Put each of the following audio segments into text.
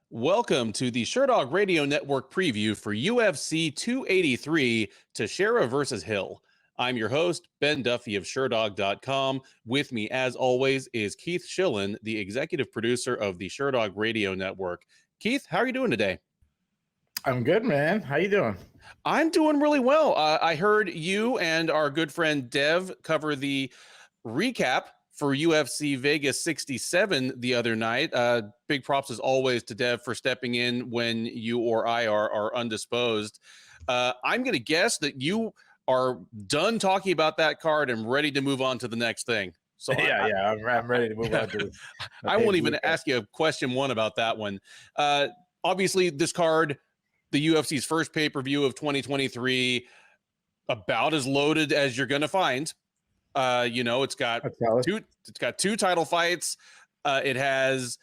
Welcome to the Sherdog Radio Network preview for UFC 283, Teixeira versus Hill. I'm your host, Ben Duffy of Sherdog.com. With me, as always, is Keith Schillen, the executive producer of the Sherdog Radio Network. Keith, how are you doing today? I'm good, man. How you doing? I'm doing really well. I heard you and our good friend Dev cover the recap for UFC Vegas 67 the other night. Big props as always to Dev for stepping in when you or I are undisposed. I'm going to guess that you are done talking about that card and ready to move on to the next thing. So I'm ready to move on to I won't even ask you a question one about that one. Obviously, this card, the UFC's first pay-per-view of 2023, about as loaded as you're going to find. It's got two title fights. It has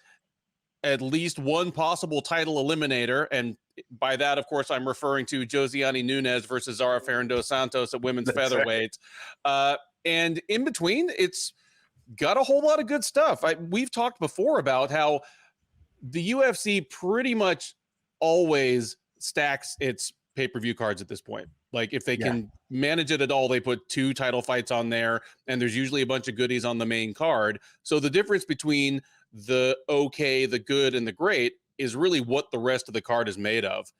at least one possible title eliminator. And by that, of course, I'm referring to Josiane Nunes versus Zarah Fairn dos Santos at women's featherweight. Right. And in between, it's got a whole lot of good stuff. We've talked before about how the UFC pretty much always stacks its pay-per-view cards at this point. Like if they can manage it at all, they put two title fights on there, and there's usually a bunch of goodies on the main card. So the difference between the okay, the good, and the great is really what the rest of the card is made of.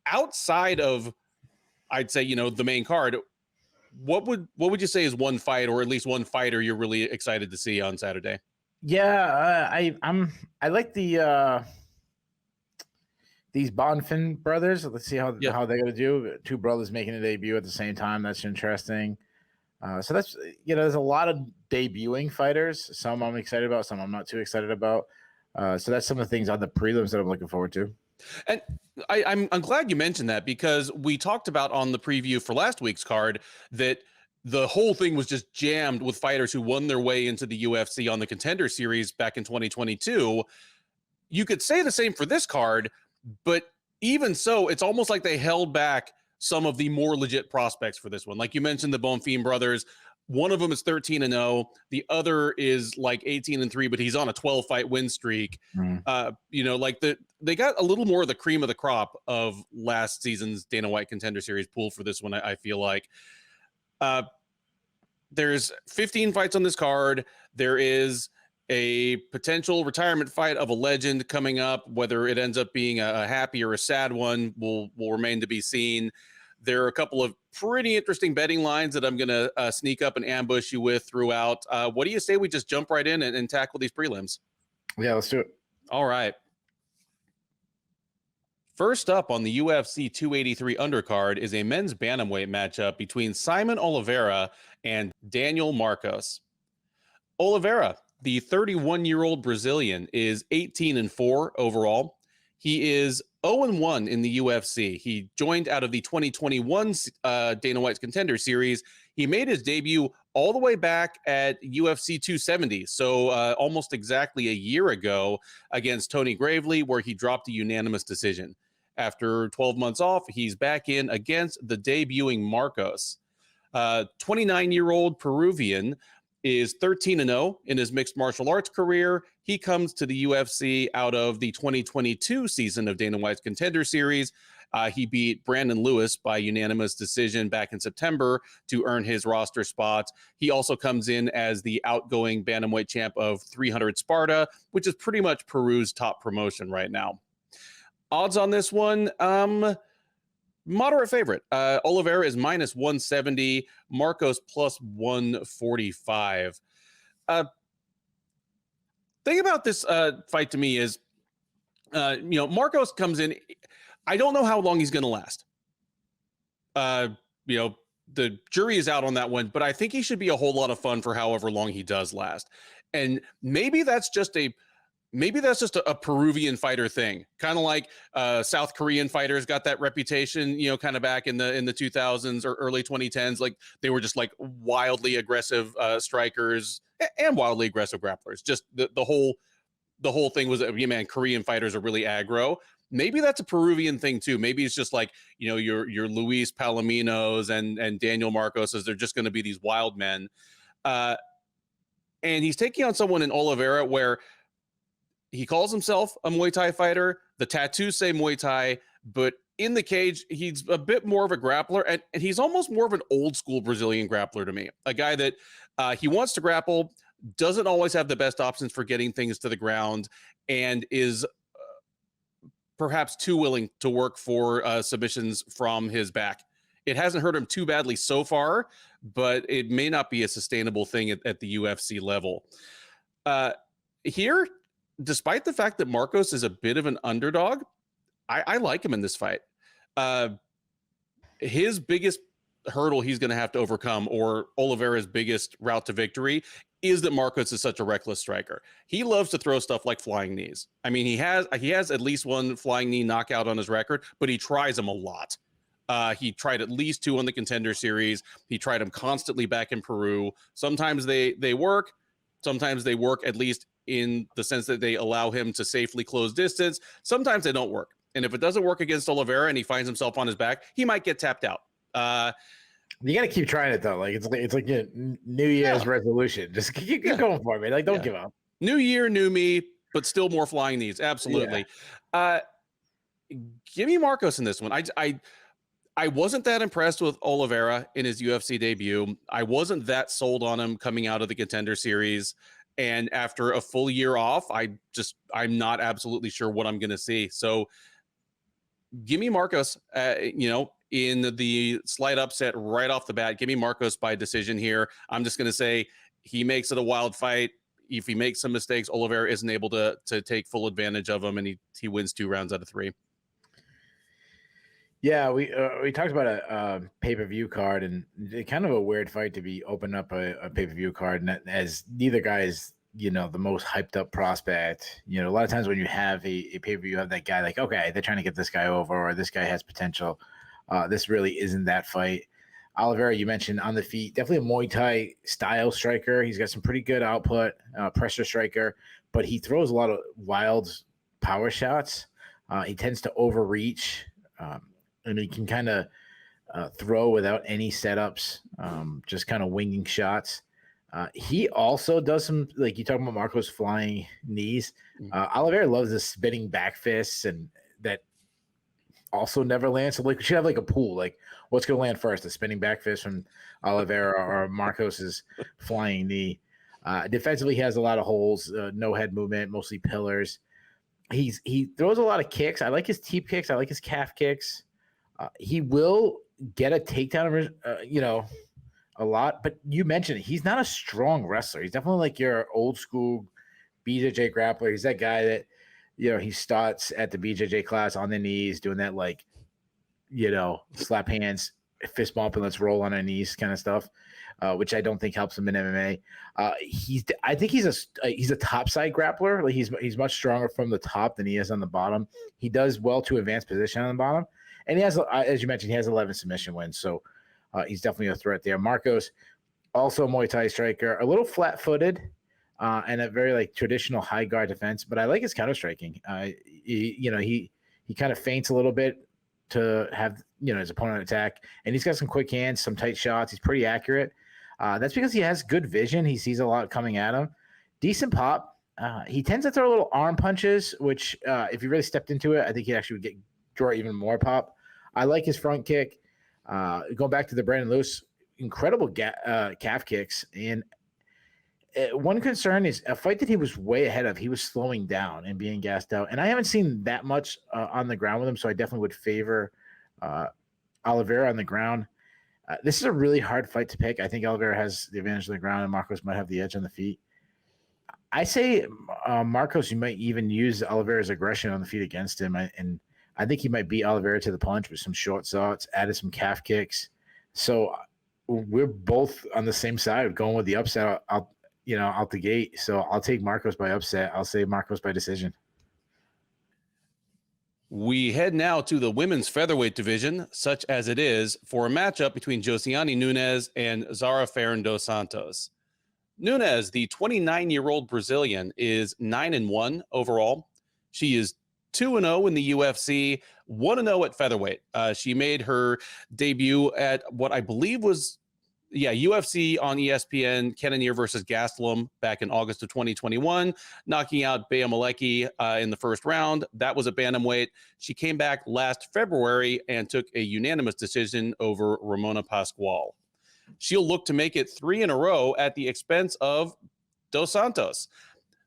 Outside of, I'd say, the main card, what would you say is one fight, or at least one fighter you're really excited to see on Saturday? Yeah, I like these Bonfim brothers. Let's see how they're going to do. Two brothers making a debut at the same time. That's interesting. So that's, there's a lot of debuting fighters. Some I'm excited about, some I'm not too excited about. So that's some of the things on the prelims that I'm looking forward to. And I'm glad you mentioned that, because we talked about on the preview for last week's card that the whole thing was just jammed with fighters who won their way into the UFC on the Contender Series back in 2022. You could say the same for this card, but even so, it's almost like they held back some of the more legit prospects for this one. Like you mentioned, the Bonfim brothers, one of them is 13-0. The other is like 18-3, but he's on a 12-fight win streak. They got a little more of the cream of the crop of last season's Dana White Contender Series pool for this one, I feel like. There's 15 fights on this card. There is a potential retirement fight of a legend coming up. Whether it ends up being a happy or a sad one will remain to be seen. There are a couple of pretty interesting betting lines that I'm going to sneak up and ambush you with throughout. What do you say we just jump right in and tackle these prelims? Yeah, let's do it. All right. First up on the UFC 283 undercard is a men's bantamweight matchup between Saimon Oliveira and Daniel Marcos. Oliveira, the 31-year-old Brazilian, is 18-4 overall. He is 0-1 in the UFC. He joined out of the 2021 Dana White's Contender Series. He made his debut all the way back at UFC 270, so almost exactly a year ago, against Tony Gravely, where he dropped a unanimous decision. After 12 months off, he's back in against the debuting Marcos. 29-year-old Peruvian is 13-0 in his mixed martial arts career. He comes to the UFC out of the 2022 season of Dana White's Contender Series. He beat Brandon Lewis by unanimous decision back in September to earn his roster spot. He also comes in as the outgoing bantamweight champ of 300 Sparta, which is pretty much Peru's top promotion right now. Odds on this one, moderate favorite. Oliveira is minus 170, Marcos plus 145. Thing about this fight to me is, Marcos comes in. I don't know how long he's going to last. The jury is out on that one, but I think he should be a whole lot of fun for however long he does last. And maybe that's just a Peruvian fighter thing, kind of like South Korean fighters got that reputation, kind of back in the 2000s or early 2010s. Like they were just like wildly aggressive strikers and wildly aggressive grapplers. Just the whole thing was, man, Korean fighters are really aggro. Maybe that's a Peruvian thing too. Maybe it's just like, your Luis Palominos and Daniel Marcoses. They're just going to be these wild men. And he's taking on someone in Oliveira where he calls himself a Muay Thai fighter. The tattoos say Muay Thai, but in the cage, he's a bit more of a grappler, and he's almost more of an old school Brazilian grappler to me. A guy that he wants to grapple, doesn't always have the best options for getting things to the ground, and is perhaps too willing to work for submissions from his back. It hasn't hurt him too badly so far, but it may not be a sustainable thing at the UFC level. Here, despite the fact that Marcos is a bit of an underdog, I like him in this fight. His biggest hurdle he's going to have to overcome, or Oliveira's biggest route to victory, is that Marcos is such a reckless striker. He loves to throw stuff like flying knees. I mean, he has at least one flying knee knockout on his record, but he tries them a lot. He tried at least 2 on the Contender Series. He tried them constantly back in Peru. Sometimes they work. Sometimes they work, at least in the sense that they allow him to safely close distance. Sometimes they don't work. And if it doesn't work against Oliveira and he finds himself on his back, he might get tapped out. You got to keep trying it though. Like it's like a New Year's resolution. Just keep going for it, man. Like don't give up. New year, new me, but still more flying knees. Absolutely. Give me Marcos in this one. I wasn't that impressed with Oliveira in his UFC debut. I wasn't that sold on him coming out of the Contender Series. And after a full year off, I'm not absolutely sure what I'm going to see. So give me Marcos, in the slight upset right off the bat. Give me Marcos by decision here. I'm just going to say he makes it a wild fight. If he makes some mistakes, Oliveira isn't able to take full advantage of him, and he wins 2 rounds out of 3. Yeah, we talked about a pay-per-view card, and it's kind of a weird fight to be opening up a pay-per-view card, and as neither guy is, the most hyped up prospect. A lot of times when you have a pay-per-view, you have that guy like, okay, they're trying to get this guy over, or this guy has potential. This really isn't that fight. Oliveira, you mentioned on the feet, definitely a Muay Thai style striker. He's got some pretty good output, pressure striker, but he throws a lot of wild power shots. He tends to overreach. And he can kind of throw without any setups, just kind of winging shots. He also does some, like you talking about Marcos flying knees. Oliveira loves the spinning back fists, and that also never lands. So like we should have like a pool, like what's going to land first, the spinning back fist from Oliveira or Marcos's flying knee. Defensively, he has a lot of holes, no head movement, mostly pillars. He throws a lot of kicks. I like his teep kicks. I like his calf kicks. He will get a takedown, a lot. But you mentioned it. He's not a strong wrestler. He's definitely like your old school BJJ grappler. He's that guy that, he starts at the BJJ class on the knees, doing that like, slap hands, fist bump, and let's roll on our knees kind of stuff, which I don't think helps him in MMA. I think he's a top side grappler. Like he's much stronger from the top than he is on the bottom. He does well to advance position on the bottom. And he has, as you mentioned, he has 11 submission wins. So he's definitely a threat there. Marcos, also a Muay Thai striker, a little flat-footed and a very like traditional high guard defense. But I like his counter striking. He kind of feints a little bit to have his opponent attack, and he's got some quick hands, some tight shots. He's pretty accurate. That's because he has good vision. He sees a lot coming at him. Decent pop. He tends to throw little arm punches, which if he really stepped into it, I think he actually would draw even more pop. I like his front kick. Going back to the Brandon Lewis, incredible calf kicks. And one concern is a fight that he was way ahead of. He was slowing down and being gassed out. And I haven't seen that much on the ground with him, so I definitely would favor Oliveira on the ground. This is a really hard fight to pick. I think Oliveira has the advantage on the ground, and Marcos might have the edge on the feet. I say Marcos, you might even use Oliveira's aggression on the feet against him, and I think he might beat Oliveira to the punch with some short shots, added some calf kicks. So we're both on the same side, going with the upset out the gate. So I'll take Marcos by upset. I'll say Marcos by decision. We head now to the women's featherweight division, such as it is, for a matchup between Josiane Nunes and Zarah Fairn dos Santos. Nunes, the 29-year-old Brazilian, is 9-1 overall. She is 2-0 in the UFC, 1-0 at featherweight. She made her debut at what I believe was UFC on ESPN, Cannonier versus Gastelum back in August of 2021, knocking out Bea Malecki in the first round. That was a bantamweight. She came back last February and took a unanimous decision over Ramona Pascual. She'll look to make it 3 in a row at the expense of Dos Santos.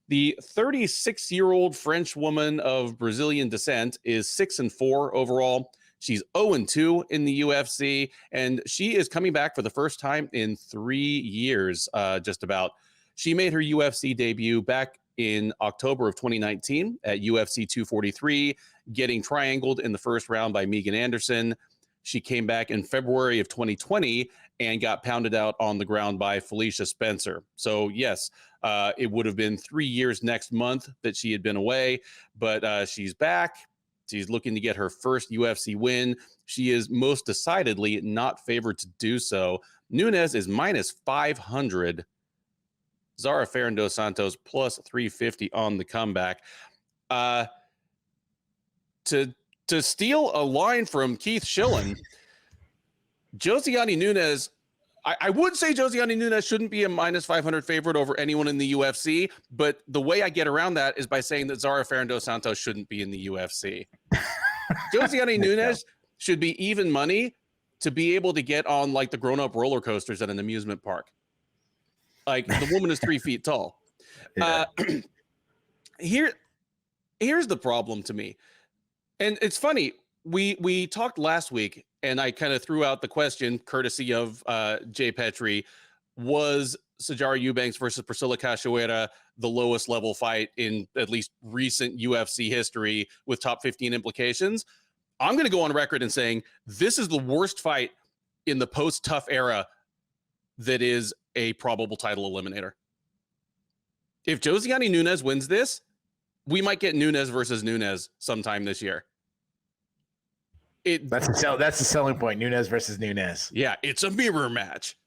The 36-year-old French woman of Brazilian descent is 6-4 overall. She's 0-2 in the UFC, and she is coming back for the first time in 3 years, just about. She made her UFC debut back in October of 2019 at UFC 243, getting triangled in the first round by Megan Anderson. She came back in February of 2020 and got pounded out on the ground by Felicia Spencer. So, yes, it would have been 3 years next month that she had been away, but she's back. She's looking to get her first UFC win. She is most decidedly not favored to do so. Nunes is minus 500. Zarah Fairn dos Santos plus 350 on the comeback. To steal a line from Keith Schillen, Josiane Nunes, I would say Josiane Nunes shouldn't be a minus 500 favorite over anyone in the UFC, but the way I get around that is by saying that Zarah Fairn dos Santos shouldn't be in the UFC. Josiane Nunes should be even money to be able to get on like the grown-up roller coasters at an amusement park. Like, the woman is 3 feet tall. Yeah. Here's the problem to me. And it's funny, we talked last week, and I kind of threw out the question, courtesy of Jay Petrie, was Sijara Eubanks versus Priscilla Cachoeira the lowest level fight in at least recent UFC history with top 15 implications? I'm going to go on record and saying this is the worst fight in the post-tough era that is a probable title eliminator. If Josiane Nunes wins this, we might get Nunes versus Nunes sometime this year. That's the selling point. Nunes versus Nunes. Yeah, it's a mirror match.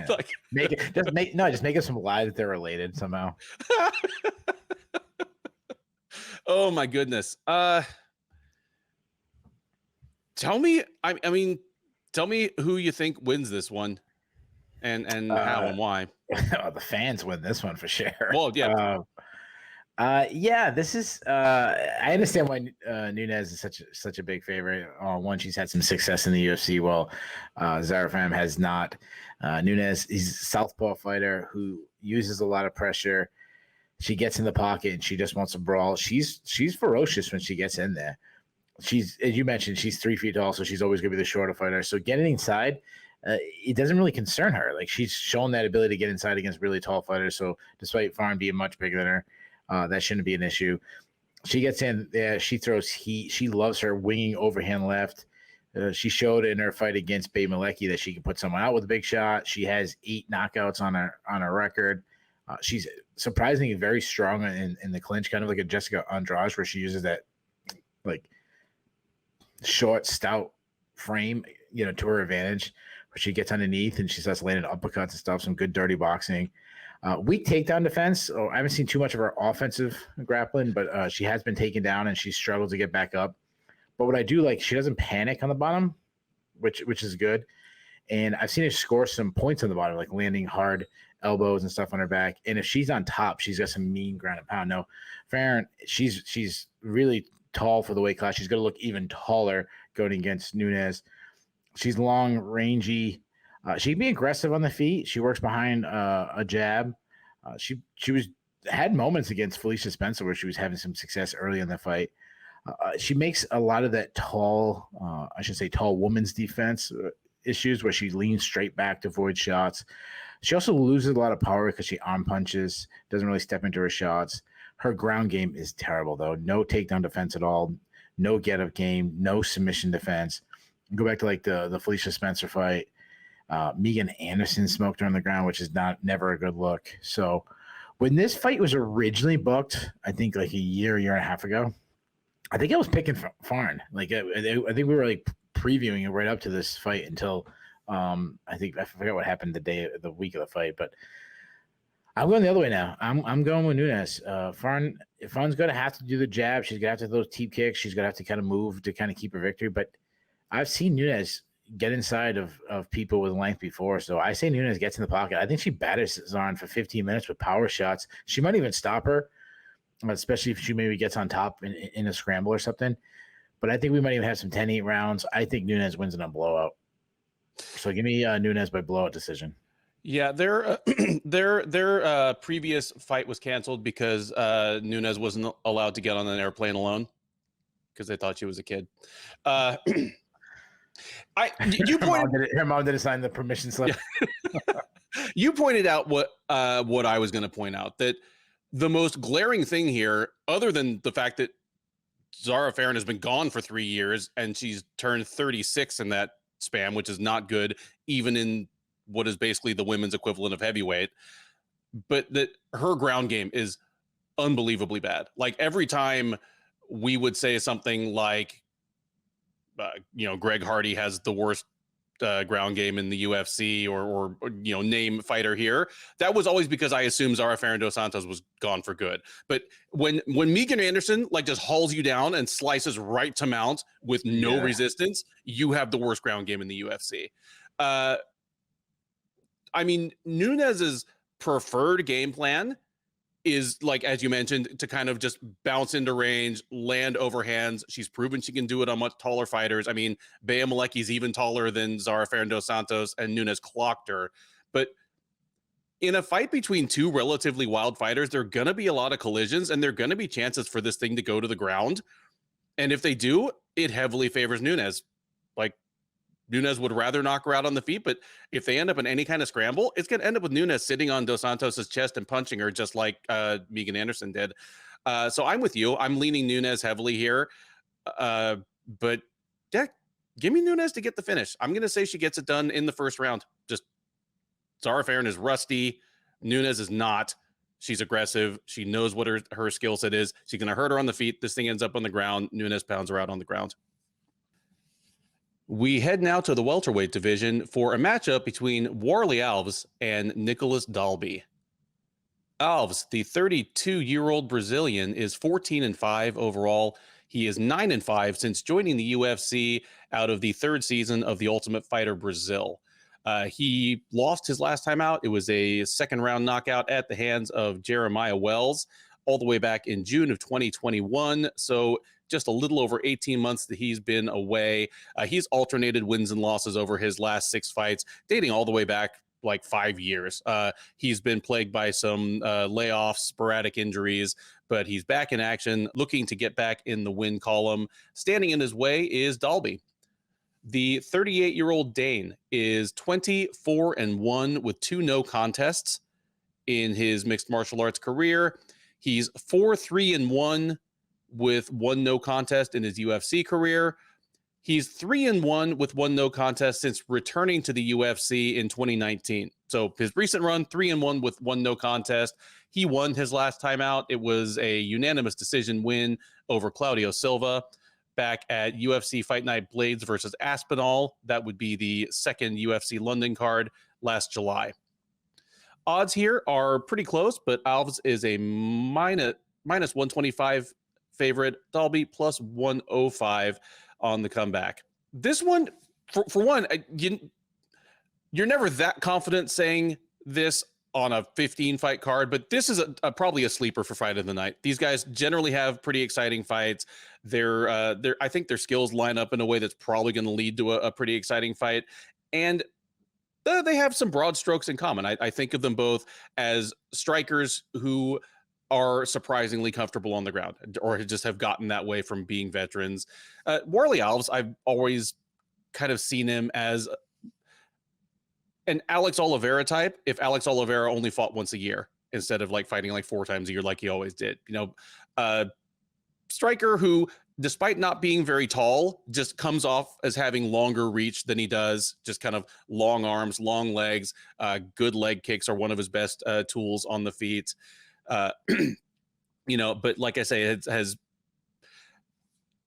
Like, just make it some lie that they're related somehow. Oh my goodness. Tell me who you think wins this one, and how and why. The fans win this one for sure. Well, yeah. This is I understand why Nunes is such a big favorite. One, she's had some success in the UFC, while Zarah Fairn has not. Nunes is a southpaw fighter who uses a lot of pressure. She gets in the pocket and she just wants to brawl. She's ferocious when she gets in there. She's, as you mentioned, she's 3 feet tall, so she's always going to be the shorter fighter. So getting inside, it doesn't really concern her. Like, she's shown that ability to get inside against really tall fighters. So despite Fairn being much bigger than her, that shouldn't be an issue. She gets in there. She throws heat. She loves her winging overhand left. She showed in her fight against Bea Malecki that she can put someone out with a big shot. She has 8 knockouts on her record. She's surprisingly very strong in the clinch, kind of like a Jessica Andrade, where she uses that like short, stout frame, to her advantage, where she gets underneath and she starts landing uppercuts and stuff. Some good dirty boxing. Weak takedown defense. I haven't seen too much of her offensive grappling, but she has been taken down and she struggles to get back up. But what I do like, she doesn't panic on the bottom, which is good. And I've seen her score some points on the bottom, like landing hard elbows and stuff on her back. And if she's on top, she's got some mean ground and pound. No, Fairn, she's really tall for the weight class. She's going to look even taller going against Nunes. She's long, rangy. She can be aggressive on the feet. She works behind a jab. She had moments against Felicia Spencer where she was having some success early in the fight. She makes a lot of that tall woman's defense issues where she leans straight back to avoid shots. She also loses a lot of power because she arm punches, doesn't really step into her shots. Her ground game is terrible, though. No takedown defense at all. No get-up game. No submission defense. Go back to like the Felicia Spencer fight. Megan Anderson smoked her on the ground, which is never a good look. So when this fight was originally booked, I think like a year and a half ago, I think I was picking Fairn. Like I think we were like previewing it right up to this fight until I forgot what happened the week of the fight, but I'm going the other way now. I'm going with Nunes. Fairn's going to have to do the jab. She's going to have to do those teep kicks. She's going to have to kind of move to kind of keep her victory. But I've seen Nunes get inside of people with length before. So I say Nunes gets in the pocket. I think she batters Zarah for 15 minutes with power shots. She might even stop her, especially if she maybe gets on top in a scramble or something. But I think we might even have some 10-8 rounds. I think Nunes wins in a blowout. So give me Nunes by blowout decision. Yeah, their previous fight was canceled because Nunes wasn't allowed to get on an airplane alone because they thought she was a kid. You pointed her mom didn't sign the permission slip. You pointed out what I was going to point out, that the most glaring thing here, other than the fact that Zarah Fairn has been gone for 3 years and she's turned 36 in that span, which is not good, even in what is basically the women's equivalent of heavyweight, but that her ground game is unbelievably bad. Like every time we would say something like, Greg Hardy has the worst ground game in the UFC or name fighter here, that was always because I assumed Zarah Fairn dos Santos was gone for good. But when Megan Anderson like just hauls you down and slices right to mount with no resistance, you have the worst ground game in the UFC. I mean, Nunes's preferred game plan is, like, as you mentioned, to kind of just bounce into range, land overhands. She's proven she can do it on much taller fighters. I mean, Bea Maleki's even taller than Zarah Fairn dos Santos, and Nunes clocked her. But in a fight between two relatively wild fighters, there are going to be a lot of collisions, and there are going to be chances for this thing to go to the ground. And if they do, it heavily favors Nunes. Like, Nunes would rather knock her out on the feet, but if they end up in any kind of scramble, it's going to end up with Nunes sitting on dos Santos's chest and punching her, just like Megan Anderson did. So I'm with you. I'm leaning Nunes heavily here. But yeah, give me Nunes to get the finish. I'm going to say she gets it done in the first round. Just Zarah Fairn is rusty. Nunes is not. She's aggressive. She knows what her skill set is. She's going to hurt her on the feet. This thing ends up on the ground. Nunes pounds her out on the ground. We head now to the welterweight division for a matchup between Warlley Alves and Nicolas Dalby. Alves, the 32-year-old Brazilian, is 14-5 overall. He is 9-5 since joining the UFC out of the third season of The Ultimate Fighter Brazil. He lost his last time out. It was a second-round knockout at the hands of Jeremiah Wells all the way back in June of 2021. So just a little over 18 months that he's been away. He's alternated wins and losses over his last 6 fights, dating all the way back like 5 years. He's been plagued by some layoffs, sporadic injuries, but he's back in action, looking to get back in the win column. Standing in his way is Dalby. The 38-year-old Dane is 24-1 with 2 no contests in his mixed martial arts career. He's 4-3-1 with 1 no contest in his UFC career. He's 3-1 with 1 no contest since returning to the UFC in 2019. So his recent run, 3-1 with 1 no contest. He won his last time out. It was a unanimous decision win over Claudio Silva back at UFC Fight Night Blades versus Aspinall. That would be the second UFC London card last July. Odds here are pretty close, but Alves is a minus 125 favorite. Dalby plus 105 on the comeback. This one, for one, you're never that confident saying this on a 15-fight card, but this is probably a sleeper for fight of the night. These guys generally have pretty exciting fights. I think their skills line up in a way that's probably going to lead to a pretty exciting fight. And they have some broad strokes in common. I think of them both as strikers who are surprisingly comfortable on the ground, or just have gotten that way from being veterans. Warlley Alves, I've always kind of seen him as an Alex Oliveira type, if Alex Oliveira only fought once a year instead of like fighting like 4 times a year like he always did. Striker who, despite not being very tall, just comes off as having longer reach than he does. Just kind of long arms, long legs. Good leg kicks are one of his best tools on the feet. But like I say,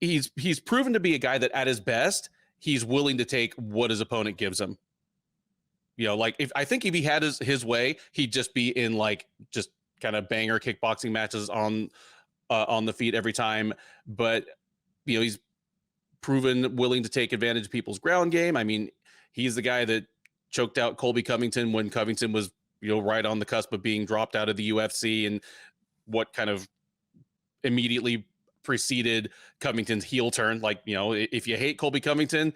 he's proven to be a guy that at his best, he's willing to take what his opponent gives him. I think if he had his way, he'd just be in like just kind of banger kickboxing matches on the feet every time. But he's proven willing to take advantage of people's ground game. I mean, he's the guy that choked out Colby Covington when Covington was, right on the cusp of being dropped out of the UFC, and what kind of immediately preceded Covington's heel turn. Like, if you hate Colby Covington,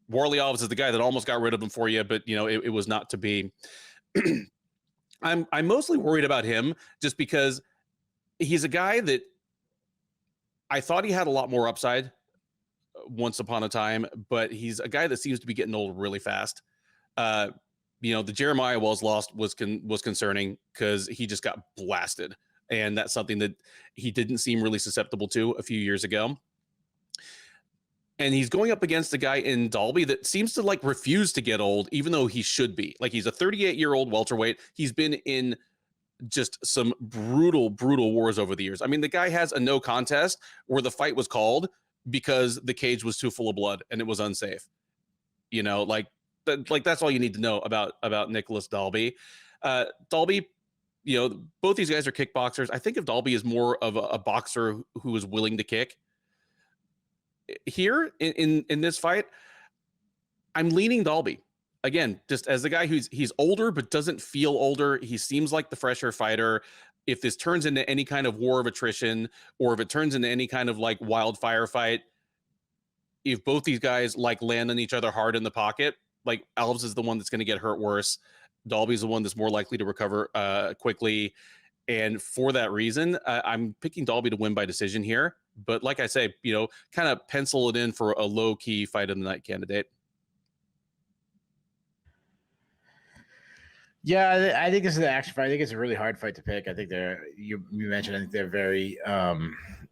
Warlley Alves is the guy that almost got rid of him for you, but it was not to be. I'm mostly worried about him just because he's a guy that I thought he had a lot more upside once upon a time, but he's a guy that seems to be getting old really fast. The Jeremiah Wells loss was concerning because he just got blasted, and that's something that he didn't seem really susceptible to a few years ago. And he's going up against a guy in Dalby that seems to refuse to get old, even though he should be. Like, he's a 38-year-old welterweight. He's been in just some brutal wars over the years. I mean, the guy has a no contest where the fight was called because the cage was too full of blood and it was unsafe. That's all you need to know about Nicolas Dalby. Dalby, both these guys are kickboxers. I think of Dalby as more of a boxer who is willing to kick. Here in this fight, I'm leaning Dalby. Again, just as the guy he's older but doesn't feel older. He seems like the fresher fighter. If this turns into any kind of war of attrition, or if it turns into any kind of wildfire fight, if both these guys land on each other hard in the pocket, Alves is the one that's going to get hurt worse. Dalby's the one that's more likely to recover quickly. And for that reason, I'm picking Dalby to win by decision here. But like I say, kind of pencil it in for a low-key fight of the night candidate. Yeah, I think this is an action fight. I think it's a really hard fight to pick. I think you mentioned, I think they're very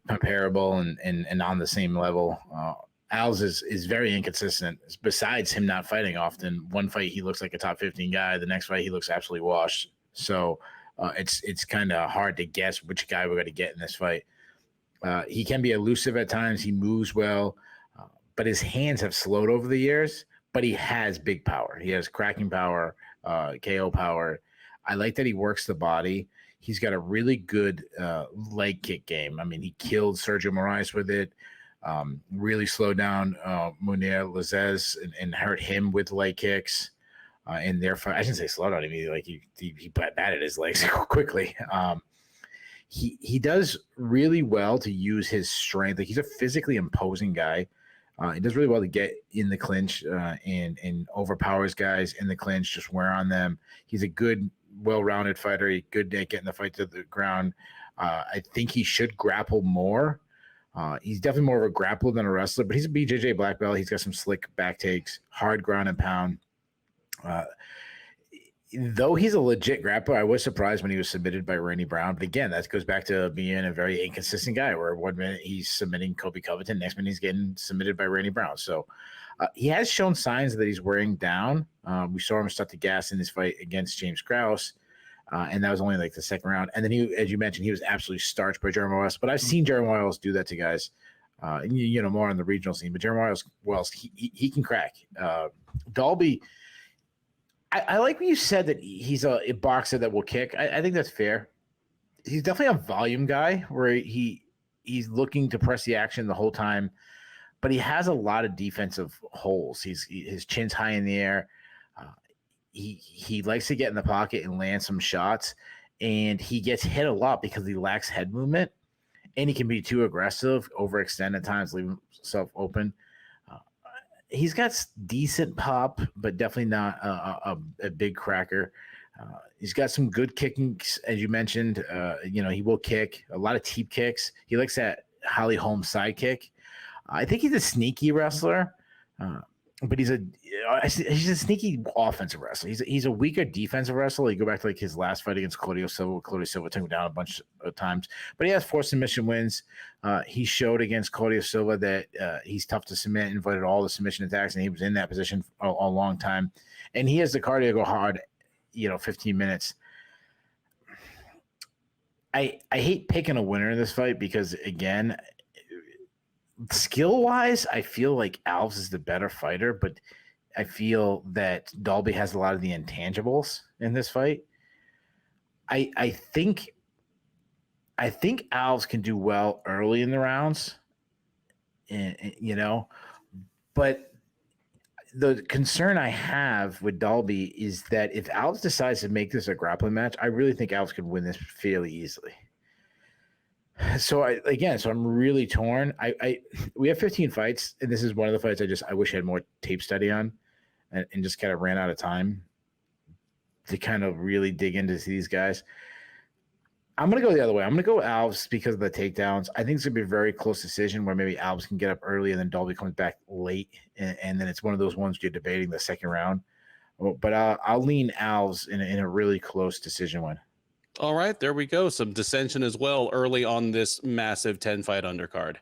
comparable and on the same level. Alves is very inconsistent. Besides him not fighting often, one fight he looks like a top 15 guy. The next fight he looks absolutely washed. So it's kind of hard to guess which guy we're going to get in this fight. He can be elusive at times. He moves well, but his hands have slowed over the years. But he has big power. He has cracking power, KO power. I like that he works the body. He's got a really good leg kick game. I mean, he killed Sergio Moraes with it. Really slowed down Mounir, Lazzez, and hurt him with leg kicks. In their fight, I shouldn't say slowed down immediately. He batted his legs quickly. He does really well to use his strength. He's a physically imposing guy. He does really well to get in the clinch and overpowers guys in the clinch, just wear on them. He's a good, well-rounded fighter. He's good at getting the fight to the ground. I think he should grapple more. He's definitely more of a grappler than a wrestler, but he's a BJJ black belt. He's got some slick back takes, hard ground and pound. Though he's a legit grappler, I was surprised when he was submitted by Randy Brown. But again, that goes back to being a very inconsistent guy, where 1 minute he's submitting Colby Covington, next minute he's getting submitted by Randy Brown. So he has shown signs that he's wearing down. We saw him start to gas in this fight against James Krause, and that was only the second round. And then he, as you mentioned, he was absolutely starched by Jeremiah Wells. But I've seen Jeremiah Wells do that to guys, more on the regional scene. But Jeremiah Wells, he can crack. Dalby, I like when you said that he's a boxer that will kick. I think that's fair. He's definitely a volume guy where he's looking to press the action the whole time, but he has a lot of defensive holes. His chin's high in the air. He likes to get in the pocket and land some shots, and he gets hit a lot because he lacks head movement, and he can be too aggressive, overextend at times, leave himself open. He's got decent pop, but definitely not a big cracker. He's got some good kicking, as you mentioned. He will kick a lot of teep kicks. He likes that Holly Holmes side kick. I think he's a sneaky wrestler, but he's a sneaky offensive wrestler. He's a weaker defensive wrestler. You go back to his last fight against Claudio Silva. Claudio Silva took him down a bunch of times, but he has 4 submission wins. He showed against Claudio Silva that he's tough to submit, invited all the submission attacks, and he was in that position a long time. And he has the cardio to go hard, 15 minutes. I hate picking a winner in this fight because, again, skill-wise, I feel like Alves is the better fighter, but I feel that Dalby has a lot of the intangibles in this fight. I think Alves can do well early in the rounds, you know. But the concern I have with Dalby is that if Alves decides to make this a grappling match, I really think Alves could win this fairly easily. So I'm really torn. We have 15 fights, and this is one of the fights I wish I had more tape study on, and just kind of ran out of time to kind of really dig into these guys. I'm going to go the other way. I'm going to go Alves because of the takedowns. I think it's going to be a very close decision where maybe Alves can get up early and then Dalby comes back late. And then it's one of those ones you're debating the second round. But I'll lean Alves in a really close decision win. All right, there we go. Some dissension as well early on this massive 10-fight undercard.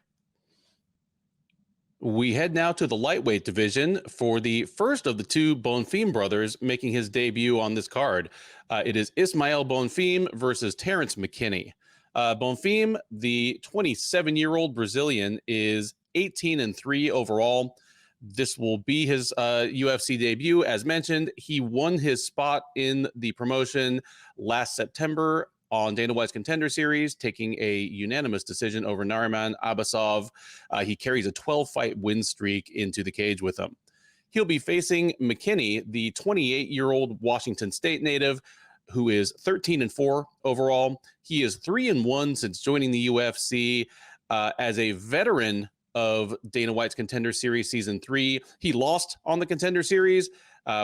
We head now to the lightweight division for the first of the two Bonfim brothers making his debut on this card. It is Ismael Bonfim versus Terrance McKinney. Bonfim, the 27-year-old Brazilian, is 18-3 overall. This will be his UFC debut. As mentioned, he won his spot in the promotion last September on Dana White's Contender Series, taking a unanimous decision over Nariman Abbasov. He carries a 12-fight win streak into the cage with him. He'll be facing McKinney, the 28-year-old Washington State native, who is 13-4 overall. He is 3-1 since joining the UFC. As a veteran of Dana White's Contender Series Season 3, he lost on the Contender Series,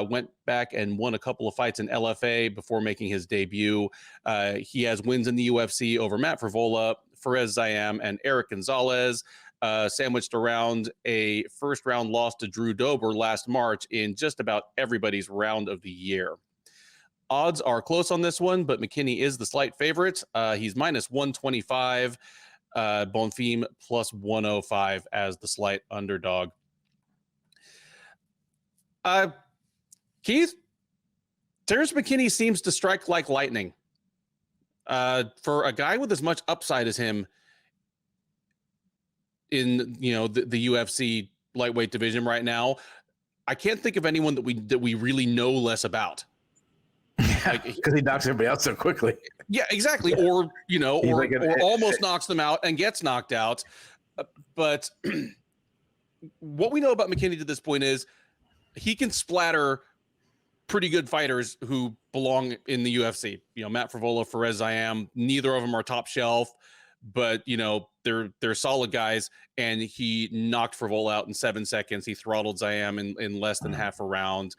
went back and won a couple of fights in LFA before making his debut. He has wins in the UFC over Matt Frevola, Fares Ziam, and Eric Gonzalez, sandwiched around a first-round loss to Drew Dober last March in just about everybody's round of the year. Odds are close on this one, but McKinney is the slight favorite. He's minus 125, Bonfim plus 105 as the slight underdog. Keith, Terrance McKinney seems to strike like lightning. For a guy with as much upside as him in the UFC lightweight division right now, I can't think of anyone that we really know less about. Because he knocks everybody out so quickly. Yeah, exactly. Or or almost knocks them out and gets knocked out. But what we know about McKinney to this point is he can splatter pretty good fighters who belong in the UFC. Matt Frevola, Fares Ziam, neither of them are top shelf, but they're solid guys. And he knocked Frevola out in 7 seconds. He throttled Ziam in less than half a round.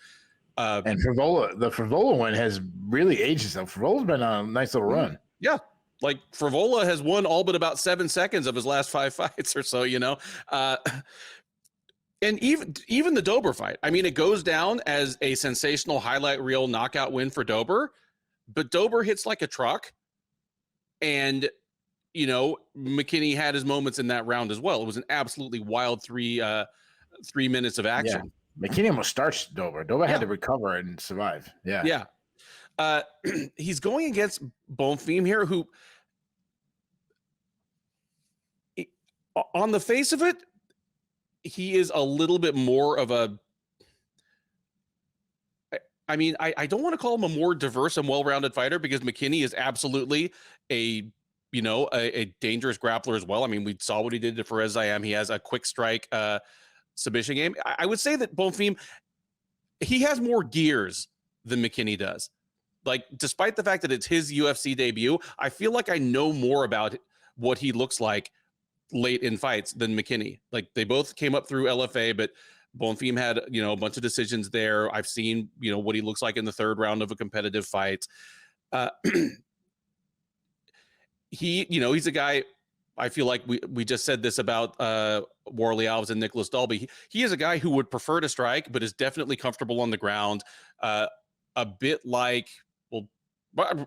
And the Frevola one has really aged itself. Frevola's been on a nice little run. Yeah. Like Frevola has won all but about 7 seconds of his last 5 fights or so, and even the Dober fight. I mean, it goes down as a sensational highlight reel knockout win for Dober, but Dober hits like a truck. And, McKinney had his moments in that round as well. It was an absolutely wild 3 minutes of action. Yeah. McKinney almost starched Dober. Dober had to recover and survive. Yeah. Yeah. He's going against Bonfim here, who, on the face of it, he is a little bit more of a, I don't want to call him a more diverse and well-rounded fighter, because McKinney is absolutely a dangerous grappler as well. I mean, we saw what he did to Fares Ziam. He has a quick strike submission game. I would say that Bonfim, he has more gears than McKinney does. Like, despite the fact that it's his UFC debut, I feel like I know more about what he looks like late in fights than McKinney. Like, they both came up through LFA, but Bonfim had, a bunch of decisions there. I've seen, what he looks like in the third round of a competitive fight. He's a guy, I feel like we just said this about Warlley, Alves, and Nicolas Dalby. He is a guy who would prefer to strike, but is definitely comfortable on the ground. A bit like,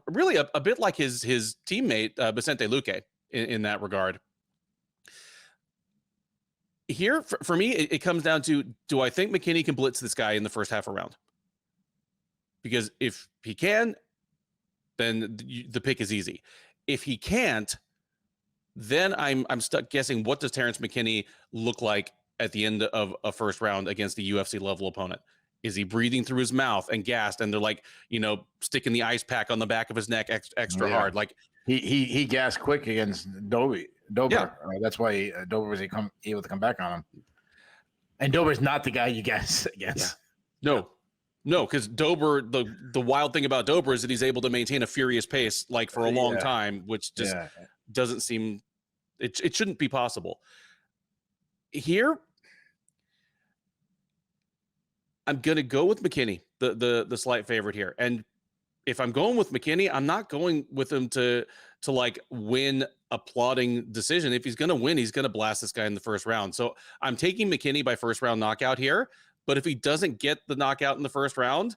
really a bit like his teammate, Vicente Luque in that regard. Here, for me, it comes down to, do I think McKinney can blitz this guy in the first half a round? Because if he can, then the pick is easy. If he can't, then I'm stuck guessing, what does Terrance McKinney look like at the end of a first round against a UFC level opponent? Is he breathing through his mouth and gassed, and they're like, sticking the ice pack on the back of his neck extra hard? Like, He gassed quick against Dober. Yeah. That's why Dober was able to come back on him. And Dober's not the guy you guess against. Yeah. No, because Dober, the wild thing about Dober is that he's able to maintain a furious pace like for a long time, which just doesn't seem it shouldn't be possible. Here, I'm gonna go with McKinney, the slight favorite here. And if I'm going with McKinney, I'm not going with him to like win a plodding decision. If he's gonna win, he's gonna blast this guy in the first round. So I'm taking McKinney by first round knockout here. But if he doesn't get the knockout in the first round,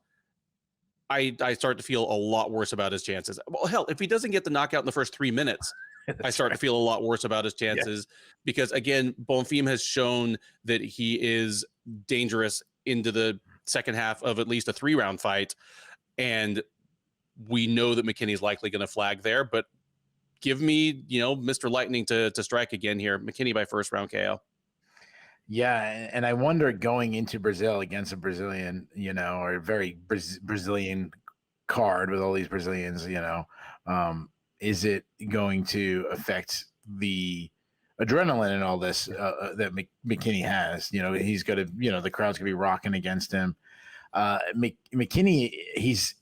I start to feel a lot worse about his chances. Well, hell, if he doesn't get the knockout in the first 3 minutes, I start to feel a lot worse about his chances because, again, Bonfim has shown that he is dangerous into the second half of at least a 3-round fight. And we know that McKinney's likely going to flag there. But give me, Mr. Lightning to strike again here. McKinney by first round KO. Yeah, and I wonder going into Brazil against a Brazilian, or a very Brazilian card with all these Brazilians, is it going to affect the adrenaline and all this that McKinney has? He's going to, the crowd's going to be rocking against him. McKinney, he's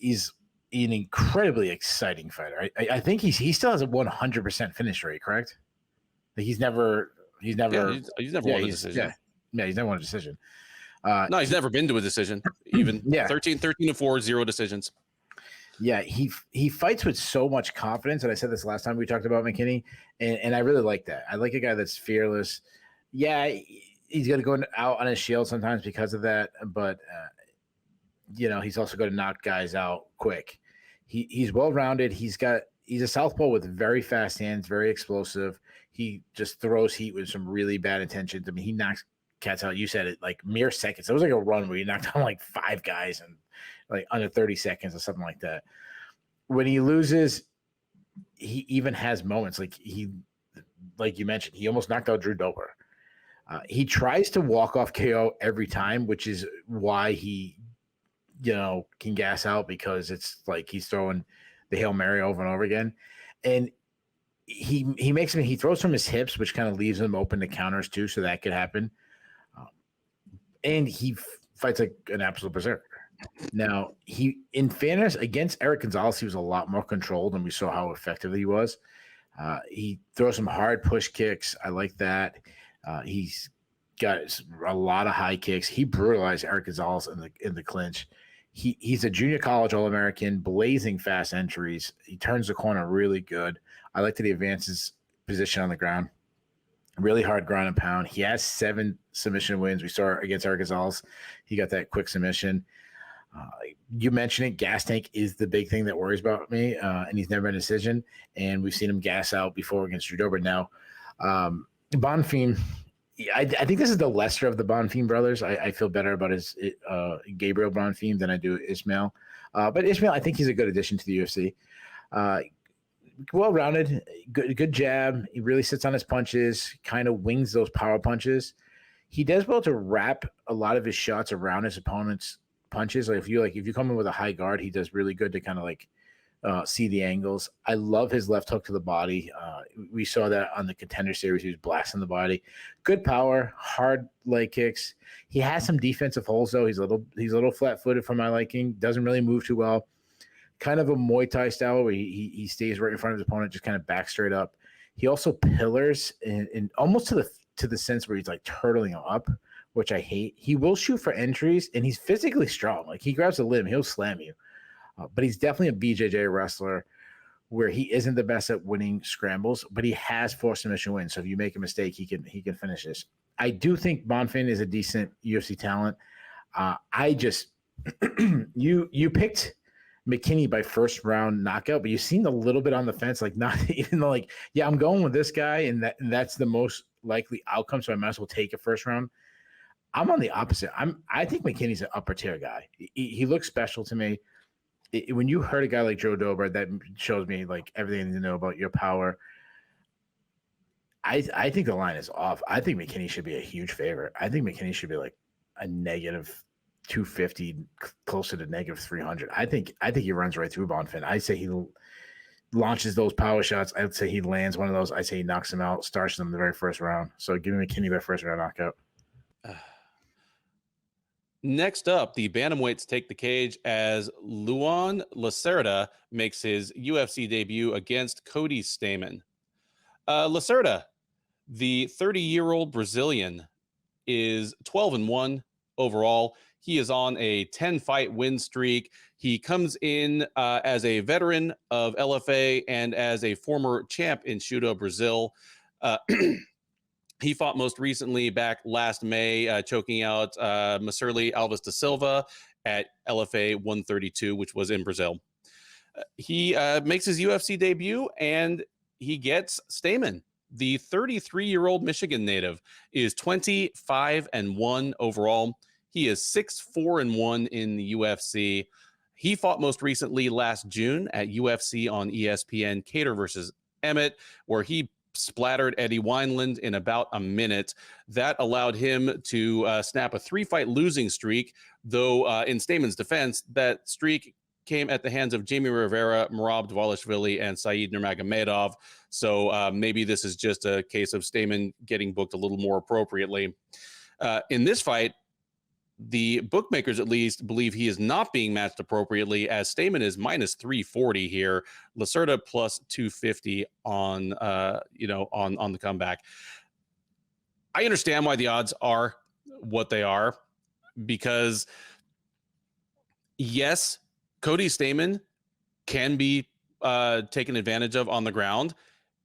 an incredibly exciting fighter. I think he still has a 100% finish rate, correct? He's never he's never won a decision. Yeah, he's never won a decision. No, he's never been to a decision. Even 13-4, 0 decisions. Yeah, he fights with so much confidence, and I said this last time we talked about McKinney, and I really like that. I like a guy that's fearless. Yeah, he's going to go out on his shield sometimes because of that, but he's also going to knock guys out quick. He's well-rounded. He's a southpaw with very fast hands, very explosive. He just throws heat with some really bad intentions. I mean, he knocks cats out. You said it, like mere seconds. It was like a run where he knocked down like 5 guys in like under 30 seconds or something like that. When he loses, he even has moments like you mentioned, he almost knocked out Drew Dober. He tries to walk off KO every time, which is why he, can gas out, because it's like he's throwing the Hail Mary over and over again. And he throws from his hips, which kind of leaves him open to counters too. So that could happen. And he fights like an absolute berserker. Now, in fairness, against Eric Gonzalez, he was a lot more controlled, and we saw how effective he was. He throws some hard push kicks. I like that. He's got a lot of high kicks. He brutalized Eric Gonzalez in the clinch. He's a junior college All-American, blazing fast entries. He turns the corner really good. I like that he advances position on the ground. Really hard ground and pound. He has 7 submission wins. We saw against Eric Gonzalez. He got that quick submission. You mentioned it. Gas tank is the big thing that worries about me, and he's never in a decision. And we've seen him gas out before against Drew Dober. Now, Bonfim, I think this is the lesser of the Bonfim brothers. I feel better about his Gabriel Bonfim than I do Ismael. But Ismael, I think he's a good addition to the UFC. Well-rounded, good jab. He really sits on his punches, kind of wings those power punches. He does well to wrap a lot of his shots around his opponent's punches. If you come in with a high guard, he does really good to kind of see the angles. I love his left hook to the body. We saw that on the Contender Series. He was blasting the body. Good power, hard leg kicks. He has some defensive holes though. He's a little flat-footed for my liking. Doesn't really move too well. Kind of a Muay Thai style where he stays right in front of his opponent, just kind of back straight up. He also pillars in almost to the sense where he's like turtling him up, which I hate. He will shoot for entries, and he's physically strong. Like he grabs a limb, he'll slam you. But he's definitely a BJJ wrestler where he isn't the best at winning scrambles, but he has 4 submission wins. So if you make a mistake, he can finish this. I do think Bonfim is a decent UFC talent. You picked McKinney by first round knockout, but you've seen a little bit on the fence, like not even like, yeah, I'm going with this guy, and that's the most likely outcome. So I might as well take a first round. I'm on the opposite. I think McKinney's an upper tier guy. He looks special to me. When you heard a guy like Joe Dober, that shows me like everything I need to know about your power. I think the line is off. I think McKinney should be a huge favorite. I think McKinney should be like a negative 250, closer to negative 300. I think he runs right through Bonfim. I say launches those power shots. I'd say he lands one of those. I'd say he knocks him out, starts him in the very first round. So give me McKinney by first round knockout. Next up, the bantamweights take the cage as Luan Lacerda makes his UFC debut against Cody Stamann. Lacerda, the 30-year-old Brazilian, is 12-1 overall. He is on a 10-fight win streak. He comes in as a veteran of LFA and as a former champ in Judo Brazil. He fought most recently back last May, choking out Maserli Alves da Silva at LFA 132, which was in Brazil. He makes his UFC debut, and he gets Stamann. The 33-year-old Michigan native is 25-1 overall. He is 6-4-1 in the UFC. He fought most recently last June at UFC on ESPN, Cater versus Emmett, where he splattered Eddie Wineland in about a minute. That allowed him to snap a 3-fight losing streak, though in Stamann's defense, that streak came at the hands of Jamie Rivera, Merab Dvalishvili, and Said Nurmagomedov. So maybe this is just a case of Stamann getting booked a little more appropriately. In this fight, the bookmakers at least believe he is not being matched appropriately, as Stamann is minus 340 here, Lacerda plus 250 on on the comeback. I understand why the odds are what they are, because yes, Cody Stamann can be taken advantage of on the ground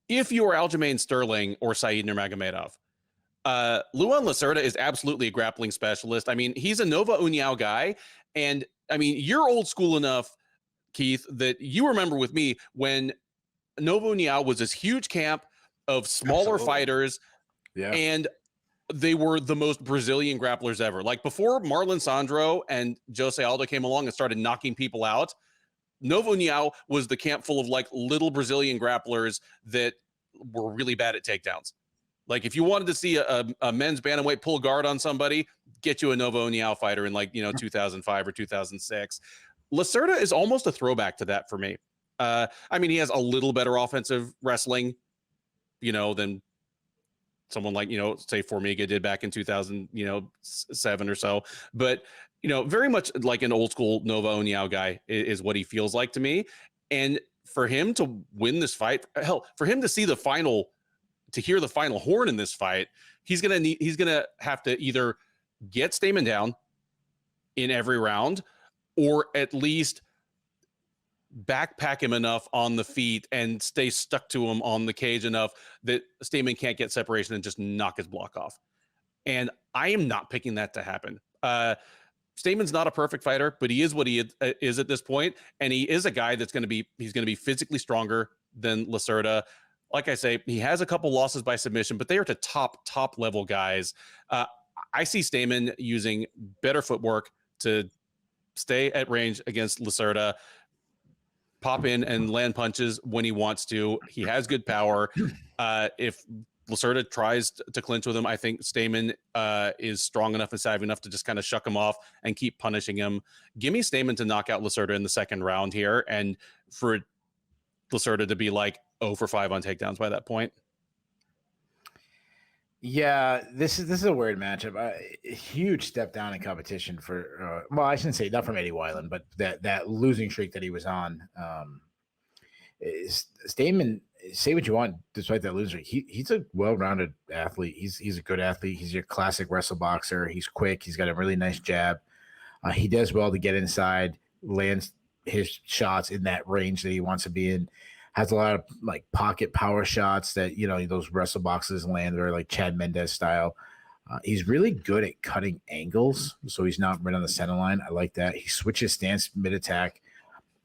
if you are Aljamain Sterling or Said Nurmagomedov. Luan Lacerda is absolutely a grappling specialist. I mean, he's a Nova União guy. And I mean, you're old school enough, Keith, that you remember with me when Nova União was this huge camp of smaller fighters. Yeah. And they were the most Brazilian grapplers ever. Like before Marlon Sandro and Jose Aldo came along and started knocking people out, Nova União was the camp full of like little Brazilian grapplers that were really bad at takedowns. Like if you wanted to see a men's bantamweight pull guard on somebody, get you a Nova União fighter in 2005 or 2006. Lacerda is almost a throwback to that for me. I mean, he has a little better offensive wrestling, than someone like, say Formiga did back in 2007 or so. But, very much like an old school Nova União guy is what he feels like to me. And for him to win this fight, hell, for him to see the final, to hear the final horn in this fight, he's gonna have to either get Stamann down in every round, or at least backpack him enough on the feet and stay stuck to him on the cage enough that Stamann can't get separation and just knock his block off. And I am not picking that to happen. Stamann's not a perfect fighter, but he is what he is at this point, and he is a guy that's going to be physically stronger than Lacerda. Like I say, he has a couple losses by submission, but they are to top level guys. I see Stamann using better footwork to stay at range against Lacerda, pop in and land punches when he wants to. He has good power. If Lacerda tries to clinch with him, I think Stamann is strong enough and savvy enough to just kind of shuck him off and keep punishing him. Give me Stamann to knock out Lacerda in the second round here, and for Lacerda to be like 0 for 5 on takedowns by that point. Yeah, this is a weird matchup. A huge step down in competition for well, I shouldn't say not from Eddie Wineland, but that losing streak that he was on. Stamann, say what you want, despite that losing streak, he's a well-rounded athlete. He's a good athlete. He's your classic wrestle boxer. He's quick. He's got a really nice jab. He does well to get inside, lands his shots in that range that he wants to be in. Has a lot of like pocket power shots that, those wrestle boxes land, or like Chad Mendez style. He's really good at cutting angles, so he's not right on the center line. I like that. He switches stance mid-attack.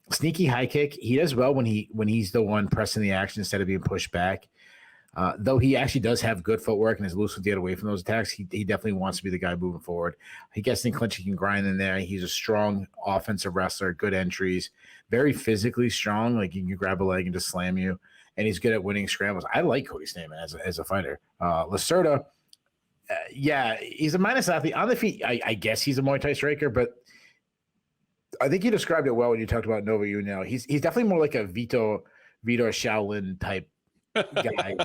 Sneaky high kick. He does well when he's the one pressing the action instead of being pushed back. Though he actually does have good footwork and is loose to get away from those attacks, he definitely wants to be the guy moving forward. He gets in clinch, he can grind in there. He's a strong offensive wrestler, good entries, very physically strong. Like, he can grab a leg and just slam you, and he's good at winning scrambles. I like Cody Stamann as a fighter. Lacerda, yeah, he's a minus athlete. On the feet, I guess he's a Muay Thai striker, but I think you described it well when you talked about Nova União. He's definitely more like a Vito Vitor Shaolin type guy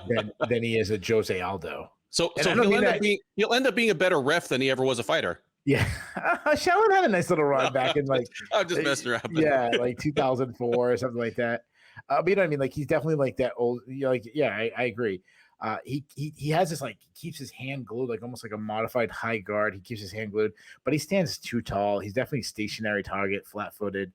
than he is a Jose Aldo. So he'll end up being a better ref than he ever was a fighter. Yeah, Shaolin had a nice little run back in like I'm just messing around. Yeah, like 2004 or something like that. But you know what I mean? Like he's definitely like that old. You know, like I agree. He has this like he keeps his hand glued, like almost like a modified high guard. He keeps his hand glued, but he stands too tall. He's definitely a stationary target, flat-footed.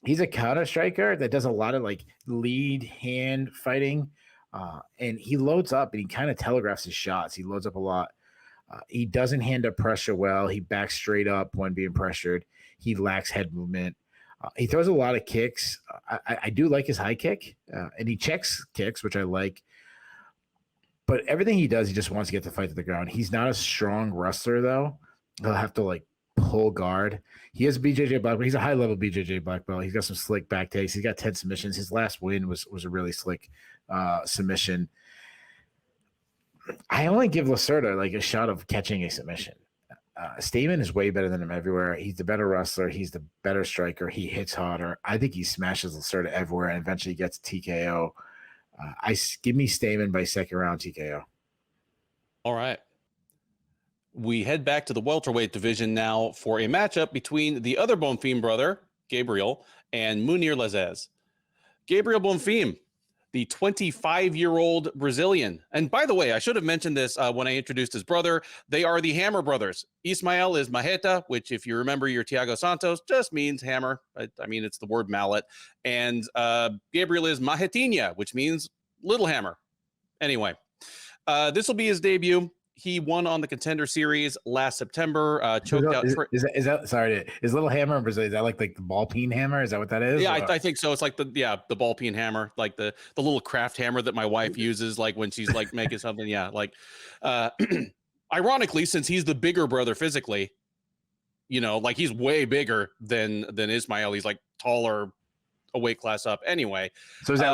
He's a counter striker that does a lot of like lead hand fighting, and he loads up and he kind of telegraphs his shots. He loads up a lot. He doesn't hand up pressure well. He backs straight up when being pressured. He lacks head movement. He throws a lot of kicks. I do like his high kick, and he checks kicks, which I like. But everything he does, he just wants to get the fight to the ground. He's not a strong wrestler, though. He'll have to like pull guard. He has BJJ black belt. He's a high level BJJ black belt. He's got some slick back takes. He's got 10 submissions. His last win was a really slick submission. I only give Lacerda like a shot of catching a submission. Stamann is way better than him everywhere. He's the better wrestler. He's the better striker. He hits harder. I think he smashes Lacerda everywhere and eventually gets TKO. Give me Stamann by second round TKO. All right. We head back to the welterweight division now for a matchup between the other Bonfim brother, Gabriel, and Mounir Lazzez. Gabriel Bonfim, the 25-year-old Brazilian. And by the way, I should have mentioned this when I introduced his brother. They are the Hammer brothers. Ismael is Marreta, which if you remember your Thiago Santos, just means hammer. I mean, it's the word mallet. And Gabriel is Marretinha, which means little hammer. Anyway, this will be his debut. He won on the Contender Series last September. Choked out. Is that sorry? Is little hammer in Brazil? Is that like the ball peen hammer? Is that what that is? Yeah, I think so. It's like the ball peen hammer, like the little craft hammer that my wife uses, like when she's like making something. Yeah, like ironically, since he's the bigger brother physically, you know, like he's way bigger than Ismael. He's like taller, a weight class up. Anyway, so is that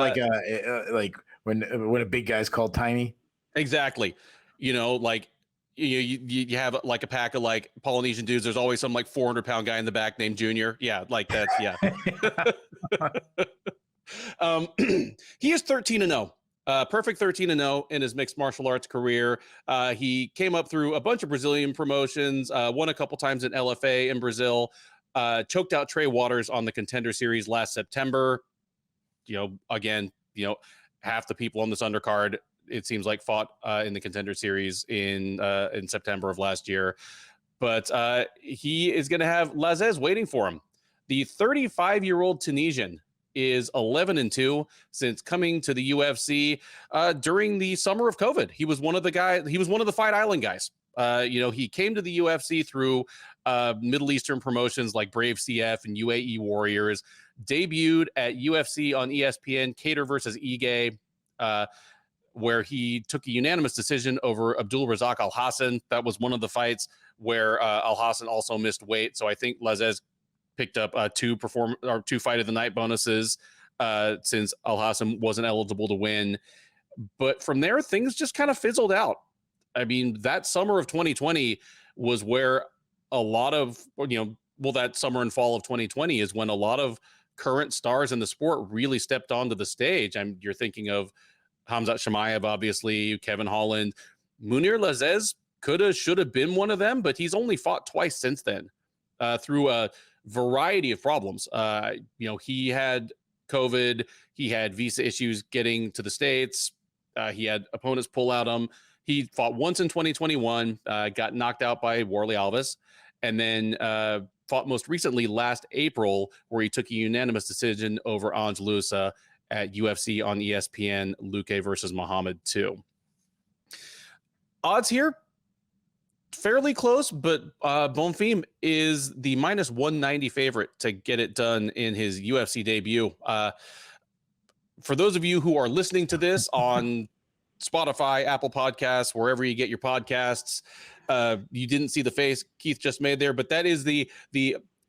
like when a big guy's called tiny? Exactly. You know, like you have like a pack of like Polynesian dudes. There's always some like 400-pound guy in the back named Junior. Yeah, like that's yeah. He is 13-0. Perfect 13-0 in his mixed martial arts career. He came up through a bunch of Brazilian promotions, won a couple times in LFA in Brazil, choked out Trey Waters on the Contender Series last September. You know, again, you know, half the people on this undercard, it seems like, fought in the Contender Series in September of last year. But he is going to have Lazzez waiting for him. The 35-year-old Tunisian is 11-2 since coming to the UFC during the summer of COVID. He was one of the Fight Island guys. You know, he came to the UFC through Middle Eastern promotions like Brave CF and UAE Warriors, debuted at UFC on ESPN, Cater versus Ige, where he took a unanimous decision over Abdul Razak Al Hassan. That was one of the fights where Al Hassan also missed weight. So I think Lazzez picked up two fight of the night bonuses since Al Hassan wasn't eligible to win. But from there, things just kind of fizzled out. I mean, that summer of 2020 was where a lot of, that summer and fall of 2020 is when a lot of current stars in the sport really stepped onto the stage. You're thinking of Hamzat Chimaev, obviously, Kevin Holland. Mounir Lazzez should have been one of them, but he's only fought twice since then through a variety of problems. He had COVID, he had visa issues getting to the States, he had opponents pull out him. He fought once in 2021, got knocked out by Warlley Alves, and then fought most recently last April, where he took a unanimous decision over Ange Loosa at UFC on ESPN, Luque versus Muhammad 2. Odds here, fairly close, but Bonfim is the minus 190 favorite to get it done in his UFC debut. For those of you who are listening to this on Spotify, Apple Podcasts, wherever you get your podcasts, you didn't see the face Keith just made there, but that is the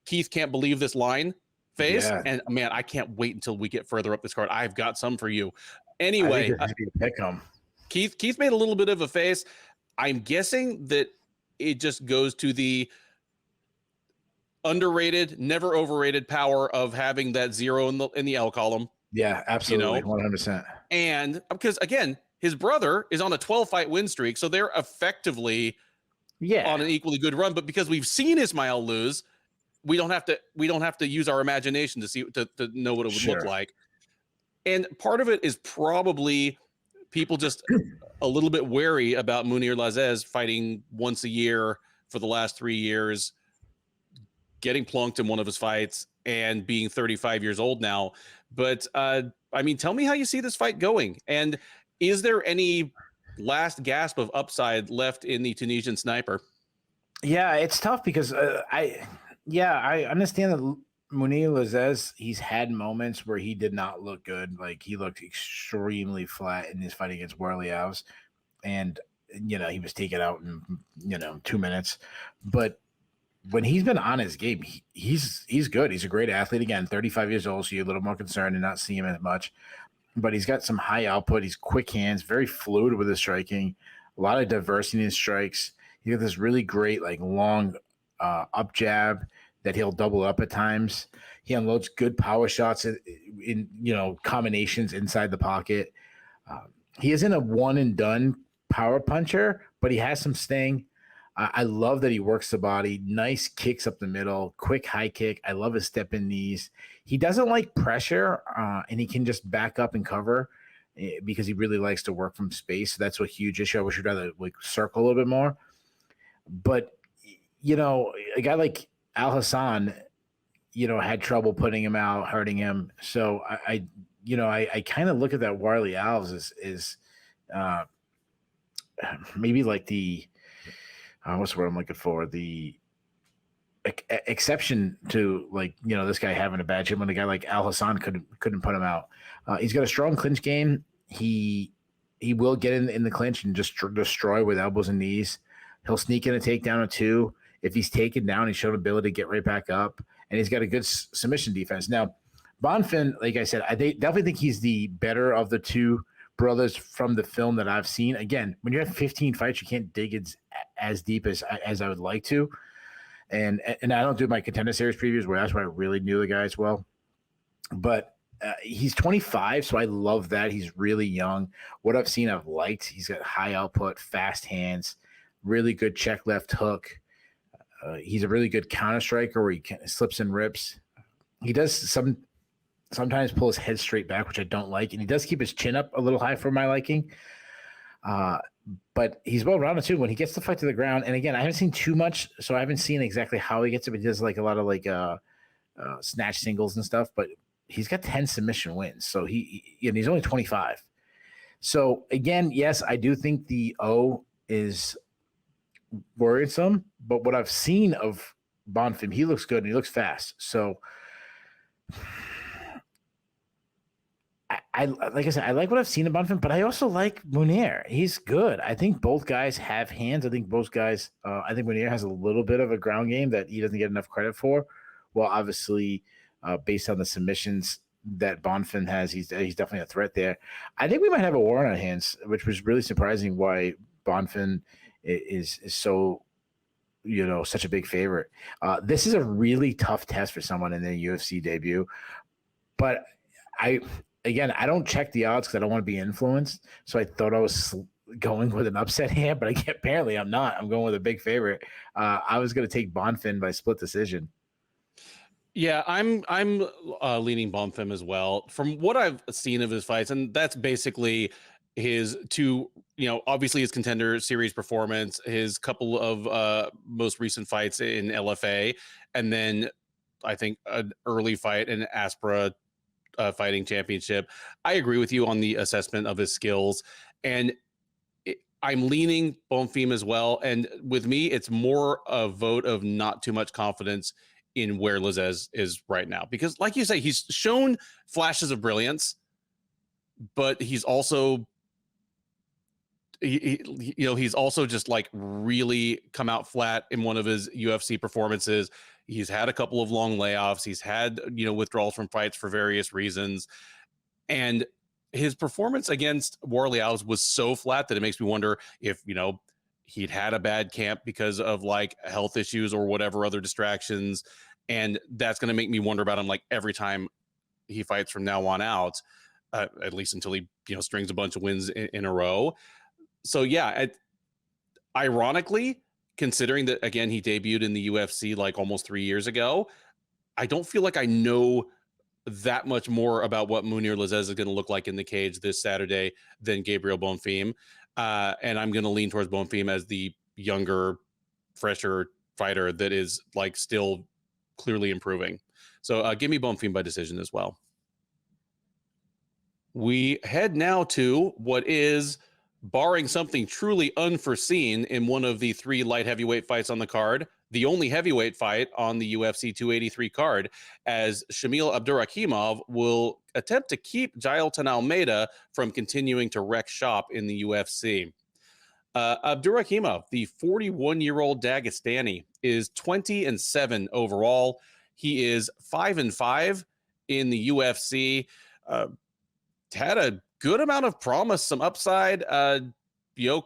Keith can't believe this line face. Yeah. And man, I can't wait until we get further up this card. I've got some for you. Anyway, pick him. Keith made a little bit of a face. I'm guessing that it just goes to the underrated, never overrated power of having that zero in the L column. Yeah, absolutely. 100%. And because again, his brother is on a 12-fight win streak, so they're effectively on an equally good run. But because we've seen Ismael lose, we don't have to use our imagination to see to know what it would look like. And part of it is probably people just a little bit wary about Mounir Lazzez fighting once a year for the last 3 years, getting plunked in one of his fights, and being 35 years old now. But I mean, tell me how you see this fight going. And is there any last gasp of upside left in the Tunisian sniper? Yeah, it's tough because I understand that Mounir Lazzez, he's had moments where he did not look good. Like he looked extremely flat in his fight against Warlley Alves. And, he was taken out in, 2 minutes. But when he's been on his game, he's good. He's a great athlete. Again, 35 years old, so you're a little more concerned and not see him as much. But he's got some high output. He's quick hands, very fluid with his striking, a lot of diversity in his strikes. He got this really great, like long up jab that he'll double up at times. He unloads good power shots in combinations inside the pocket. He isn't a one and done power puncher, but he has some sting. I love that he works the body. Nice kicks up the middle, quick high kick. I love his step in knees. He doesn't like pressure, and he can just back up and cover because he really likes to work from space. So that's a huge issue. I wish he'd rather like circle a little bit more. But a guy like Al Hassan, had trouble putting him out, hurting him. So I kind of look at that Warlley Alves as maybe like the what's the word I'm looking for? The exception to this guy having a bad chin when a guy like Al Hassan couldn't put him out. He's got a strong clinch game. He will get in the clinch and just destroy with elbows and knees. He'll sneak in a takedown or two. If he's taken down, he's shown ability to get right back up, and he's got a good submission defense. Now, Bonfim, like I said, I definitely think he's the better of the two brothers from the film that I've seen. Again, when you have 15 fights, you can't dig as deep as I would like to. And I don't do my contender series previews where that's where I really knew the guy as well. But he's 25, so I love that. He's really young. What I've seen, I've liked. He's got high output, fast hands, really good check left hook. He's a really good counter striker where he slips and rips. He does sometimes pull his head straight back, which I don't like. And he does keep his chin up a little high for my liking. But he's well-rounded too when he gets the fight to the ground. And again, I haven't seen too much, so I haven't seen exactly how he gets it. But he does like a lot of snatch singles and stuff. But he's got 10 submission wins, so he's only 25. So again, yes, I do think the O is worrisome. But what I've seen of Bonfim, he looks good and he looks fast. So I like I said, I like what I've seen of Bonfim, but I also like Mounir. He's good. I think both guys have hands. I think both guys. I think Mounir has a little bit of a ground game that he doesn't get enough credit for. Well, obviously, based on the submissions that Bonfim has, he's definitely a threat there. I think we might have a war on our hands, which was really surprising. Why Bonfim is so such a big favorite. This is a really tough test for someone in their UFC debut, but I don't check the odds because I don't want to be influenced. So I thought I was going with an upset here, but apparently I'm not. I'm going with a big favorite. I was going to take Bonfim by split decision. Yeah, I'm leaning Bonfim as well. From what I've seen of his fights, and that's basically his two, obviously his contender series performance, his couple of most recent fights in LFA, and then I think an early fight in Aspera fighting championship. I agree with you on the assessment of his skills, and I'm leaning Bonfim as well. And with me, it's more a vote of not too much confidence in where Lazzez is right now, because like you say, he's shown flashes of brilliance, but he's also he's also just like really come out flat in one of his UFC performances. He's had a couple of long layoffs. He's had, withdrawals from fights for various reasons. And his performance against Warlley Alves was so flat that it makes me wonder if, he'd had a bad camp because of like health issues or whatever other distractions. And that's going to make me wonder about him like every time he fights from now on out, at least until he strings a bunch of wins in a row. So yeah, ironically, considering that again he debuted in the UFC like almost 3 years ago, I don't feel like I know that much more about what Mounir Lazzez is going to look like in the cage this Saturday than Gabriel Bonfim. And I'm going to lean towards Bonfim as the younger, fresher fighter that is like still clearly improving. So give me Bonfim by decision as well. We head now to what is, barring something truly unforeseen in one of the 3 light heavyweight fights on the card, the only heavyweight fight on the UFC 283 card, as Shamil Abdurakhimov will attempt to keep Jailton Almeida from continuing to wreck shop in the UFC. Abdurakhimov, the 41-year-old Dagestani, is 20-7 overall. He is 5-5 in the UFC. Had a good amount of promise, some upside,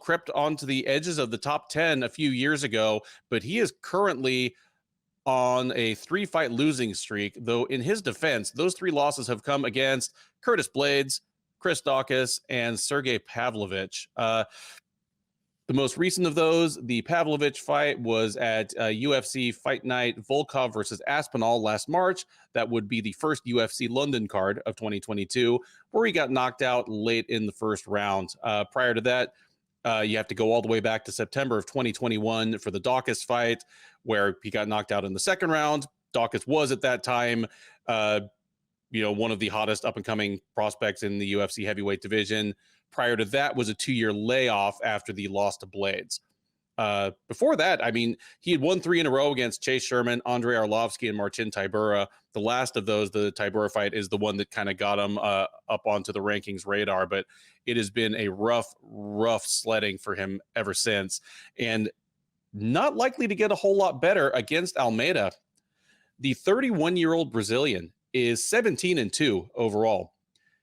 crept onto the edges of the top 10 a few years ago, but he is currently on a 3-fight losing streak, though in his defense, those 3 losses have come against Curtis Blades, Chris Daukaus, and Sergey Pavlovich. The most recent of those, the Pavlovich fight, was at UFC Fight Night Volkov versus Aspinall last March. That would be the first UFC London card of 2022, where he got knocked out late in the first round. Prior to that, you have to go all the way back to September of 2021 for the Daukaus fight, where he got knocked out in the second round. Daukaus was at that time, one of the hottest up-and-coming prospects in the UFC heavyweight division. Prior to that was a 2-year layoff after the loss to Blades. Before that, I mean, he had won 3 in a row against Chase Sherman, Andrei Arlovsky, and Marcin Tybura. The last of those, the Tybura fight, is the one that kind of got him up onto the rankings radar, but it has been a rough sledding for him ever since, and not likely to get a whole lot better against Almeida. The 31-year-old Brazilian is 17-2 overall.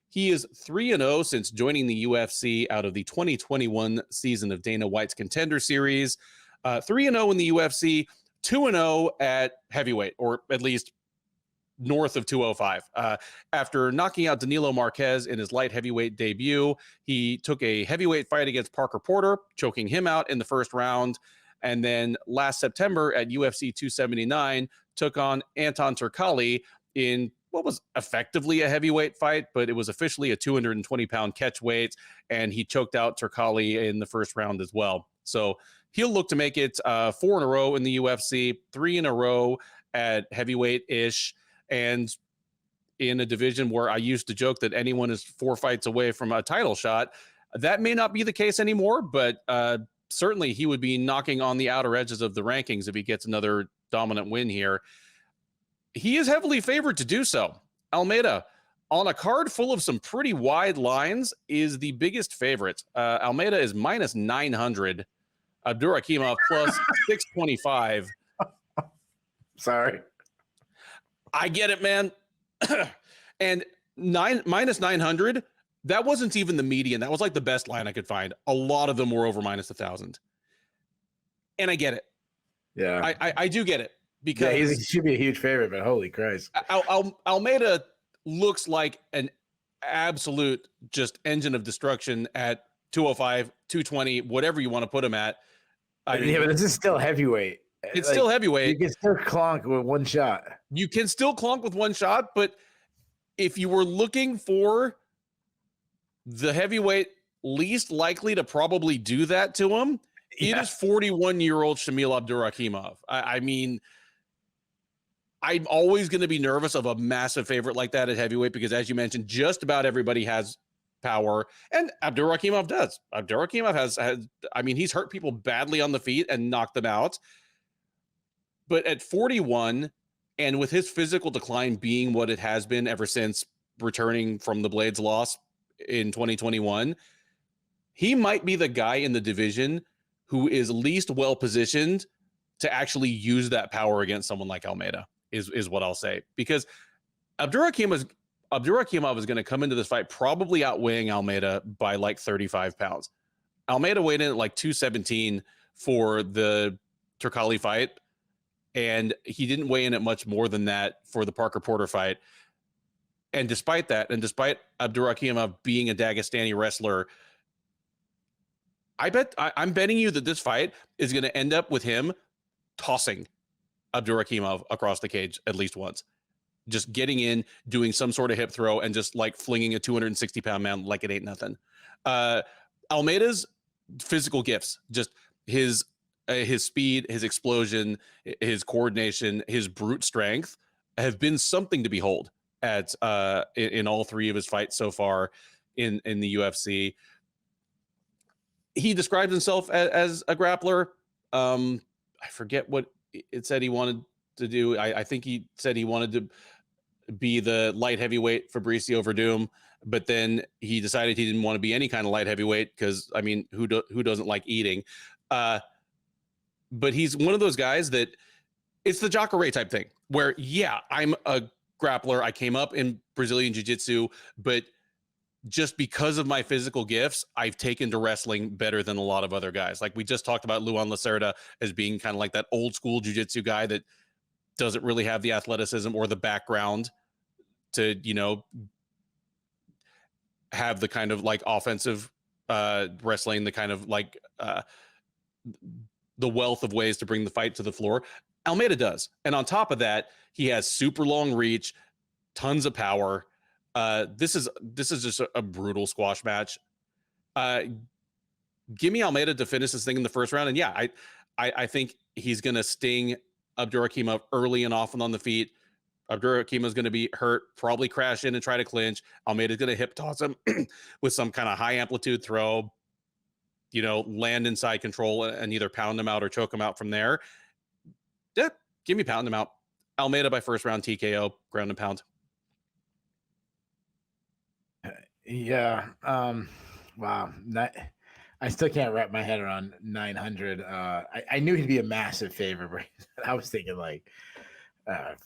He is 3-0 since joining the UFC out of the 2021 season of Dana White's Contender Series. 3-0 in the UFC, 2-0 at heavyweight, or at least north of 205. After knocking out Danilo Marquez in his light heavyweight debut, he took a heavyweight fight against Parker Porter, choking him out in the first round. And then last September at UFC 279, took on Anton Turkalj in what was effectively a heavyweight fight, but it was officially a 220-pound catch weight, and he choked out Turkalj in the first round as well. So he'll look to make it 4 in a row in the UFC, 3 in a row at heavyweight-ish, and in a division where I used to joke that anyone is 4 fights away from a title shot. That may not be the case anymore, but certainly he would be knocking on the outer edges of the rankings if he gets another dominant win here. He is heavily favored to do so. Almeida, on a card full of some pretty wide lines, is the biggest favorite. Almeida is minus 900. Abdurakhimov plus 625. Sorry. I get it, man. And minus 900, that wasn't even the median. That was like the best line I could find. A lot of them were over minus 1,000. And I get it. Yeah. I do get it. Because he should be a huge favorite, but holy Christ. Almeida looks like an absolute just engine of destruction at 205, 220, whatever you want to put him at. But this is still heavyweight. It's still heavyweight. You can still clonk with one shot. You can still clonk with one shot, but if you were looking for the heavyweight least likely to probably do that to him, it is 41-year-old Shamil Abdurakhimov. I mean, I'm always going to be nervous of a massive favorite like that at heavyweight because, as you mentioned, just about everybody has power, and Abdurakhimov does. Abdurakhimov has I mean, he's hurt people badly on the feet and knocked them out. But at 41, and with his physical decline being what it has been ever since returning from the Blades loss in 2021, he might be the guy in the division who is least well-positioned to actually use that power against someone like Almeida. Is what I'll say, because Abdurakhimov is going to come into this fight probably outweighing Almeida by like 35 pounds. Almeida weighed in at like 217 for the Turkalj fight, and he didn't weigh in at much more than that for the Parker Porter fight. And despite that, and despite Abdurakhimov being a Dagestani wrestler, I'm betting you that this fight is going to end up with him tossing Abdurakhimov across the cage at least once. Just getting in, doing some sort of hip throw, and just like flinging a 260-pound man like it ain't nothing. Almeida's physical gifts, just his speed, his explosion, his coordination, his brute strength have been something to behold at in all three of his fights so far in the UFC. He describes himself as a grappler. I forget what it said he wanted to do. I think he said he wanted to be the light heavyweight Fabricio Verdum, but then he decided he didn't want to be any kind of light heavyweight because, I mean, who doesn't like eating? But he's one of those guys that it's the Jacare type thing where, yeah, I'm a grappler. I came up in Brazilian Jiu-Jitsu, but just because of my physical gifts, I've taken to wrestling better than a lot of other guys. Like we just talked about Luan Lacerda as being kind of like that old school jiu-jitsu guy that doesn't really have the athleticism or the background to, you know, have the kind of like offensive wrestling, the kind of like the wealth of ways to bring the fight to the floor. Almeida does. And on top of that, he has super long reach, tons of power. This is just a brutal squash match. Give me Almeida to finish this thing in the first round, and yeah, I think he's gonna sting Abdurakhimov early and often on the feet. Abdurakhimov is gonna be hurt, probably crash in and try to clinch. Almeida's gonna hip toss him with some kind of high amplitude throw. You know, land inside control and either pound him out or choke him out from there. Yeah, give me pound him out. Almeida by first round TKO, ground and pound. Yeah. Wow. I still can't wrap my head around 900. I knew he'd be a massive favorite. I was thinking like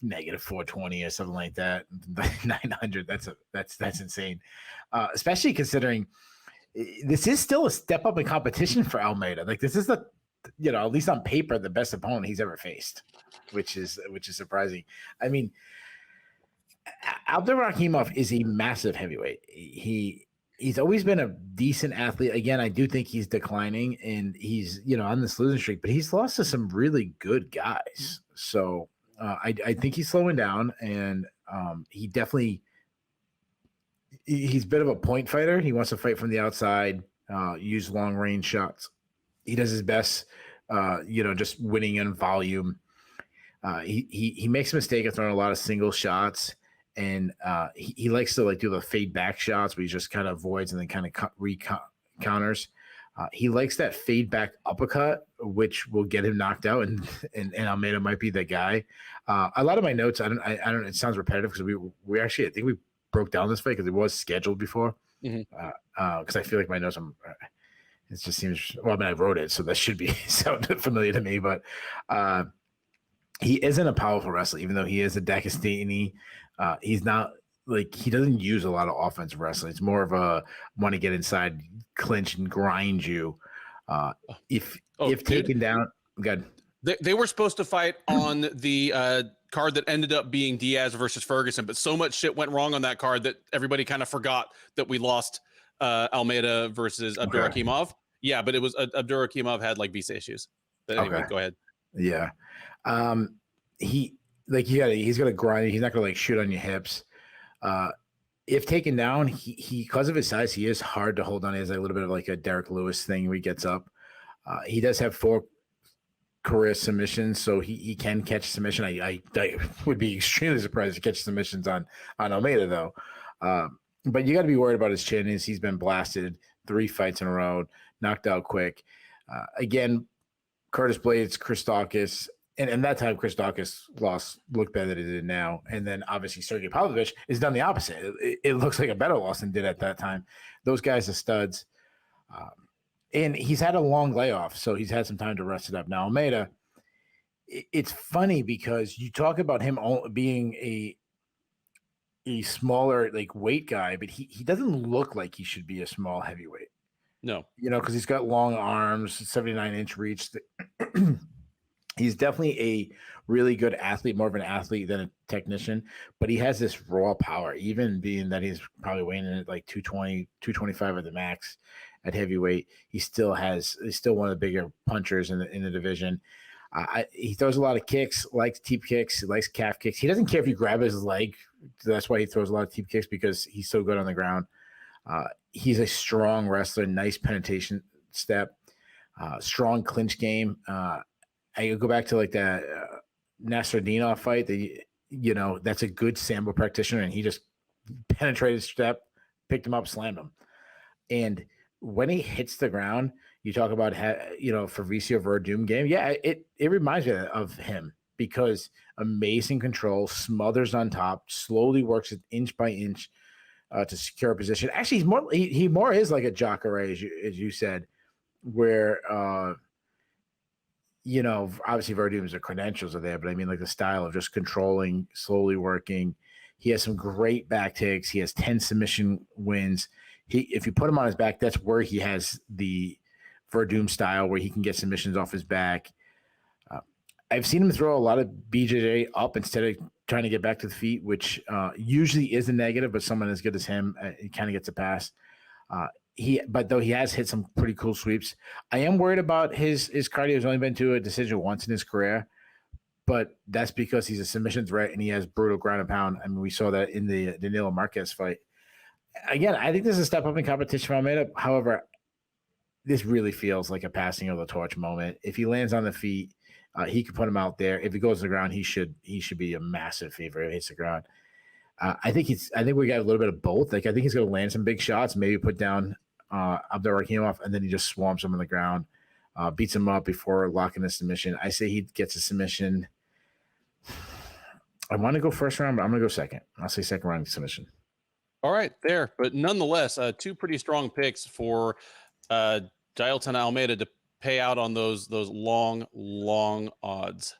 negative 420 or something like that. 900. That's insane. Especially considering this is still a step up in competition for Almeida. Like this is the, you know, at least on paper, the best opponent he's ever faced, which is surprising. I mean, Abdurakhimov is a massive heavyweight. He's always been a decent athlete. Again, I do think he's declining and he's, you know, on this losing streak, but he's lost to some really good guys. So I think he's slowing down, and he's a bit of a point fighter. He wants to fight from the outside, use long range shots. He does his best, you know, just winning in volume. He makes a mistake of throwing a lot of single shots. And he likes to like do the fade back shots where he just kind of avoids and then kind of counters. He likes that fade back uppercut, which will get him knocked out. And Almeida might be the guy. A lot of my notes, I don't. It sounds repetitive because we actually, I think we broke down this fight because it was scheduled before. Because I feel like my notes, it just seems. Well, I mean, I wrote it, so that should be sound familiar to me. But he isn't a powerful wrestler, even though he is a Dagestani. He's not like, he doesn't use a lot of offensive wrestling. It's more of a want to get inside, clinch, and grind you. If taken down, good. They were supposed to fight on the card that ended up being Diaz versus Ferguson, but so much shit went wrong on that card that everybody kind of forgot that we lost Almeida versus Abdurakhimov. Okay. Yeah, but it was Abdurakhimov had like visa issues. But anyway, go ahead. Yeah. He's gonna grind. He's not gonna like shoot on your hips. If taken down, he because of his size, he is hard to hold on. He has a little bit of like a Derek Lewis thing where he gets up. He does have 4 career submissions, so he can catch submission. I would be extremely surprised to catch submissions on Almeida though. But you got to be worried about his chin. He's been blasted 3 fights in a row, knocked out quick. Again, Curtis Blades, Christakis. And that time, Chris Dawkins looked better than it did now. And then obviously Sergey Pavlovich has done the opposite. It looks like a better loss than did at that time. Those guys are studs. And he's had a long layoff, so he's had some time to rest it up. Now, Almeida, it's funny because you talk about him being a smaller like weight guy, but he doesn't look like he should be a small heavyweight. No. You know, because he's got long arms, 79-inch reach. He's definitely a really good athlete, more of an athlete than a technician, but he has this raw power, even being that he's probably weighing in at like 220, 225 at the max at heavyweight. He's still one of the bigger punchers in the division. He throws a lot of kicks, likes teep kicks, likes calf kicks. He doesn't care if you grab his leg. That's why he throws a lot of teep kicks, because he's so good on the ground. He's a strong wrestler, nice penetration step, strong clinch game. I go back to like that Nasruddinov fight. That's a good sambo practitioner, and he just penetrated step, picked him up, slammed him. And when he hits the ground, you talk about Fabricio Verdum game. Yeah, it reminds me of him, because amazing control, smothers on top, slowly works it inch by inch to secure a position. Actually, he more is like a Jacare, as you said, where obviously Verdum's credentials are there, but I mean, like, the style of just controlling, slowly working. He has some great back takes. He has 10 submission wins. If you put him on his back, that's where he has the Verdum style, where he can get submissions off his back. I've seen him throw a lot of BJJ up instead of trying to get back to the feet, which usually is a negative, but someone as good as him, he kind of gets a pass. But though he has hit some pretty cool sweeps, I am worried about his cardio. He's only been to a decision once in his career, but that's because he's a submission threat and he has brutal ground and pound. I mean, we saw that in the Danilo Marquez fight. Again, I think this is a step up in competition for Almeida. However, this really feels like a passing of the torch moment. If he lands on the feet, he could put him out there. If he goes to the ground, he should be a massive favorite if he hits the ground. I think we got a little bit of both. Like, I think he's going to land some big shots, maybe put down Abdurakhimov, and then he just swamps him on the ground, beats him up before locking the submission. I say he gets a submission. I want to go first round, but I'm going to go second. I'll say second round submission. All right, there. But nonetheless, two pretty strong picks for Jailton Almeida to pay out on those long odds.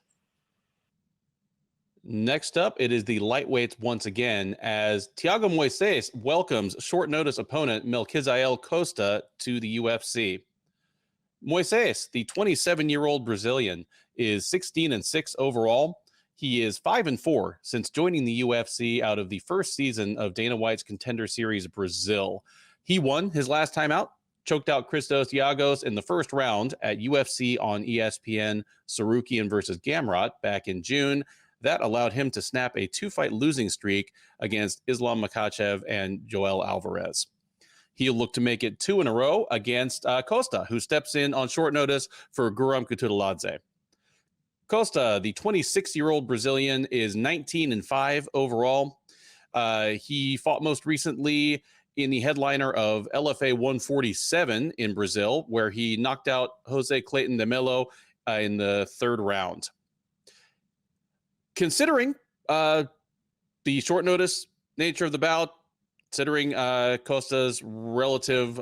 Next up, it is the lightweights once again, as Thiago Moises welcomes short notice opponent Melquizael Costa to the UFC. Moises, the 27-year-old Brazilian, is 16-6 overall. He is 5-4 since joining the UFC out of the first season of Dana White's Contender Series Brazil. He won his last time out, choked out Christos Giagos in the first round at UFC on ESPN Sarukian versus Gamrot back in June. That allowed him to snap a 2-fight losing streak against Islam Makhachev and Joel Alvarez. He'll look to make it 2 in a row against Costa, who steps in on short notice for Guram Kutudladze. Costa, the 26-year-old Brazilian, is 19-5 overall. He fought most recently in the headliner of LFA 147 in Brazil, where he knocked out Jose Clayton de Mello in the third round. Considering the short notice nature of the bout, considering Costa's relative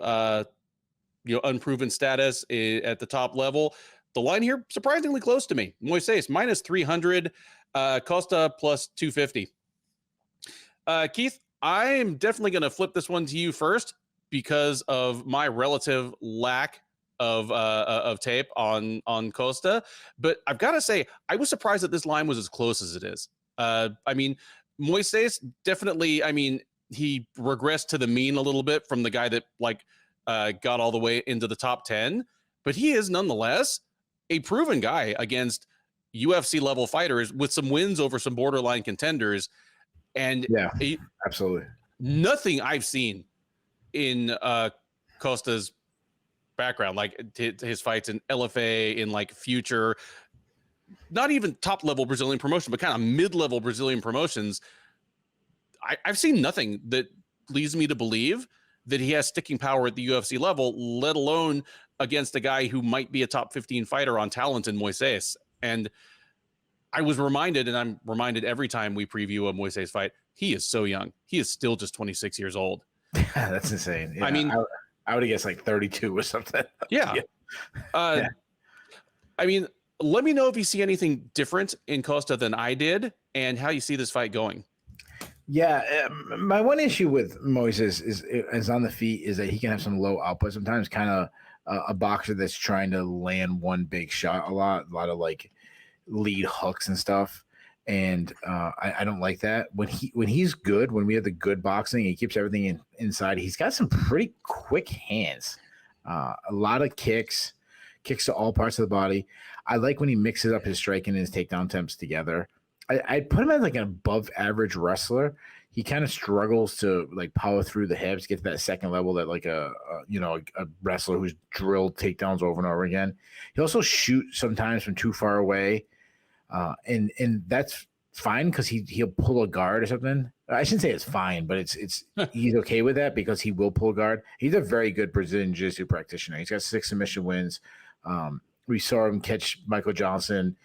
unproven status at the top level, the line here surprisingly close to me. Moises minus 300, Costa plus 250. Keith, I'm definitely going to flip this one to you first because of my relative lack of tape on Costa, but I've got to say I was surprised that this line was as close as it is. I mean, Moises definitely, I mean, he regressed to the mean a little bit from the guy that got all the way into the top 10, but he is nonetheless a proven guy against UFC level fighters with some wins over some borderline contenders. And yeah, absolutely nothing I've seen in Costa's background, like his fights in LFA, in like future, not even top level Brazilian promotion, but kind of mid-level Brazilian promotions. I've seen nothing that leads me to believe that he has sticking power at the UFC level, let alone against a guy who might be a top 15 fighter on talent in Moises. And I was reminded, and I'm reminded every time we preview a Moises fight, he is so young. He is still just 26 years old. That's insane. Yeah, I mean, I would have guessed like 32 or something. Yeah. Yeah. I mean, let me know if you see anything different in Costa than I did and how you see this fight going. Yeah. My one issue with Moises is on the feet is that he can have some low output sometimes, kind of a boxer that's trying to land one big shot a lot of like, lead hooks and stuff. And I don't like that. When he's good, when we have the good boxing, he keeps everything inside. He's got some pretty quick hands, a lot of kicks to all parts of the body. I like when he mixes up his striking and his takedown attempts together. I put him as like an above average wrestler. He kind of struggles to like power through the hips, get to that second level that like a wrestler who's drilled takedowns over and over again. He also shoot sometimes from too far away. And that's fine because he'll pull a guard or something. I shouldn't say it's fine, but it's he's okay with that because he will pull a guard. He's a very good Brazilian Jiu-Jitsu practitioner. He's got 6 submission wins. We saw him catch Michael Johnson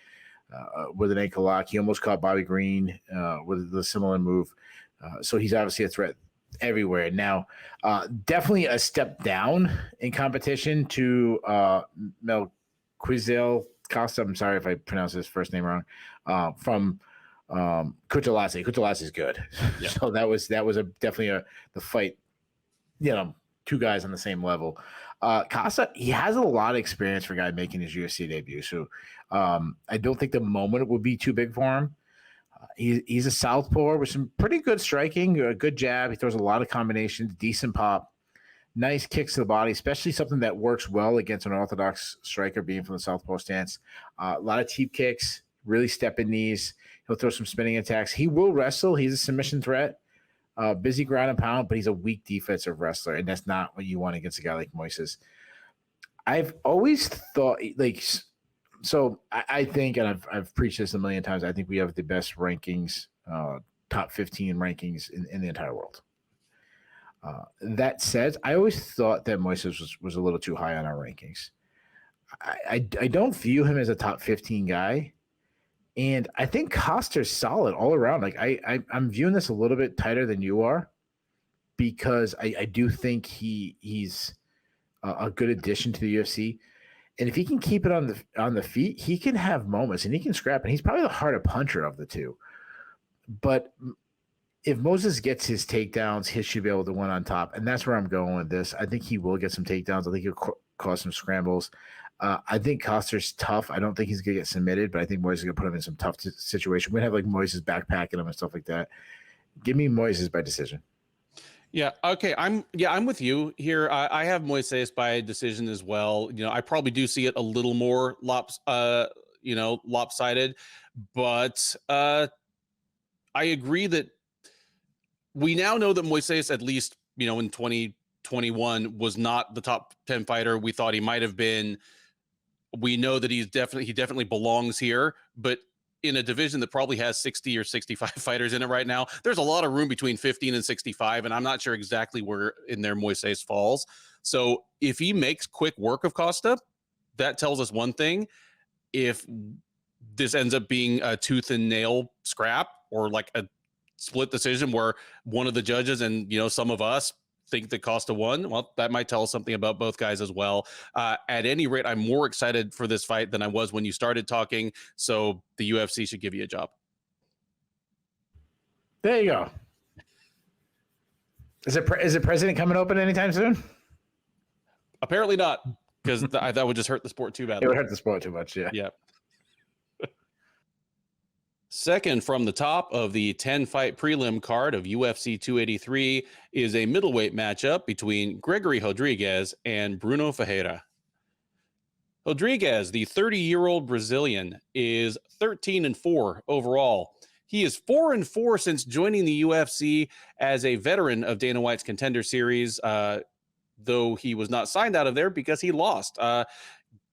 with an ankle lock. He almost caught Bobby Green with a similar move. So he's obviously a threat everywhere. Now, definitely a step down in competition to Melquizael Costa. I'm sorry if I pronounced his first name wrong. From Kutulasi. Kutulasi is good. Yeah. So that was definitely the fight. Two guys on the same level. Costa, he has a lot of experience for a guy making his UFC debut. So I don't think the moment would be too big for him. He's a southpaw with some pretty good striking, a good jab. He throws a lot of combinations, decent pop, nice kicks to the body, especially something that works well against an orthodox striker being from the southpaw stance. A lot of teep kicks, really stepping knees. He'll throw some spinning attacks. He will wrestle. He's a submission threat, busy ground and pound, but he's a weak defensive wrestler, and that's not what you want against a guy like Moises. I've always thought so I think, and I've preached this a million times, I think we have the best rankings, top 15 rankings in the entire world. That said, I always thought that Moises was a little too high on our rankings. I don't view him as a top 15 guy, and I think Costa's solid all around. Like I'm viewing this a little bit tighter than you are because I do think he's a good addition to the UFC. And if he can keep it on the feet, he can have moments and he can scrap. And he's probably the harder puncher of the two. But if Moises gets his takedowns, he should be able to win on top. And that's where I'm going with this. I think he will get some takedowns. I think he'll cause some scrambles. I think Costa's tough. I don't think he's going to get submitted, but I think Moises is going to put him in some tough situation. We're going to have like Moises backpacking him and stuff like that. Give me Moises by decision. Yeah. Okay. I'm with you here. I have Moises by decision as well. I probably do see it a little more lopsided, but I agree that we now know that Moises, at least, in 2021 was not the top 10 fighter we thought he might have been. We know that he definitely belongs here, but in a division that probably has 60 or 65 fighters in it right now, there's a lot of room between 15 and 65, and I'm not sure exactly where in there Moises falls. So if he makes quick work of Costa, that tells us one thing. If this ends up being a tooth and nail scrap or like a split decision where one of the judges and, some of us think that Costa won, well, that might tell us something about both guys as well. At any rate, I'm more excited for this fight than I was when you started talking. So the UFC should give you a job. There you go. Is it president coming open anytime soon? Apparently not, because that would just hurt the sport too badly. It would hurt the sport too much. Yeah. Yeah. Second from the top of the 10-fight prelim card of UFC 283 is a middleweight matchup between Gregory Rodriguez and Bruno Ferreira. Rodriguez, the 30-year-old Brazilian, is 13-4 overall. He is 4-4 since joining the UFC as a veteran of Dana White's Contender Series, though he was not signed out of there because he lost.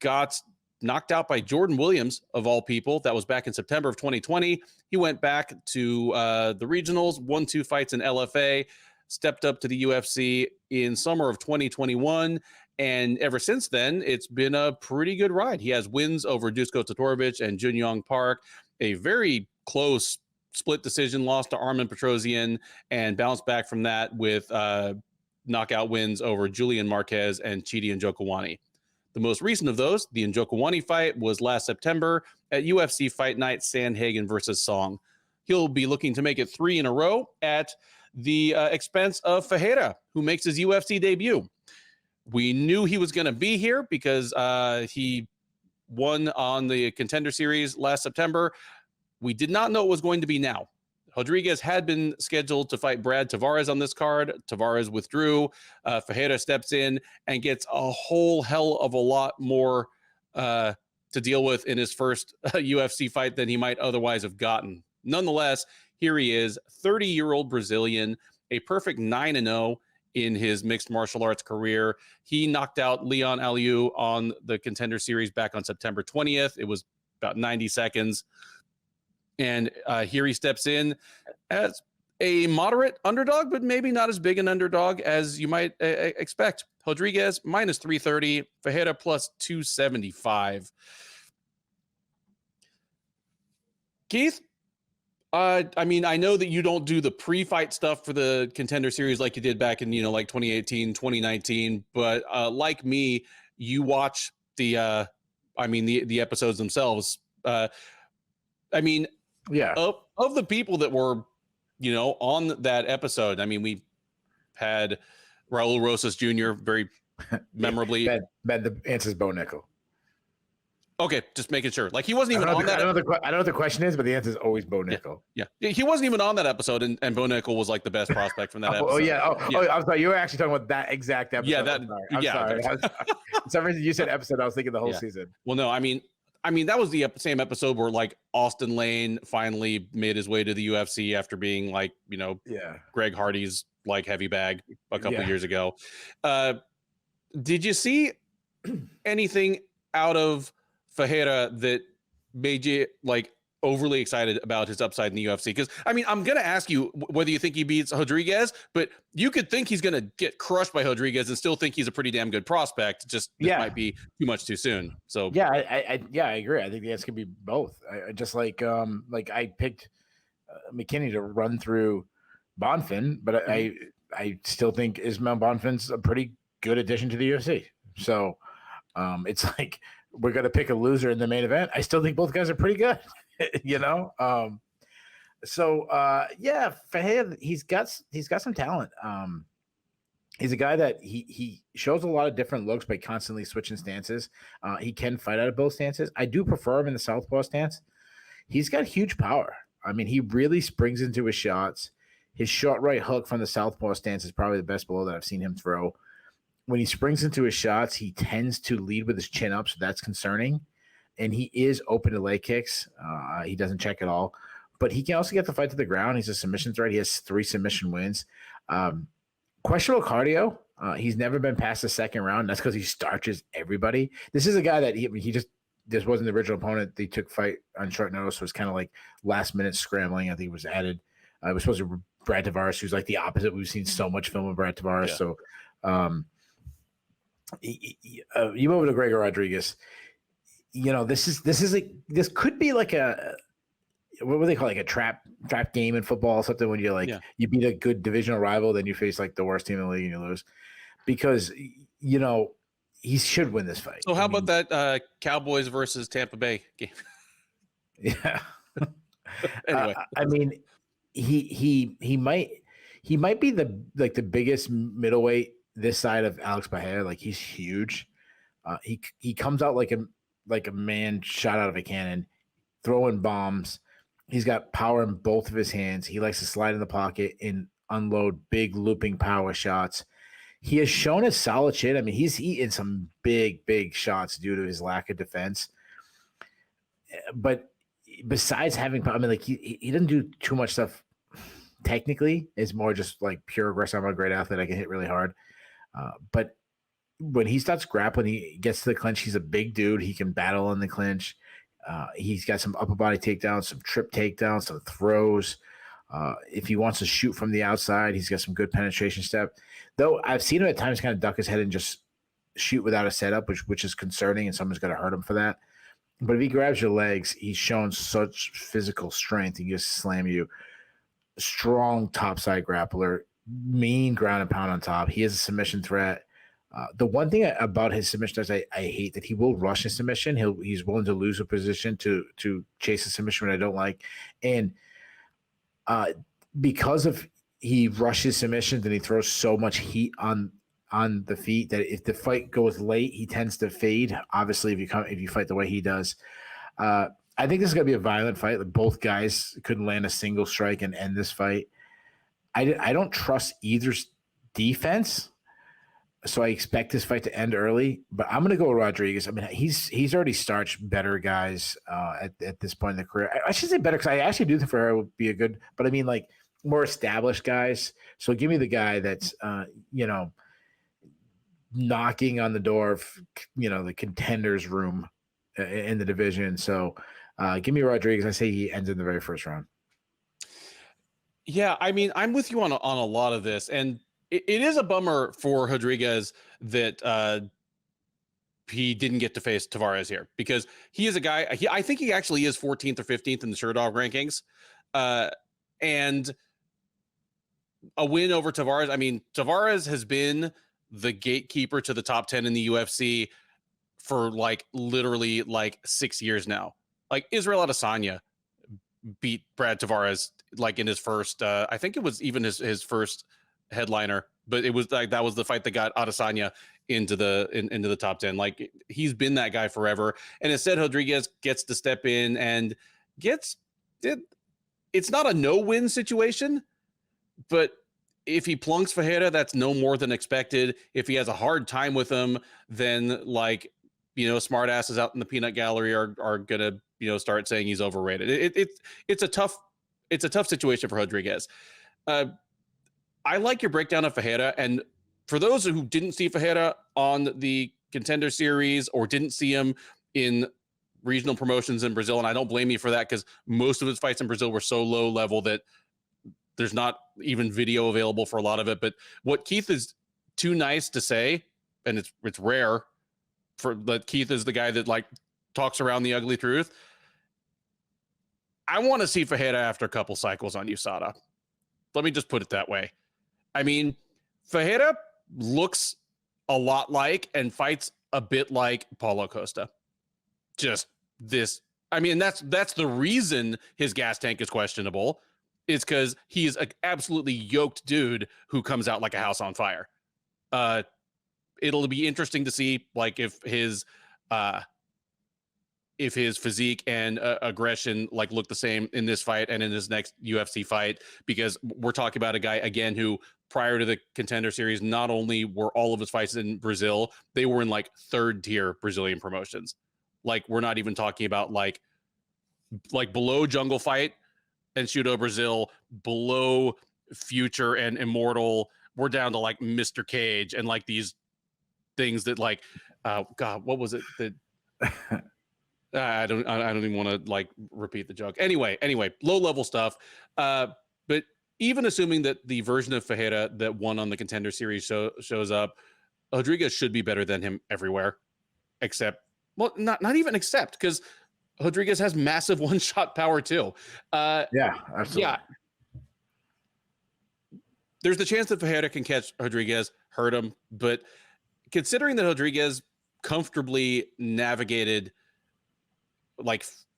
Got knocked out by Jordan Williams, of all people. That was back in September of 2020. He went back to the regionals, won 2 fights in LFA, stepped up to the UFC in summer of 2021. And ever since then, it's been a pretty good ride. He has wins over Dusko Todorovic and Junyoung Park, a very close split decision loss to Armen Petrosyan, and bounced back from that with knockout wins over Julian Marquez and Chidi Njokuani. The most recent of those, the Njokuani fight, was last September at UFC Fight Night Sandhagen versus Song. He'll be looking to make it 3 in a row at the expense of Ferreira, who makes his UFC debut. We knew he was going to be here because he won on the Contender Series last September. We did not know it was going to be now. Rodriguez had been scheduled to fight Brad Tavares on this card. Tavares withdrew. Ferreira steps in and gets a whole hell of a lot more to deal with in his first UFC fight than he might otherwise have gotten. Nonetheless, here he is, 30-year-old Brazilian, a perfect 9-0 in his mixed martial arts career. He knocked out Leon Aliu on the Contender Series back on September 20th. It was about 90 seconds. And here he steps in as a moderate underdog, but maybe not as big an underdog as you might expect. Rodriguez minus 330, Ferreira plus 275. Keith, I mean, I know that you don't do the pre-fight stuff for the Contender Series like you did back in, like 2018, 2019, but like me, you watch the episodes themselves. I mean, yeah, of the people that were, on that episode, I mean, we had Raul Rosas Jr. very memorably. Bet the answer's Bo Nickel. Okay, just making sure. Like, he wasn't even on that. I don't know what the question is, but the answer is always Bo Nickel. Yeah. He wasn't even on that episode, and Bo Nickel was like the best prospect from that episode. Oh, I'm sorry. You were actually talking about that exact episode. Yeah, I'm sorry. For some reason, you said episode. I was thinking the whole season. Well, no, I mean, that was the same episode where like Austin Lane finally made his way to the UFC after being like, Greg Hardy's like heavy bag a couple years ago. Did you see anything out of Ferreira that made you like overly excited about his upside in the UFC? Because I mean, I'm gonna ask you whether you think he beats Rodriguez, but you could think he's gonna get crushed by Rodriguez and still think he's a pretty damn good prospect. Just might be too much too soon. So I agree. I think the answer could be both. I just like I picked McKinney to run through Bonfim, but I still think Ismael Bonfim's a pretty good addition to the UFC. So it's like, we're going to pick a loser in the main event. I still think both guys are pretty good, Ferreira, he's got some talent. He's a guy that he shows a lot of different looks by constantly switching stances. He can fight out of both stances. I do prefer him in the southpaw stance. He's got huge power. I mean, he really springs into his shots. His short right hook from the southpaw stance is probably the best blow that I've seen him throw. When he springs into his shots, he tends to lead with his chin up, so that's concerning. And he is open to leg kicks. He doesn't check at all. But he can also get the fight to the ground. He's a submission threat. He has 3 submission wins. Questionable cardio. He's never been past the second round. That's because he starches everybody. This is a guy that this wasn't the original opponent. They took fight on short notice. So it was kind of like last-minute scrambling. I think it was added. It was supposed to be Brad Tavares, who's like the opposite. We've seen so much film of Brad Tavares. Yeah. So you over to Gregory Rodriguez. This could be like a, what would they call it, like a trap game in football or something, when you're you beat a good divisional rival, then you face like the worst team in the league and you lose, because he should win this fight. So how about that Cowboys versus Tampa Bay game? Yeah. Anyway, I mean, he might be the biggest middleweight this side of Alex Pereira. Like, he's huge. He comes out like a man shot out of a cannon, throwing bombs. He's got power in both of his hands. He likes to slide in the pocket and unload big looping power shots. He has shown a solid chin. I mean, he's eaten some big shots due to his lack of defense. But besides having, I mean, like, he doesn't do too much stuff technically. It's more just like pure aggressive. I'm a great athlete. I can hit really hard. But when he starts grappling, he gets to the clinch. He's a big dude. He can battle in the clinch. He's got some upper body takedowns, some trip takedowns, some throws. If he wants to shoot from the outside, he's got some good penetration step. Though I've seen him at times kind of duck his head and just shoot without a setup, which is concerning, and someone's going to hurt him for that. But if he grabs your legs, he's shown such physical strength. He can just slam you. Strong topside grappler, mean ground and pound on top. He is a submission threat. The one thing about his submission is I hate that he will rush his submission. He's willing to lose a position to chase a submission when I don't like. And because of he rushes submissions and he throws so much heat on on the feet that if the fight goes late, he tends to fade. Obviously, if you fight the way he does, I think this is gonna be a violent fight. Both guys couldn't land a single strike and end this fight. I don't trust either's defense, so I expect this fight to end early. But I'm gonna go with Rodriguez. I mean, he's already starched better guys at this point in the career. I should say better because I actually do think Ferreira would be a good, but I mean like more established guys. So give me the guy that's knocking on the door of the contenders room in the division. So give me Rodriguez. I say he ends in the very first round. Yeah, I mean, I'm with you on a lot of this, and it is a bummer for Rodriguez that he didn't get to face Tavares here, because he is a guy. I think he actually is 14th or 15th in the Sherdog rankings, and a win over Tavares. I mean, Tavares has been the gatekeeper to the top 10 in the UFC for literally 6 years now. Like Israel Adesanya beat Brad Tavares in his first, I think it was even his first headliner, but it was that was the fight that got Adesanya into the top 10. He's been that guy forever. And instead Rodriguez gets to step in and it's not a no-win situation, but if he plunks Ferreira, that's no more than expected. If he has a hard time with him, then smart asses out in the peanut gallery are gonna start saying he's overrated. It's a tough situation for Rodriguez. I like your breakdown of Ferreira, and for those who didn't see Ferreira on the Contender Series or didn't see him in regional promotions in Brazil, and I don't blame you for that because most of his fights in Brazil were so low level that there's not even video available for a lot of it. But what Keith is too nice to say, and it's rare that Keith is the guy that talks around the ugly truth. I want to see Ferreira after a couple cycles on USADA. Let me just put it that way. I mean, Ferreira looks a lot like and fights a bit like Paulo Costa. Just this. I mean, that's the reason his gas tank is questionable. Is because he is an absolutely yoked dude who comes out like a house on fire. It'll be interesting to see if his physique and aggression look the same in this fight and in his next UFC fight, because we're talking about a guy again who prior to the Contender Series, not only were all of his fights in Brazil, they were in third tier Brazilian promotions. We're not even talking about below Jungle Fight and Shudo Brazil, below Future and Immortal. We're down to Mr. Cage and these things that God, what was it that I don't even want to repeat the joke. Anyway, low level stuff. But even assuming that the version of Ferreira that won on the Contender Series shows up, Rodriguez should be better than him everywhere, except not even except, because Rodriguez has massive one-shot power too. Yeah, absolutely. Yeah. There's the chance that Ferreira can catch Rodriguez, hurt him, but considering that Rodriguez comfortably navigated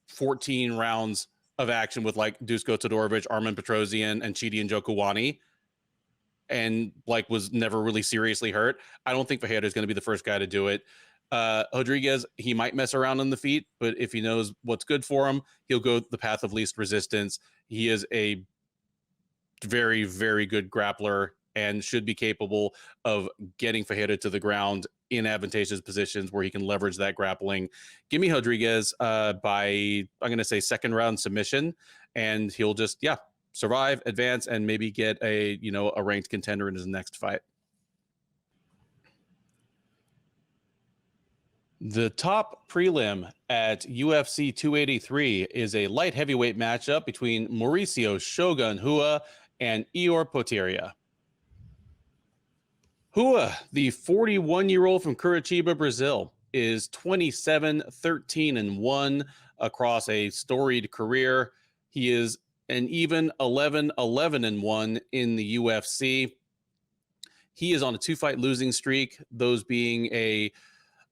14 rounds of action with Dusko Todorovic, Armen Petrosian, and Chidi Njokuani, and was never really seriously hurt, I don't think Ferreira is going to be the first guy to do it. Rodriguez, he might mess around on the feet, but if he knows what's good for him, he'll go the path of least resistance. He is a very, very good grappler and should be capable of getting Ferreira to the ground in advantageous positions where he can leverage that grappling. Give me Rodriguez by, I'm going to say, second round submission, and he'll just, survive, advance, and maybe get a ranked contender in his next fight. The top prelim at UFC 283 is a light heavyweight matchup between Mauricio Shogun Rua and Ior Poteria. Rua, the 41-year-old from Curitiba, Brazil, is 27-13-1 across a storied career. He is an even 11-11-1 in the UFC. He is on a 2-fight losing streak, those being a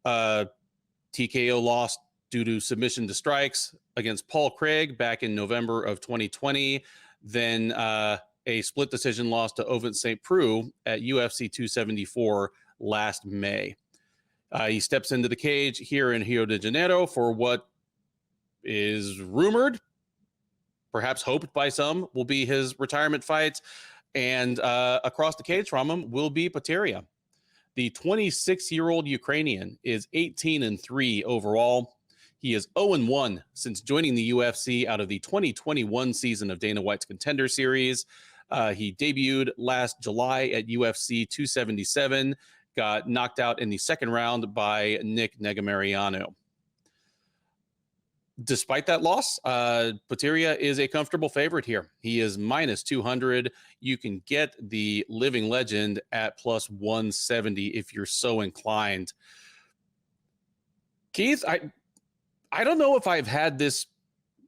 TKO loss due to submission to strikes against Paul Craig back in November of 2020. Then a split decision loss to Ovince St. Preux at UFC 274 last May. He steps into the cage here in Rio de Janeiro for what is rumored, perhaps hoped by some, will be his retirement fight. And across the cage from him will be Poteria. The 26-year-old Ukrainian is 18-3 overall. He is 0-1 since joining the UFC out of the 2021 season of Dana White's Contender Series. He debuted last July at UFC 277, got knocked out in the second round by Nick Negamariano. Despite that loss, Poteria is a comfortable favorite here. He is minus 200. You can get the living legend at plus 170 if you're so inclined. Keith, I don't know if I've had this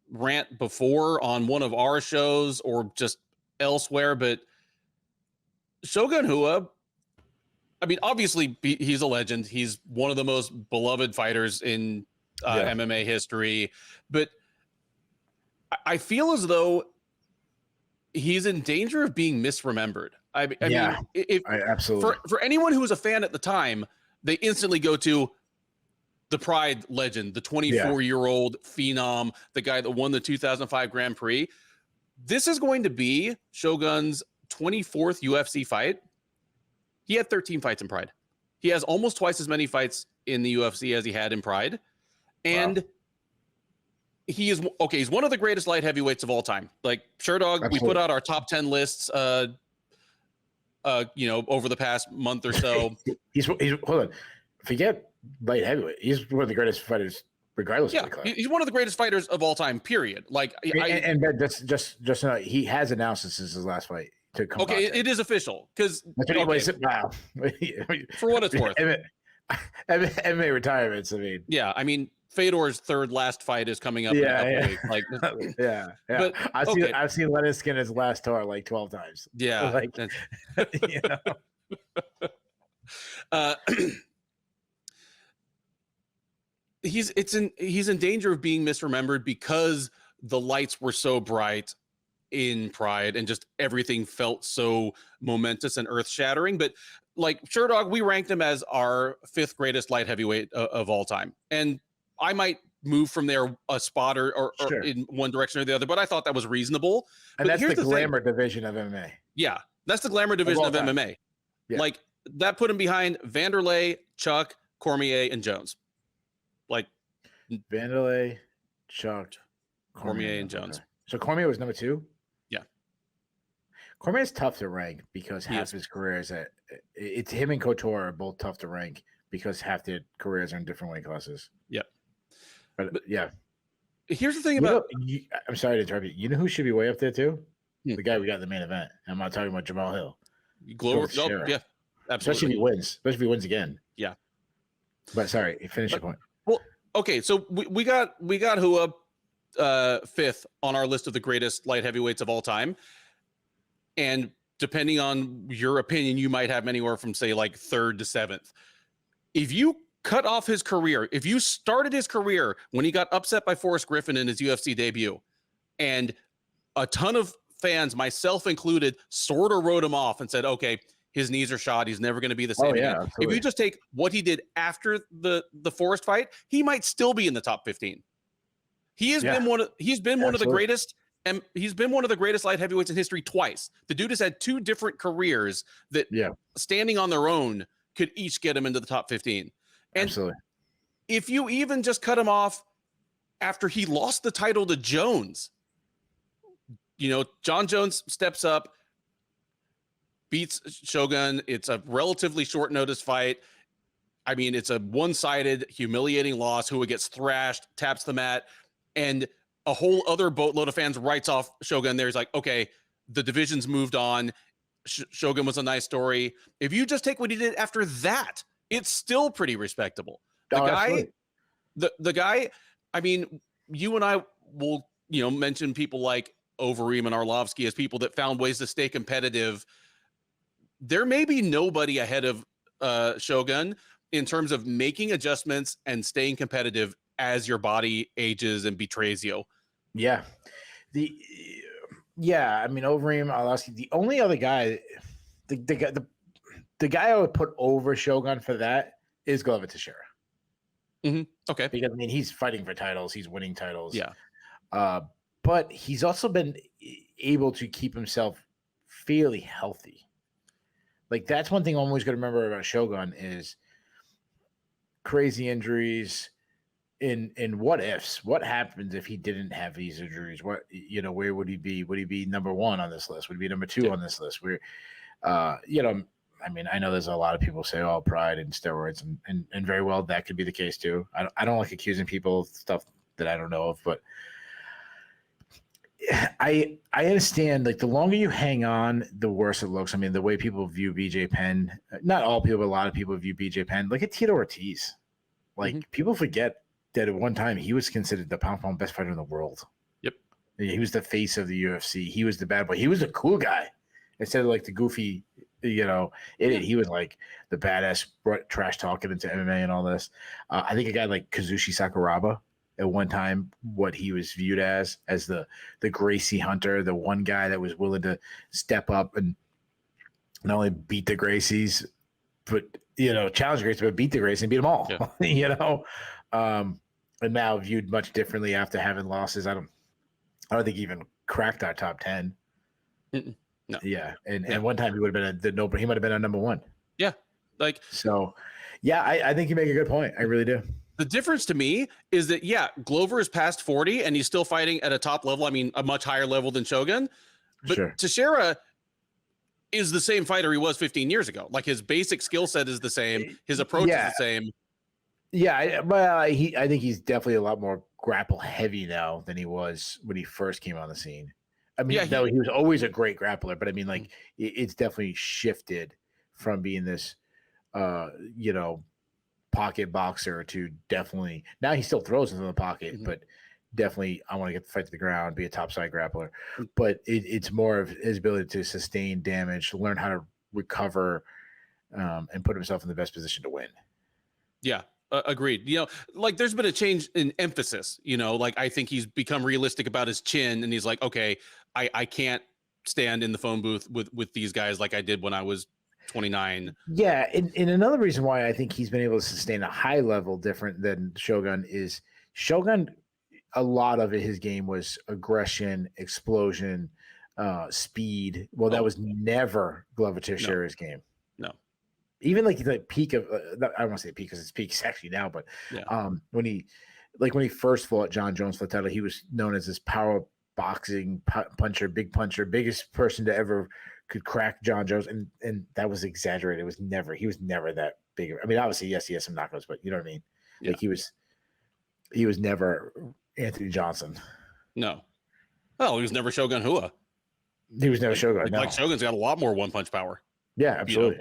rant before on one of our shows or just elsewhere, but Shogun Rua, I mean, obviously he's a legend. He's one of the most beloved fighters in MMA history, but I feel as though he's in danger of being misremembered. I mean, absolutely. For anyone who was a fan at the time, they instantly go to the Pride legend, the 24-year-old phenom, the guy that won the 2005 Grand Prix. This is going to be Shogun's 24th UFC fight. He had 13 fights in Pride. He has almost twice as many fights in the UFC as he had in Pride. And he's one of the greatest light heavyweights of all time. Like Sherdog, we put out our top 10 lists, over the past month or so. he's hold on, forget light heavyweight. He's one of the greatest fighters, regardless of the class. He's one of the greatest fighters of all time. Period. Like, and that's just he has announced this since his last fight to come. Okay, it is official because wow. For what it's worth, MMA retirements. I mean, I mean. Fedor's third last fight is coming up in a couple weeks. Like, But I've seen Lennon skin his last tour like 12 times. Yeah, like, he's in danger of being misremembered because the lights were so bright in Pride and just everything felt so momentous and earth shattering. But like Sherdog, we ranked him as our 5th greatest light heavyweight of all time, and I might move from there a spot or in one direction or the other, but I thought that was reasonable. And that's the glamour division of MMA. Yeah, that's the glamour division of MMA. Yeah. Like that put him behind Vanderlei, Chuck, Cormier, and Jones. Like Vanderlei, Chuck, Cormier, and Jones. Okay. So Cormier was number 2? Yeah. Cormier is tough to rank because half his career is it's him and Couture are both tough to rank because half their careers are in different weight classes. Yep. But yeah. Here's the thing about I'm sorry to interrupt you. You know who should be way up there too? The guy we got in the main event. I'm not talking about Jamal Hill. Yeah, absolutely. Especially if he wins. Especially if he wins again. Yeah. But sorry, finish your point. Well, okay, so we got Rua 5th on our list of the greatest light heavyweights of all time. And depending on your opinion, you might have anywhere from say like 3rd to 7th. If you cut off his career, if you started his career when he got upset by Forrest Griffin in his UFC debut, and a ton of fans, myself included, sort of wrote him off and said, okay, his knees are shot, he's never going to be the same again. Absolutely. If you just take what he did after the Forrest fight, he might still be in the top 15. He's been one of the greatest, and he's been one of the greatest light heavyweights in history twice. The dude has had 2 different careers that standing on their own could each get him into the top 15. And absolutely. If you even just cut him off after he lost the title to Jones, John Jones steps up, beats Shogun. It's a relatively short notice fight. I mean, it's a one-sided, humiliating loss. Rua gets thrashed, taps the mat, and a whole other boatload of fans writes off Shogun there. He's like, okay, the division's moved on. Shogun was a nice story. If you just take what he did after that, it's still pretty respectable. The guy, I mean, you and I will, mention people like Overeem and Arlovsky as people that found ways to stay competitive. There may be nobody ahead of Shogun in terms of making adjustments and staying competitive as your body ages and betrays you. Yeah. I mean, Overeem, Arlovsky, the only other guy, the the guy I would put over Shogun for that is Glover Teixeira. Okay. Because I mean, he's fighting for titles, he's winning titles. Yeah. But he's also been able to keep himself fairly healthy. Like that's one thing I'm always going to remember about Shogun is crazy injuries. In what ifs? What happens if he didn't have these injuries? What where would he be? Would he be number one on this list? Would he be number two on this list? Where, I mean, I know there's a lot of people say, "Oh, pride and steroids," and very well that could be the case too. I don't like accusing people of stuff that I don't know of, but I understand. Like the longer you hang on, the worse it looks. I mean, the way people view BJ Penn, not all people, but a lot of people view BJ Penn. Look at Tito Ortiz. Like people forget that at one time he was considered the pound best fighter in the world. Yep. He was the face of the UFC. He was the bad boy. He was the cool guy instead of like the goofy, idiot. He was like the badass trash talking into MMA and all this. I think a guy like Kazushi Sakuraba at one time, what he was viewed as the Gracie hunter, the one guy that was willing to step up and not only beat the Gracies, but challenge Gracie, but beat the Gracie and beat them all. Yeah. And now viewed much differently after having losses. I don't think he even cracked our top 10. No. Yeah. And one time he would have been he might have been our number one. Yeah. I think you make a good point. I really do. The difference to me is that, Glover is past 40 and he's still fighting at a top level. I mean, a much higher level than Shogun. But sure. Teixeira is the same fighter he was 15 years ago. Like his basic skill set is the same. His approach is the same. Yeah, I think he's definitely a lot more grapple heavy now than he was when he first came on the scene. I mean, he was always a great grappler, but I mean, like it's definitely shifted from being this, pocket boxer to definitely now he still throws into the pocket, but definitely I want to get the fight to the ground, be a topside grappler. But it's more of his ability to sustain damage, learn how to recover, and put himself in the best position to win. Yeah. Agreed. Like there's been a change in emphasis, like I think he's become realistic about his chin and he's like, okay, I can't stand in the phone booth with these guys like I did when I was 29. Yeah. And another reason why I think he's been able to sustain a high level different than Shogun is Shogun, a lot of his game was aggression, explosion, speed. Well, that was never Glover Teixeira's game. No. Even like the peak of, I don't want to say peak because it's peak actually now, but when he first fought John Jones for the title, he was known as this power boxing puncher, biggest person to ever could crack John Jones, and that was exaggerated. He was never that big. I mean, obviously, yes, he has some knockouts, but you know what I mean. Yeah. Like he was never Anthony Johnson. No, well, he was never Shogun Hua. He was never Shogun. Like Shogun's got a lot more one punch power. Yeah, absolutely.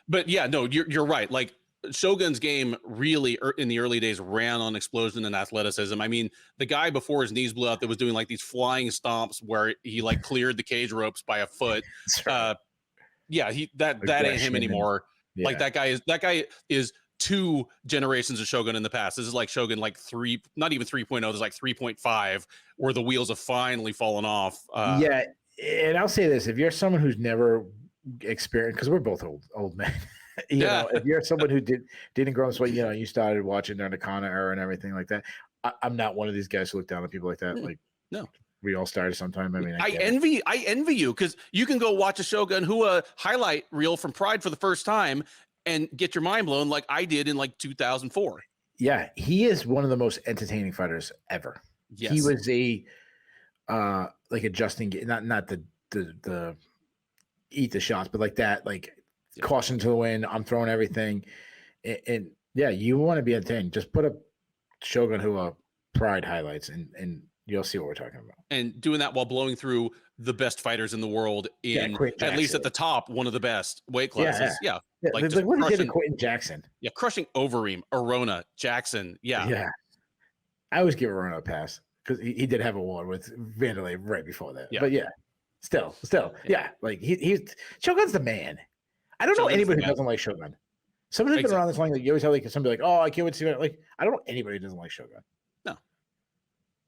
But you're right. Like Shogun's game really in the early days ran on explosion and athleticism. I mean, the guy before his knees blew out that was doing like these flying stomps where he like cleared the cage ropes by a foot. That ain't him anymore. Like that guy is 2 generations of Shogun in the past. This is like Shogun like 3, not even 3.0. There's like 3.5 where the wheels have finally fallen off. And I'll say this: if you're someone who's never experienced, because we're both old men, you know, if you're someone who didn't grow up this way, you started watching during the Connor era and everything like that. I'm not one of these guys who look down on people like that. Like, no, we all started sometime. I mean, I envy you because you can go watch a Shogun Hua highlight reel from Pride for the first time and get your mind blown like I did in like 2004. Yeah, he is one of the most entertaining fighters ever. Yes. He was like adjusting, not the eat the shots, but like that, like caution to the wind. I'm throwing everything, and you want to be entertained. Just put up Shogun Hua Pride highlights, and you'll see what we're talking about. And doing that while blowing through the best fighters in the world in at least at the top, one of the best weight classes. Yeah. Like what he did to Quentin Jackson. Yeah, crushing Overeem, Arona, Jackson. Yeah. I always give Arona a pass because he did have a war with Vanderlei right before that. Yeah. But still, like he's Shogun's the man. I don't know anybody who doesn't like Shogun. Somebody's been around this long. Like you always have like somebody like, oh, I can't wait to see it. Like I don't know anybody who doesn't like Shogun. No,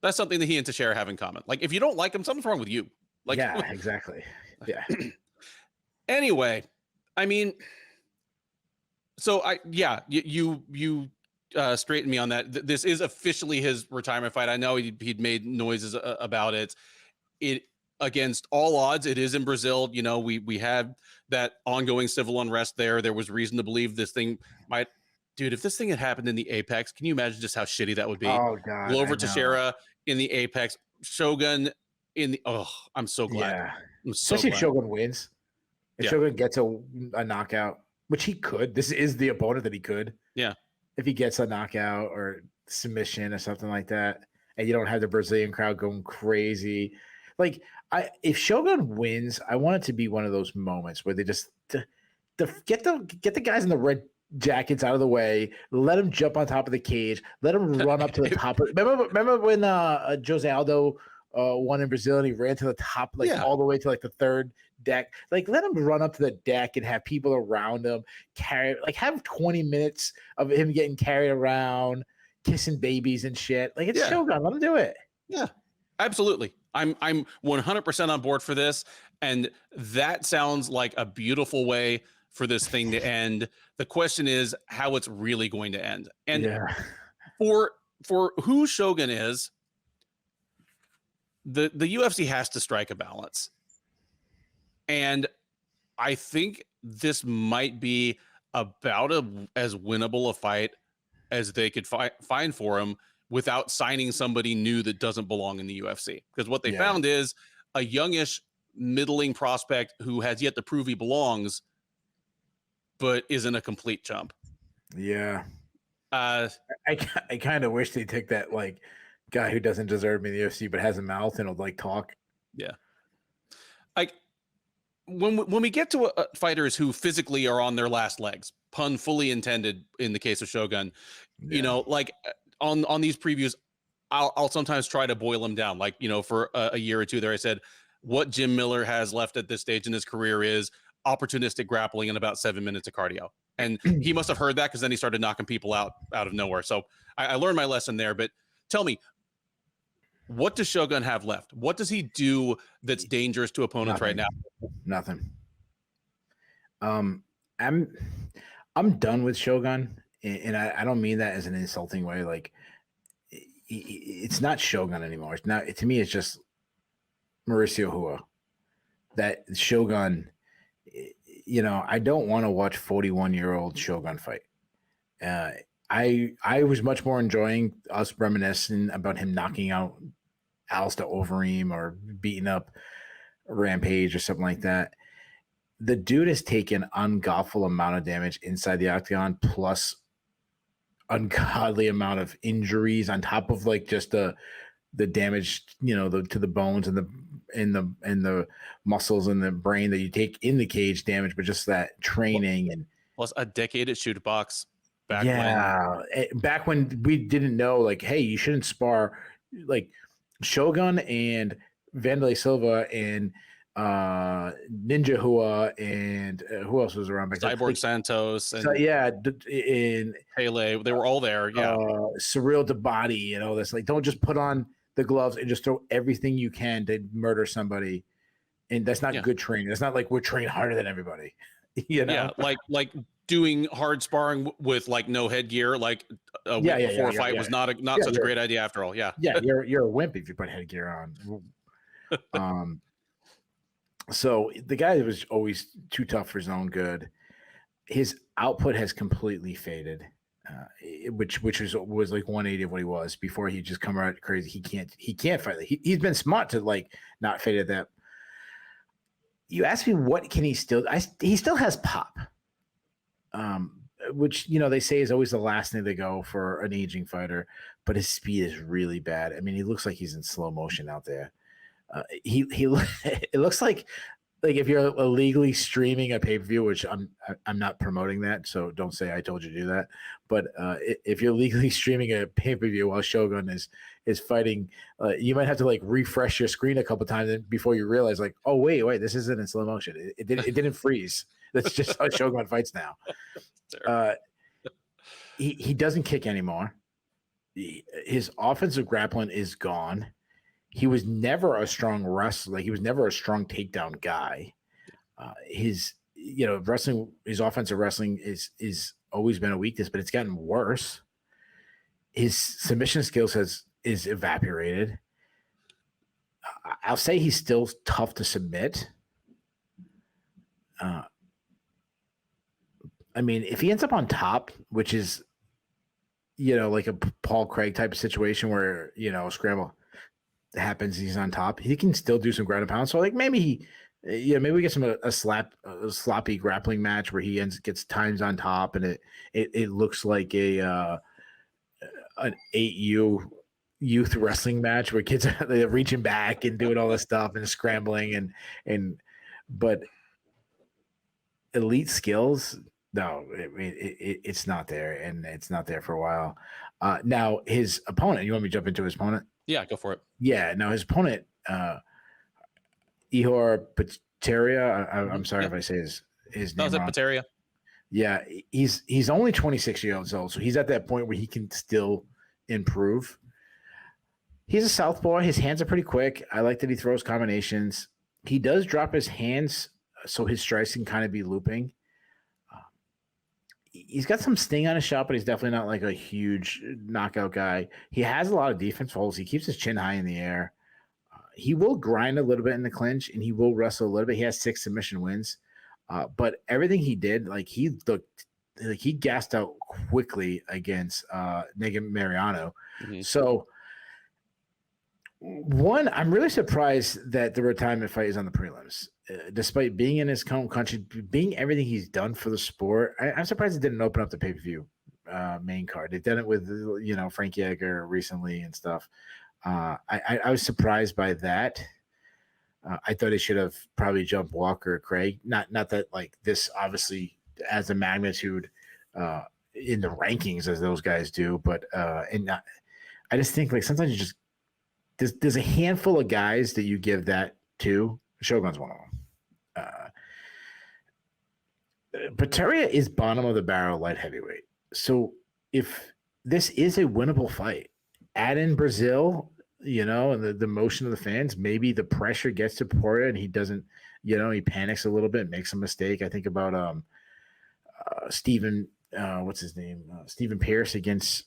that's something that he and Teixeira have in common. Like if you don't like him, something's wrong with you. Like exactly. Yeah. Anyway, I mean, so you straightened me on that. This is officially his retirement fight. I know he'd made noises about it. It against all odds, it is in Brazil. You know, we had that ongoing civil unrest there. There was reason to believe this thing might, dude. If this thing had happened in the Apex, can you imagine just how shitty that would be? Oh God, Glover Teixeira in the Apex, Shogun in the. Oh, I'm so glad. Yeah, I'm so especially glad. if Shogun wins. If Shogun gets a knockout, which he could. This is the opponent that he could. Yeah. If he gets a knockout or submission or something like that, and you don't have the Brazilian crowd going crazy, like if Shogun wins, I want it to be one of those moments where they just get the guys in the red jackets out of the way, let them jump on top of the cage, let them run up to the top. Remember when Jose Aldo won in Brazil and he ran to the top, all the way to like the third deck. Like, let him run up to the deck and have people around him have 20 minutes of him getting carried around, kissing babies and shit. Like, it's Shogun. Let him do it. Yeah, absolutely. I'm 100% on board for this, and that sounds like a beautiful way for this thing to end. The question is how it's really going to end. And for who Shogun is, the UFC has to strike a balance. And I think this might be about as winnable a fight as they could find for him without signing somebody new that doesn't belong in the UFC. Because what they found is a youngish, middling prospect who has yet to prove he belongs, but isn't a complete chump. Yeah. I kind of wish they took that guy who doesn't deserve me in the UFC but has a mouth and will talk. Yeah. When we get to fighters who physically are on their last legs, pun fully intended in the case of Shogun, you know, on these previews, I'll sometimes try to boil them down. For a year or two there, I said, what Jim Miller has left at this stage in his career is opportunistic grappling and about 7 minutes of cardio. And he must have heard that because then he started knocking people out of nowhere. So I learned my lesson there. But tell me, what does Shogun have left? What does he do that's dangerous to opponents right now? Nothing. I'm done with Shogun, and I don't mean that as an insulting way. Like, it's not Shogun anymore. It's not. To me, it's just Mauricio Hua. That Shogun, I don't want to watch 41-year-old Shogun fight. I was much more enjoying us reminiscing about him knocking out Alistair Overeem or beating up Rampage or something like that. The dude has taken ungodful amount of damage inside the octagon, plus ungodly amount of injuries on top of just the damage, to the bones and the muscles and the brain that you take in the cage damage, but just that training and plus a decade at shoot box. Back when we didn't know, hey, you shouldn't spar Shogun and Vanderlei Silva and Ninja Hua and who else was around back then? Cyborg Santos and and Pele, they were all there. Surreal Dabadi and all this. Don't just put on the gloves and just throw everything you can to murder somebody. And that's not good training. That's not we're trained harder than everybody. Like doing hard sparring with no headgear before a fight was not such a great idea after all. You're a wimp if you put headgear on. So the guy was always too tough for his own good. His output has completely faded, which was 180 of what he was before. He just come out crazy. He can't fight. He's been smart to not fade at that. You ask me what can he still? He still has pop. Which they say is always the last thing they go for an aging fighter, but his speed is really bad. I mean, he looks like he's in slow motion out there. It looks like if you're illegally streaming a pay-per-view, which I'm not promoting that, so don't say I told you to do that. But if you're legally streaming a pay-per-view while Shogun is fighting, you might have to refresh your screen a couple times before you realize oh wait, this isn't in slow motion. It didn't freeze. That's just how Shogun fights now. He doesn't kick anymore. His offensive grappling is gone. He was never a strong wrestler. He was never a strong takedown guy. wrestling, his offensive wrestling is always been a weakness, but it's gotten worse. His submission skills is evaporated. I'll say he's still tough to submit. I mean, if he ends up on top, which is, like a Paul Craig type of situation where, a scramble happens, he's on top, he can still do some ground and pound. So like maybe maybe we get a sloppy grappling match where he gets times on top, and it looks like an 8U youth wrestling match where kids are reaching back and doing all this stuff and scrambling but elite skills, no, it's not there, and it's not there for a while. Now his opponent, you want me to jump into his opponent? Yeah, go for it. Yeah, now his opponent, Ihor Potieria. I'm sorry if I say his name wrong. Potieria? Yeah, he's only 26 years old, so he's at that point where he can still improve. He's a southpaw. His hands are pretty quick. I like that he throws combinations. He does drop his hands, so his strikes can kind of be looping. He's got some sting on his shot, but he's definitely not like a huge knockout guy. He has a lot of defense holds. He keeps his chin high in the air. He will grind a little bit in the clinch, and he will wrestle a little bit. He has 6 submission wins. But everything he did, like he looked like he gassed out quickly against Nega Mariano. Mm-hmm. So I'm really surprised that the retirement fight is on the prelims. Despite being in his home country, being everything he's done for the sport, I'm surprised it didn't open up the pay-per-view main card. They've done it with, Frankie Edgar recently and stuff. I was surprised by that. I thought he should have probably jumped Walker or Craig. Not that like this obviously as a magnitude in the rankings as those guys do, but I just think like sometimes you just there's a handful of guys that you give that to. Shogun's one of them. Potieria is bottom of the barrel light heavyweight. So if this is a winnable fight, add in Brazil, and the motion of the fans, maybe the pressure gets to Potieria and he doesn't, he panics a little bit, makes a mistake. I think about Stephen, what's his name? Stephen Pierce against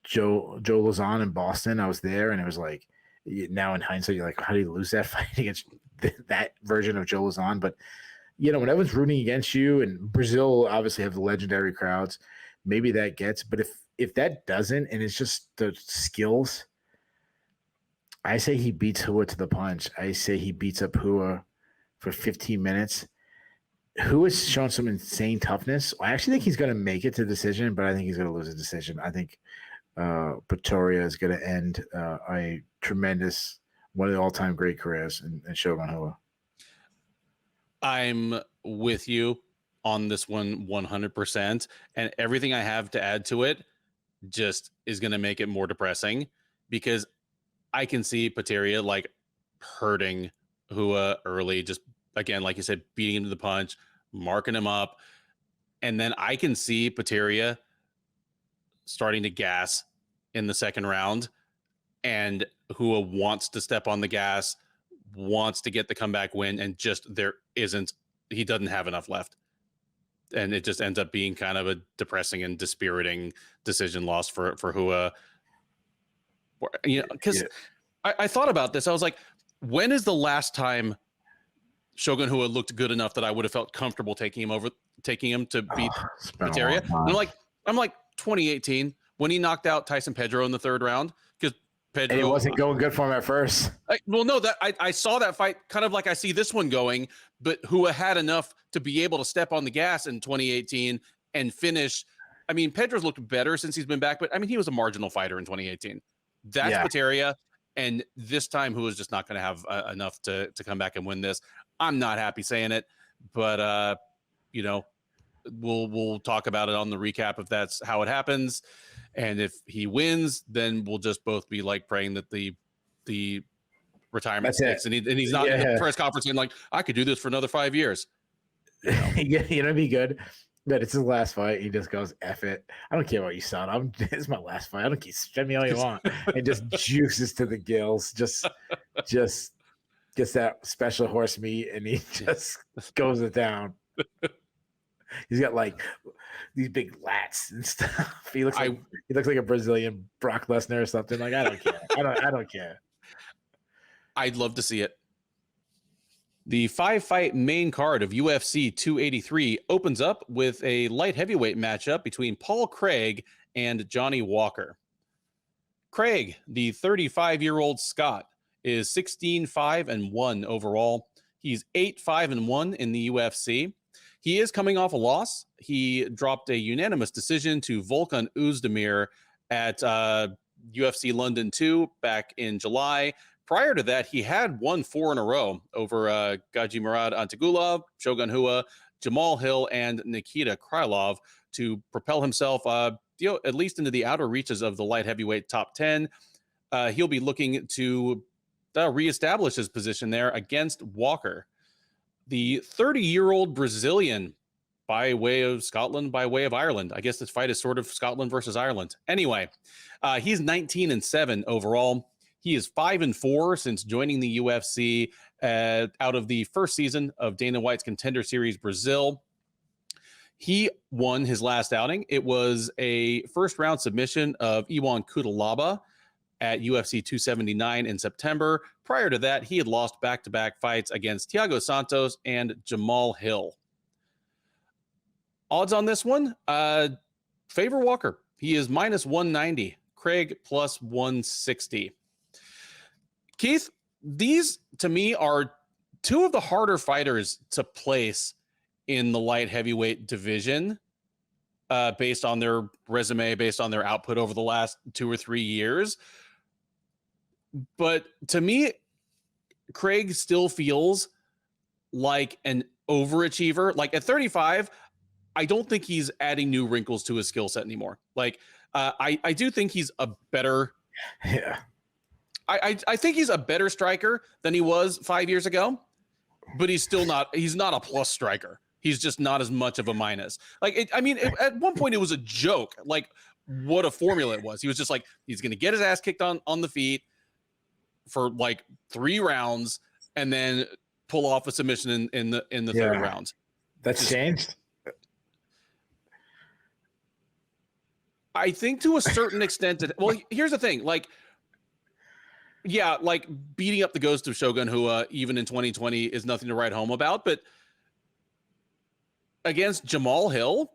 Joe Lauzon in Boston. I was there, and it was like, now in hindsight, you're like, how do you lose that fight against that version of Joe Lauzon? But when everyone's rooting against you, and Brazil obviously have the legendary crowds, maybe that gets. But if that doesn't, and it's just the skills, I say he beats Hua to the punch. I say he beats up Hua for 15 minutes. Hua's shown some insane toughness. I actually think he's going to make it to decision, but I think he's going to lose a decision. I think Potieria is going to end a tremendous, one of the all-time great careers in Shogun Hua. I'm with you on this one 100%, and everything I have to add to it just is going to make it more depressing, because I can see Potieria like hurting Hua early, just again, like you said, beating him to the punch, marking him up, and then I can see Potieria starting to gas in the second round, and Hua wants to step on the gas, wants to get the comeback win, and just he doesn't have enough left. And it just ends up being kind of a depressing and dispiriting decision loss for Hua. Because I thought about this. I was like, when is the last time Shogun Hua looked good enough that I would have felt comfortable taking him to beat Potieria? I'm like 2018 when he knocked out Tyson Pedro in the third round, because Pedro, and it wasn't going good for him at first. I saw that fight kind of like I see this one going, but Hua had enough to be able to step on the gas in 2018 and finish. I mean, Pedro's looked better since he's been back, but I mean, he was a marginal fighter in 2018. That's Potieria, and this time Hua's just not going to have enough to come back and win this. I'm not happy saying it, but we'll talk about it on the recap if that's how it happens. And if he wins, then we'll just both be like praying that the retirement sticks, and he's not in the press conference and like, I could do this for another 5 years. It'd be good. But it's his last fight. He just goes, F it. I don't care what you son. It's my last fight. I don't care. Spend me all you want. And just juices to the gills. Just gets that special horse meat, and he just goes it down. He's got like these big lats and stuff. He looks like a Brazilian Brock Lesnar or something. Like, I don't care. I don't care. I'd love to see it. The 5-fight main card of UFC 283 opens up with a light heavyweight matchup between Paul Craig and Johnny Walker. Craig, the 35-year-old Scot, is 16-5-1 overall. He's 8-5-1 in the UFC. He is coming off a loss. He dropped a unanimous decision to Volkan Oezdemir at UFC London 2 back in July. Prior to that, he had won 4 in a row over Gaji Murad Antigulov, Shogun Rua, Jamal Hill, and Nikita Krylov to propel himself, at least into the outer reaches of the light heavyweight top 10. He'll be looking to reestablish his position there against Walker. The 30-year-old Brazilian, by way of Scotland, by way of Ireland. I guess this fight is sort of Scotland versus Ireland. Anyway, he's 19-7 overall. He is 5-4 since joining the UFC out of the first season of Dana White's Contender Series Brazil. He won his last outing. It was a first-round submission of Iwan Kutalaba at UFC 279 in September. Prior to that, he had lost back-to-back fights against Thiago Santos and Jamal Hill. Odds on this one, favor Walker. He is -190. Craig +160. Keith, these to me are two of the harder fighters to place in the light heavyweight division based on their resume, based on their output over the last 2 or 3 years. But to me, Craig still feels like an overachiever. Like at 35, I don't think he's adding new wrinkles to his skill set anymore. Like I do think he's a better. Yeah. I think he's a better striker than he was 5 years ago, but he's not a plus striker. He's just not as much of a minus. Like, at one point it was a joke, like what a formula it was. He was just like, he's going to get his ass kicked on the feet for like 3 rounds and then pull off a submission in the third round. That's changed. I think to a certain extent well, here's the thing. Like beating up the ghost of Shogun Rua even in 2020 is nothing to write home about. But against Jamal Hill,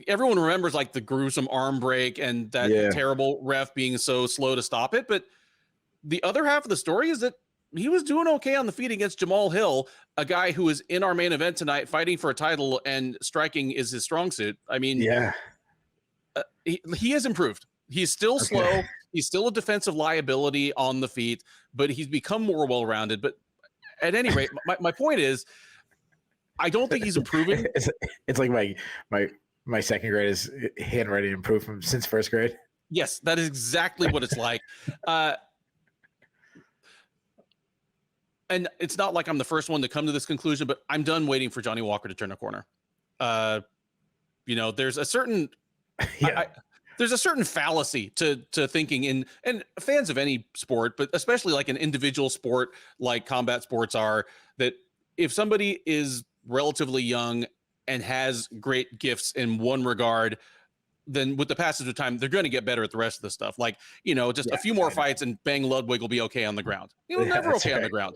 everyone remembers like the gruesome arm break and that terrible ref being so slow to stop it. But the other half of the story is that he was doing okay on the feet against Jamal Hill, a guy who is in our main event tonight fighting for a title, and striking is his strong suit. I mean, he has improved. He's still slow. He's still a defensive liability on the feet, but he's become more well-rounded. But at any rate, my point is, I don't think he's improving. It's like my second grade is handwriting improved from since first grade. Yes, that is exactly what it's like. And it's not like I'm the first one to come to this conclusion, but I'm done waiting for Johnny Walker to turn a corner. There's a certain there's a certain fallacy to thinking and fans of any sport, but especially like an individual sport like combat sports are, that if somebody is relatively young and has great gifts in one regard, then with the passage of time, they're going to get better at the rest of the stuff. Like, a few more fights and bang, Ludwig will be okay on the ground. Never okay on the ground.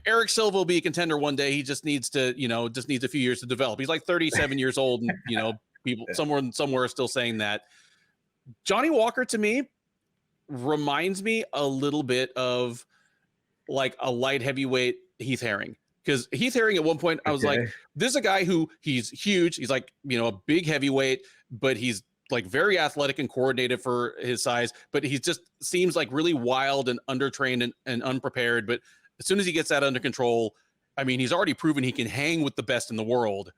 Eric Silva will be a contender one day. He just needs to, just needs a few years to develop. He's like 37 years old and, people somewhere are still saying that. Johnny Walker to me reminds me a little bit of like a light heavyweight Heath Herring. Because Heath Herring at one point, I was like, this is a guy who he's huge. He's like, a big heavyweight, but he's like very athletic and coordinated for his size. But he just seems like really wild and undertrained and unprepared. But as soon as he gets that under control, I mean, he's already proven he can hang with the best in the world.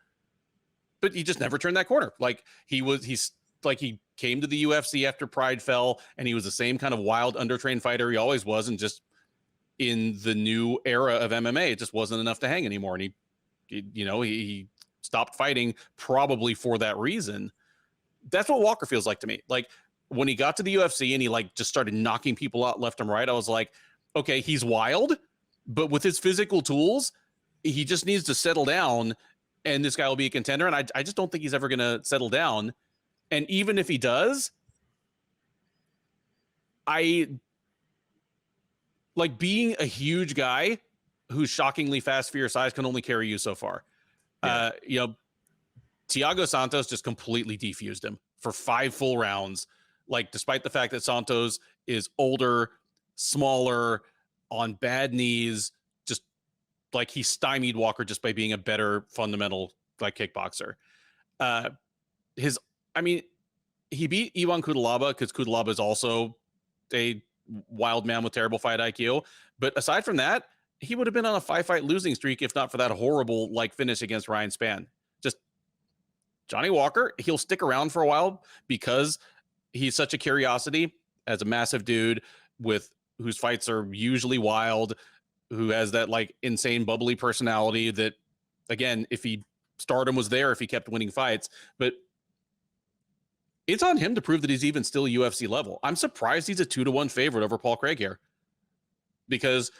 But he just never turned that corner. Like he came to the UFC after Pride fell, and he was the same kind of wild, undertrained fighter he always was, and just in the new era of MMA, it just wasn't enough to hang anymore. And he stopped fighting probably for that reason. That's what Walker feels like to me. Like when he got to the UFC and he like just started knocking people out left and right, I was like, okay, he's wild, but with his physical tools, he just needs to settle down, and this guy will be a contender. And I just don't think he's ever going to settle down. And even if he does, I like being a huge guy who's shockingly fast for your size can only carry you so far. Yeah. Thiago Santos just completely defused him for 5 full rounds. Like, despite the fact that Santos is older, smaller, on bad knees, just like he stymied Walker just by being a better fundamental like kickboxer. He beat Ivan Cutelaba because Cutelaba is also a wild man with terrible fight IQ. But aside from that, he would have been on a 5-fight losing streak if not for that horrible like finish against Ryan Spann. Just Johnny Walker, he'll stick around for a while because he's such a curiosity as a massive dude whose fights are usually wild, who has that like insane bubbly personality that, again, if stardom was there, if he kept winning fights, but it's on him to prove that he's even still UFC level. I'm surprised he's a 2-1 favorite over Paul Craig here, because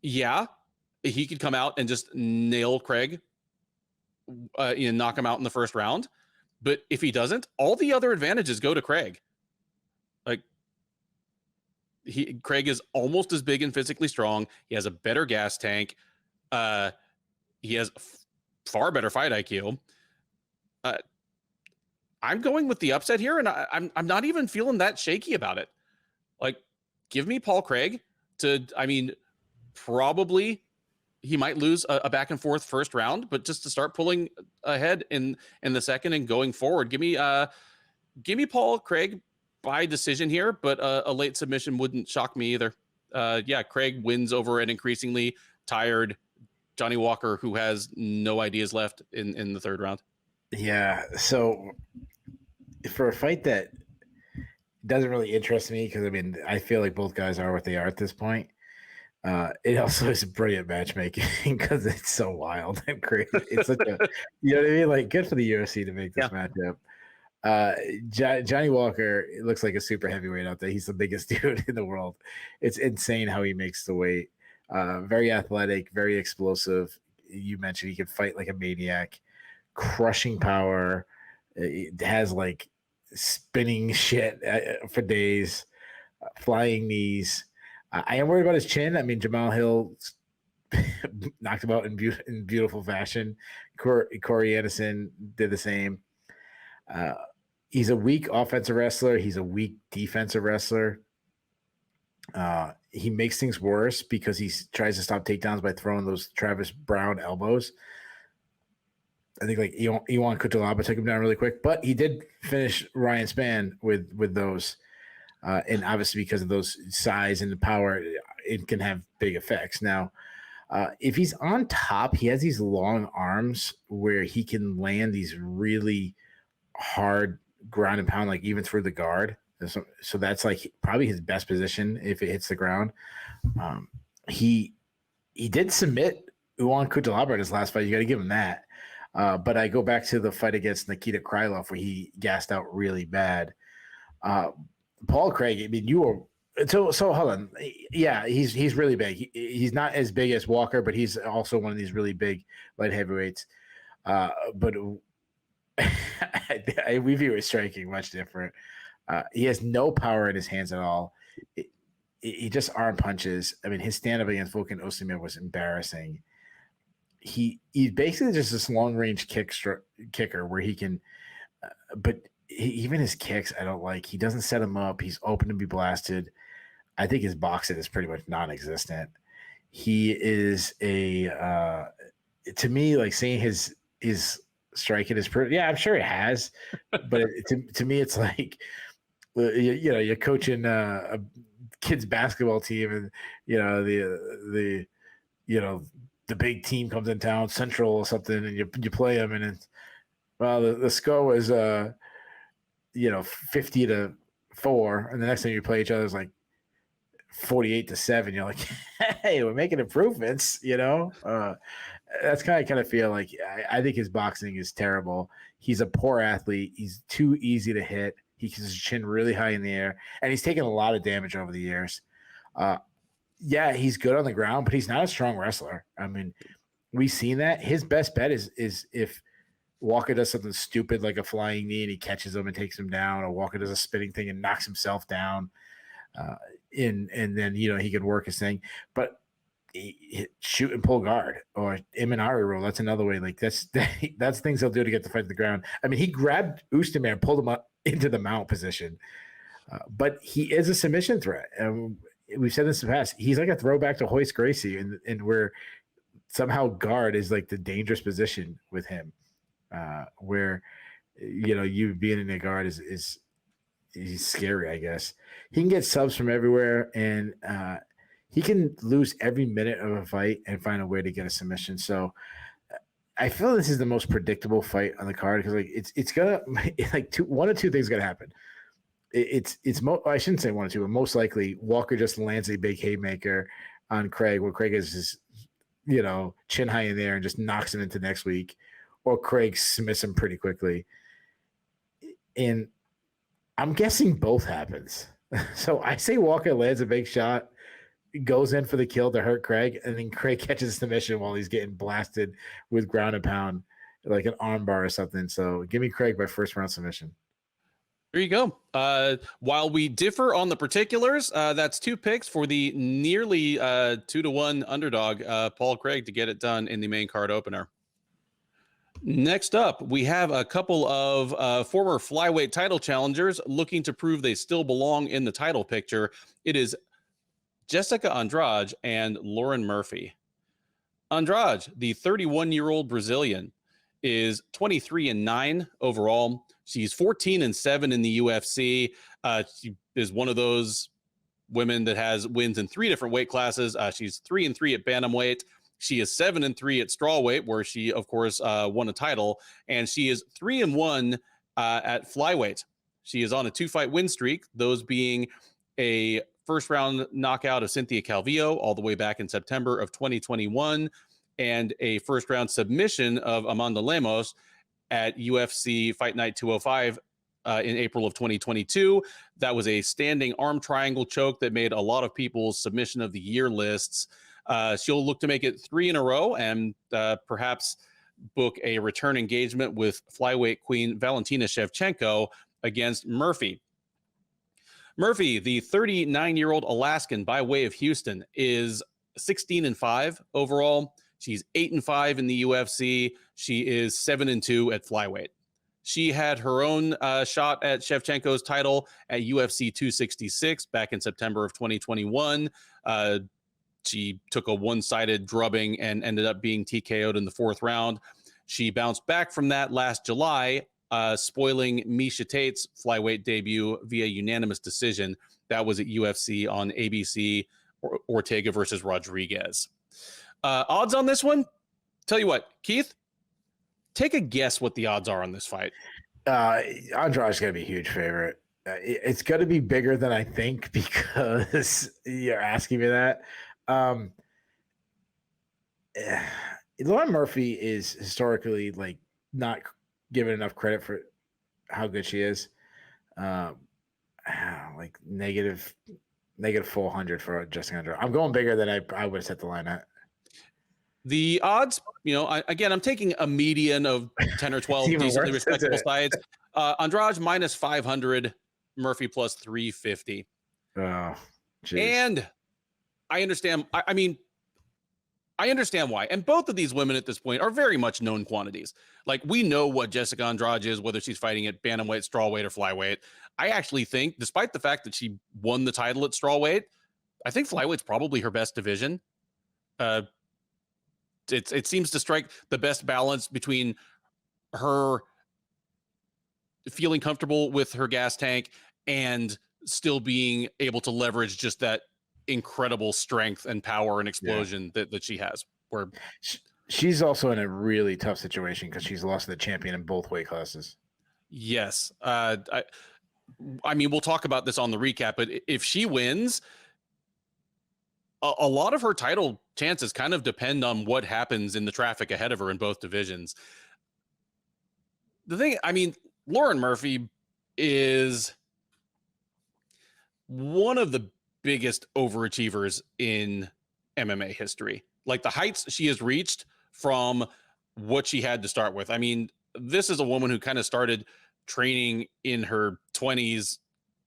yeah, he could come out and just nail Craig, knock him out in the first round. But if he doesn't, all the other advantages go to Craig. Like, Craig is almost as big and physically strong. He has a better gas tank. He has far better fight IQ. I'm going with the upset here, and I'm not even feeling that shaky about it. Like, give me Paul Craig probably he might lose a back and forth first round, but just to start pulling ahead in the second and going forward, give me Paul Craig by decision here, but a late submission wouldn't shock me either. Craig wins over an increasingly tired Johnny Walker who has no ideas left in the third round. Yeah, so for a fight that doesn't really interest me, because I feel like both guys are what they are at this point. It also is brilliant matchmaking because it's so wild and crazy. It's such a, you know what I mean? Like, good for the UFC to make this matchup. Johnny Walker looks like a super heavyweight out there. He's the biggest dude in the world. It's insane how he makes the weight. Very athletic, very explosive. You mentioned he can fight like a maniac, crushing power. It has like spinning shit for days, flying knees. I am worried about his chin. Jamal Hill knocked him out in beautiful fashion. Corey Anderson did the same. He's a weak offensive wrestler. He's a weak defensive wrestler. He makes things worse because he tries to stop takedowns by throwing those Travis Brown elbows. I think like Ivan Cutelaba took him down really quick, but he did finish Ryan Spann with those. And obviously because of those size and the power, it can have big effects. Now, if he's on top, he has these long arms where he can land these really hard ground and pound, like even through the guard. So that's like probably his best position if it hits the ground. He did submit Ivan Cutelaba in his last fight. You got to give him that. But I go back to the fight against Nikita Krylov where he gassed out really bad. Paul Craig, you were so hold on. Yeah, he's really big. He's not as big as Walker, but he's also one of these really big light heavyweights. But we view his striking much different. He has no power in his hands at all. He just arm punches. His stand-up against Volkan Ozdemir was embarrassing. He's basically just this long-range kicker where he can, but even his kicks I don't like. He doesn't set him up. He's open to be blasted. I think his boxing is pretty much non-existent. He is to me, like seeing his striking is pretty. Yeah, I'm sure it has, but to me, it's like you're coaching a kid's basketball team, and the big team comes in town, Central or something, and you play them, and it's, the score was 50-4, and the next time you play each other is like 48-7. You're like, hey, we're making improvements, That's kind of feel like I think his boxing is terrible. He's a poor athlete. He's too easy to hit. He keeps his chin really high in the air, and he's taken a lot of damage over the years. Yeah, he's good on the ground, but he's not a strong wrestler. I mean, we've seen that. His best bet is if Walker does something stupid like a flying knee and he catches him and takes him down, or Walker does a spinning thing and knocks himself down. And then he could work his thing, but shoot and pull guard or Imanari roll. That's another way. Like that's things he'll do to get the fight to the ground. I mean, he grabbed Ustamir and pulled him up into the mount position, but he is a submission threat. We've said this in the past. He's like a throwback to Hoist Gracie, and where somehow guard is like the dangerous position with him, where you being in a guard is he's scary. I guess he can get subs from everywhere, and he can lose every minute of a fight and find a way to get a submission. So I feel this is the most predictable fight on the card because it's gonna one or two things gonna happen. I shouldn't say one or two, but most likely Walker just lands a big haymaker on Craig, where Craig is just chin high in there and just knocks him into next week, or Craig submits him pretty quickly. And I'm guessing both happens. So I say Walker lands a big shot, goes in for the kill to hurt Craig, and then Craig catches a submission while he's getting blasted with ground and pound, like an armbar or something. So give me Craig by first round submission. There you go. While we differ on the particulars, that's 2 picks for the nearly 2-1 underdog, Paul Craig, to get it done in the main card opener. Next up, we have a couple of former flyweight title challengers looking to prove they still belong in the title picture. It is Jessica Andrade and Lauren Murphy. Andrade, the 31-year-old Brazilian, is 23-9 overall. She's 14-7 in the UFC. She is one of those women that has wins in 3 different weight classes. She's 3-3 at bantamweight. She is 7-3 at strawweight, where she, of course, won a title, and she is 3-1 at flyweight. She is on a 2-fight win streak, those being a first-round knockout of Cynthia Calvillo all the way back in September of 2021, and a first-round submission of Amanda Lemos at UFC Fight Night 205 in April of 2022. That was a standing arm triangle choke that made a lot of people's submission of the year lists. She'll look to make it 3 in a row and perhaps book a return engagement with flyweight queen Valentina Shevchenko against Murphy. Murphy, the 39-year-old Alaskan by way of Houston, is 16-5 overall. She's 8-5 in the UFC. She is 7-2 at flyweight. She had her own shot at Shevchenko's title at UFC 266 back in September of 2021. She took a one-sided drubbing and ended up being TKO'd in the 4th round. She bounced back from that last July, spoiling Miesha Tate's flyweight debut via unanimous decision. That was at UFC on ABC, Ortega versus Rodriguez. Odds on this one? Tell you what, Keith, take a guess what the odds are on this fight. Andrade's going to be a huge favorite. It's going to be bigger than I think because you're asking me that. Lauren Murphy is historically not given enough credit for how good she is. Negative 400 for Jessica Andrade. I'm going bigger than I would have set the line at. The odds, I'm taking a median of 10 or 12 decently respectable sides. Andrade minus 500, Murphy plus 350. Oh, geez. And I understand. I understand why. And both of these women at this point are very much known quantities. Like, we know what Jessica Andrade is, whether she's fighting at bantamweight, strawweight, or flyweight. I actually think, despite the fact that she won the title at strawweight, I think flyweight's probably her best division. It seems to strike the best balance between her feeling comfortable with her gas tank and still being able to leverage just that incredible strength and power and explosion that she has. Where she's also in a really tough situation because she's lost to the champion in both weight classes. Yes. I mean, we'll talk about this on the recap, but if she wins, a lot of her title chances kind of depend on what happens in the traffic ahead of her in both divisions. Lauren Murphy is one of the biggest overachievers in MMA history. Like the heights she has reached from what she had to start with. I mean, this is a woman who kind of started training in her 20s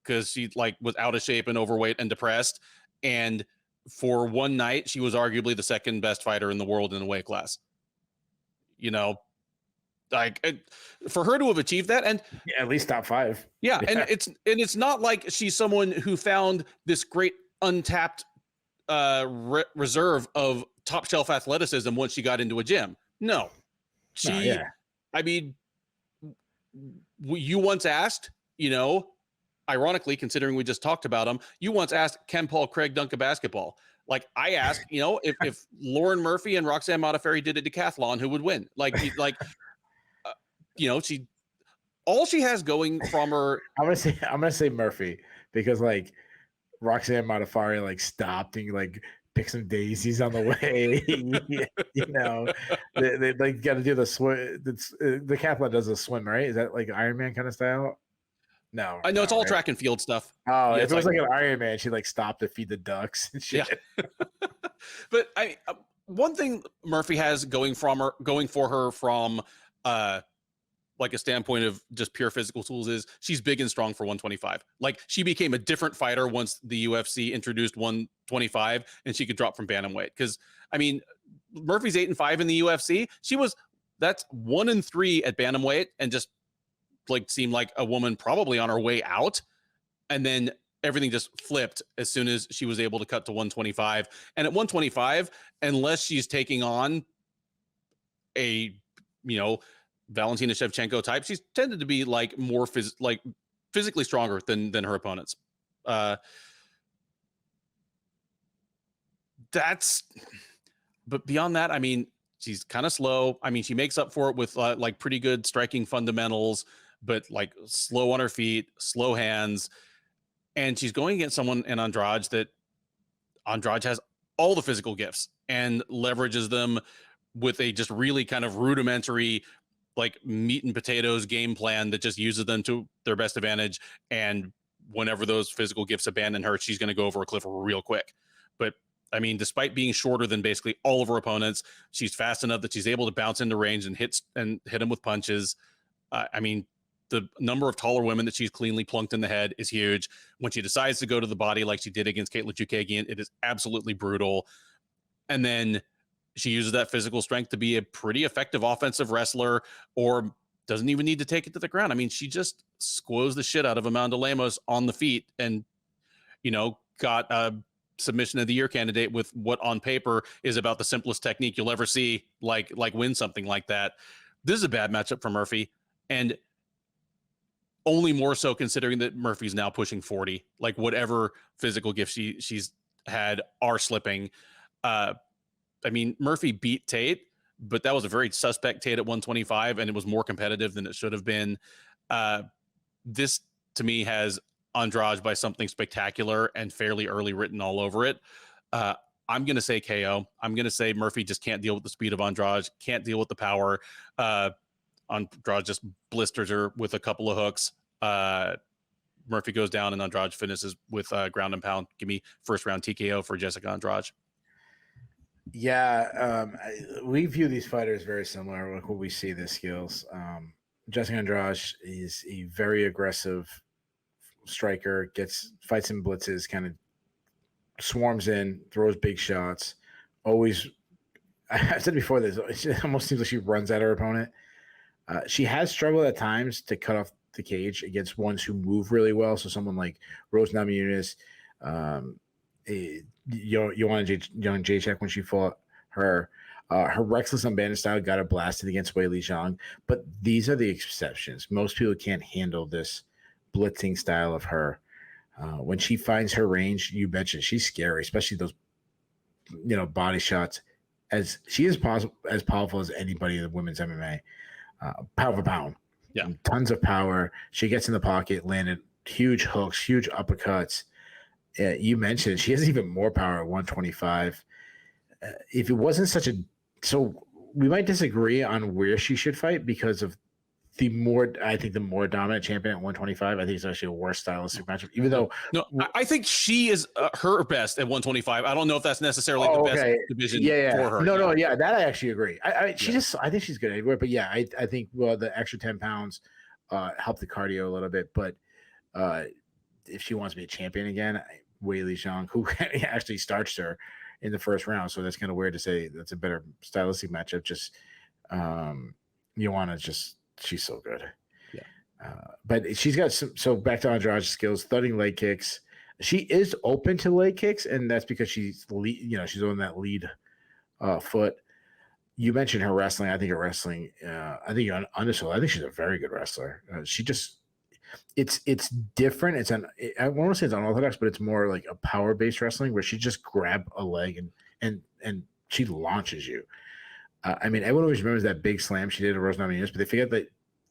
because she like was out of shape and overweight and depressed. And for one night, she was arguably the second best fighter in the world in the weight class. You know, like for her to have achieved that, and at least top 5. Yeah, and it's not like she's someone who found this great untapped reserve of top shelf athleticism once she got into a gym. No, I mean, you once asked, you know, ironically, considering we just talked about him, you once asked, can Paul Craig dunk a basketball? Like I asked, you know, if Lauren Murphy and Roxanne Modafferi did a decathlon, who would win? You know, all she has going from her. I'm gonna say Murphy, because like Roxanne Modafferi like stopped and like pick some daisies on the way. You know, they like got to do the swim. The decathlon does a swim, right? Is that like Ironman kind of style? No, I know it's all track and field stuff. Oh, yeah, if it was like an Ironman, she like stopped to feed the ducks and shit. Yeah. But one thing Murphy has going for her from like a standpoint of just pure physical tools is she's big and strong for 125. Like she became a different fighter once the UFC introduced 125 and she could drop from bantamweight. Because I mean, Murphy's 8-5 in the UFC. That's 1-3 at bantamweight and just like seemed like a woman probably on her way out. And then everything just flipped as soon as she was able to cut to 125. And at 125, unless she's taking on a, you know, Valentina Shevchenko type, she's tended to be like more physically stronger than her opponents. But beyond that, I mean, she's kind of slow. I mean, she makes up for it with like pretty good striking fundamentals, but like slow on her feet, slow hands. And she's going against someone in Andrade that Andrade has all the physical gifts and leverages them with a just really kind of rudimentary, like meat and potatoes game plan that just uses them to their best advantage. And whenever those physical gifts abandon her, she's going to go over a cliff real quick. But I mean, despite being shorter than basically all of her opponents, she's fast enough that she's able to bounce into range and hit them with punches. I mean, the number of taller women that she's cleanly plunked in the head is huge. When she decides to go to the body like she did against Caitlin Chookagian, it is absolutely brutal. And then she uses that physical strength to be a pretty effective offensive wrestler, or doesn't even need to take it to the ground. I mean, she just squoze the shit out of Amanda Lemos on the feet and, you know, got a submission of the year candidate with what on paper is about the simplest technique you'll ever see, like win something like that. This is a bad matchup for Murphy, and only more so considering that Murphy's now pushing 40. Like whatever physical gifts she's had are slipping. I mean, Murphy beat Tate, but that was a very suspect Tate at 125, and it was more competitive than it should have been. This, to me, has Andrade by something spectacular and fairly early written all over it. I'm going to say KO. I'm going to say Murphy just can't deal with the speed of Andrade, can't deal with the power. Andrade just blisters her with a couple of hooks. Murphy goes down, and Andrade finishes with ground and pound. Give me first round TKO for Jessica Andrade. Yeah, we view these fighters very similar. Like what we see the skills. Jessica Andrade is a very aggressive striker. Fights in blitzes, kind of swarms in, throws big shots. Always, I said before this, it almost seems like she runs at her opponent. She has struggled at times to cut off the cage against ones who move really well. So someone like Rose Namajunas, Joanna Jacek when she fought her. Her Reckless Unbanded style got her blasted against Wei Li Zhang, but these are the exceptions. Most people can't handle this blitzing style of her. When she finds her range, you betcha she's scary, especially those, you know, body shots. As she is as powerful as anybody in the women's MMA, pound for pound. Yeah, tons of power. She gets in the pocket, landed huge hooks, huge uppercuts. You mentioned she has even more power at 125. If it wasn't so we might disagree on where she should fight because of the more dominant champion at 125. I think it's actually a worse stylistic matchup. Even though, I think she is her best at 125. I don't know if that's necessarily the best division for her. No, that I actually agree. I think she's good anywhere. But yeah, I think the extra 10 pounds help the cardio a little bit. But if she wants to be a champion again, Weili Zhang, who actually starched her in the first round, so that's kind of weird to say that's a better stylistic matchup. Just she's so good. Yeah. But she's got some. So back to Andrade's skills, thudding leg kicks. She is open to leg kicks, and that's because she's on that lead foot. You mentioned her wrestling. I think her wrestling. I think undersold. I think she's a very good wrestler. She just. It's different. I want to say it's unorthodox, but it's more like a power based wrestling where she just grab a leg and she launches you. I mean, everyone always remembers that big slam she did to Rose Namajunas, but they forget that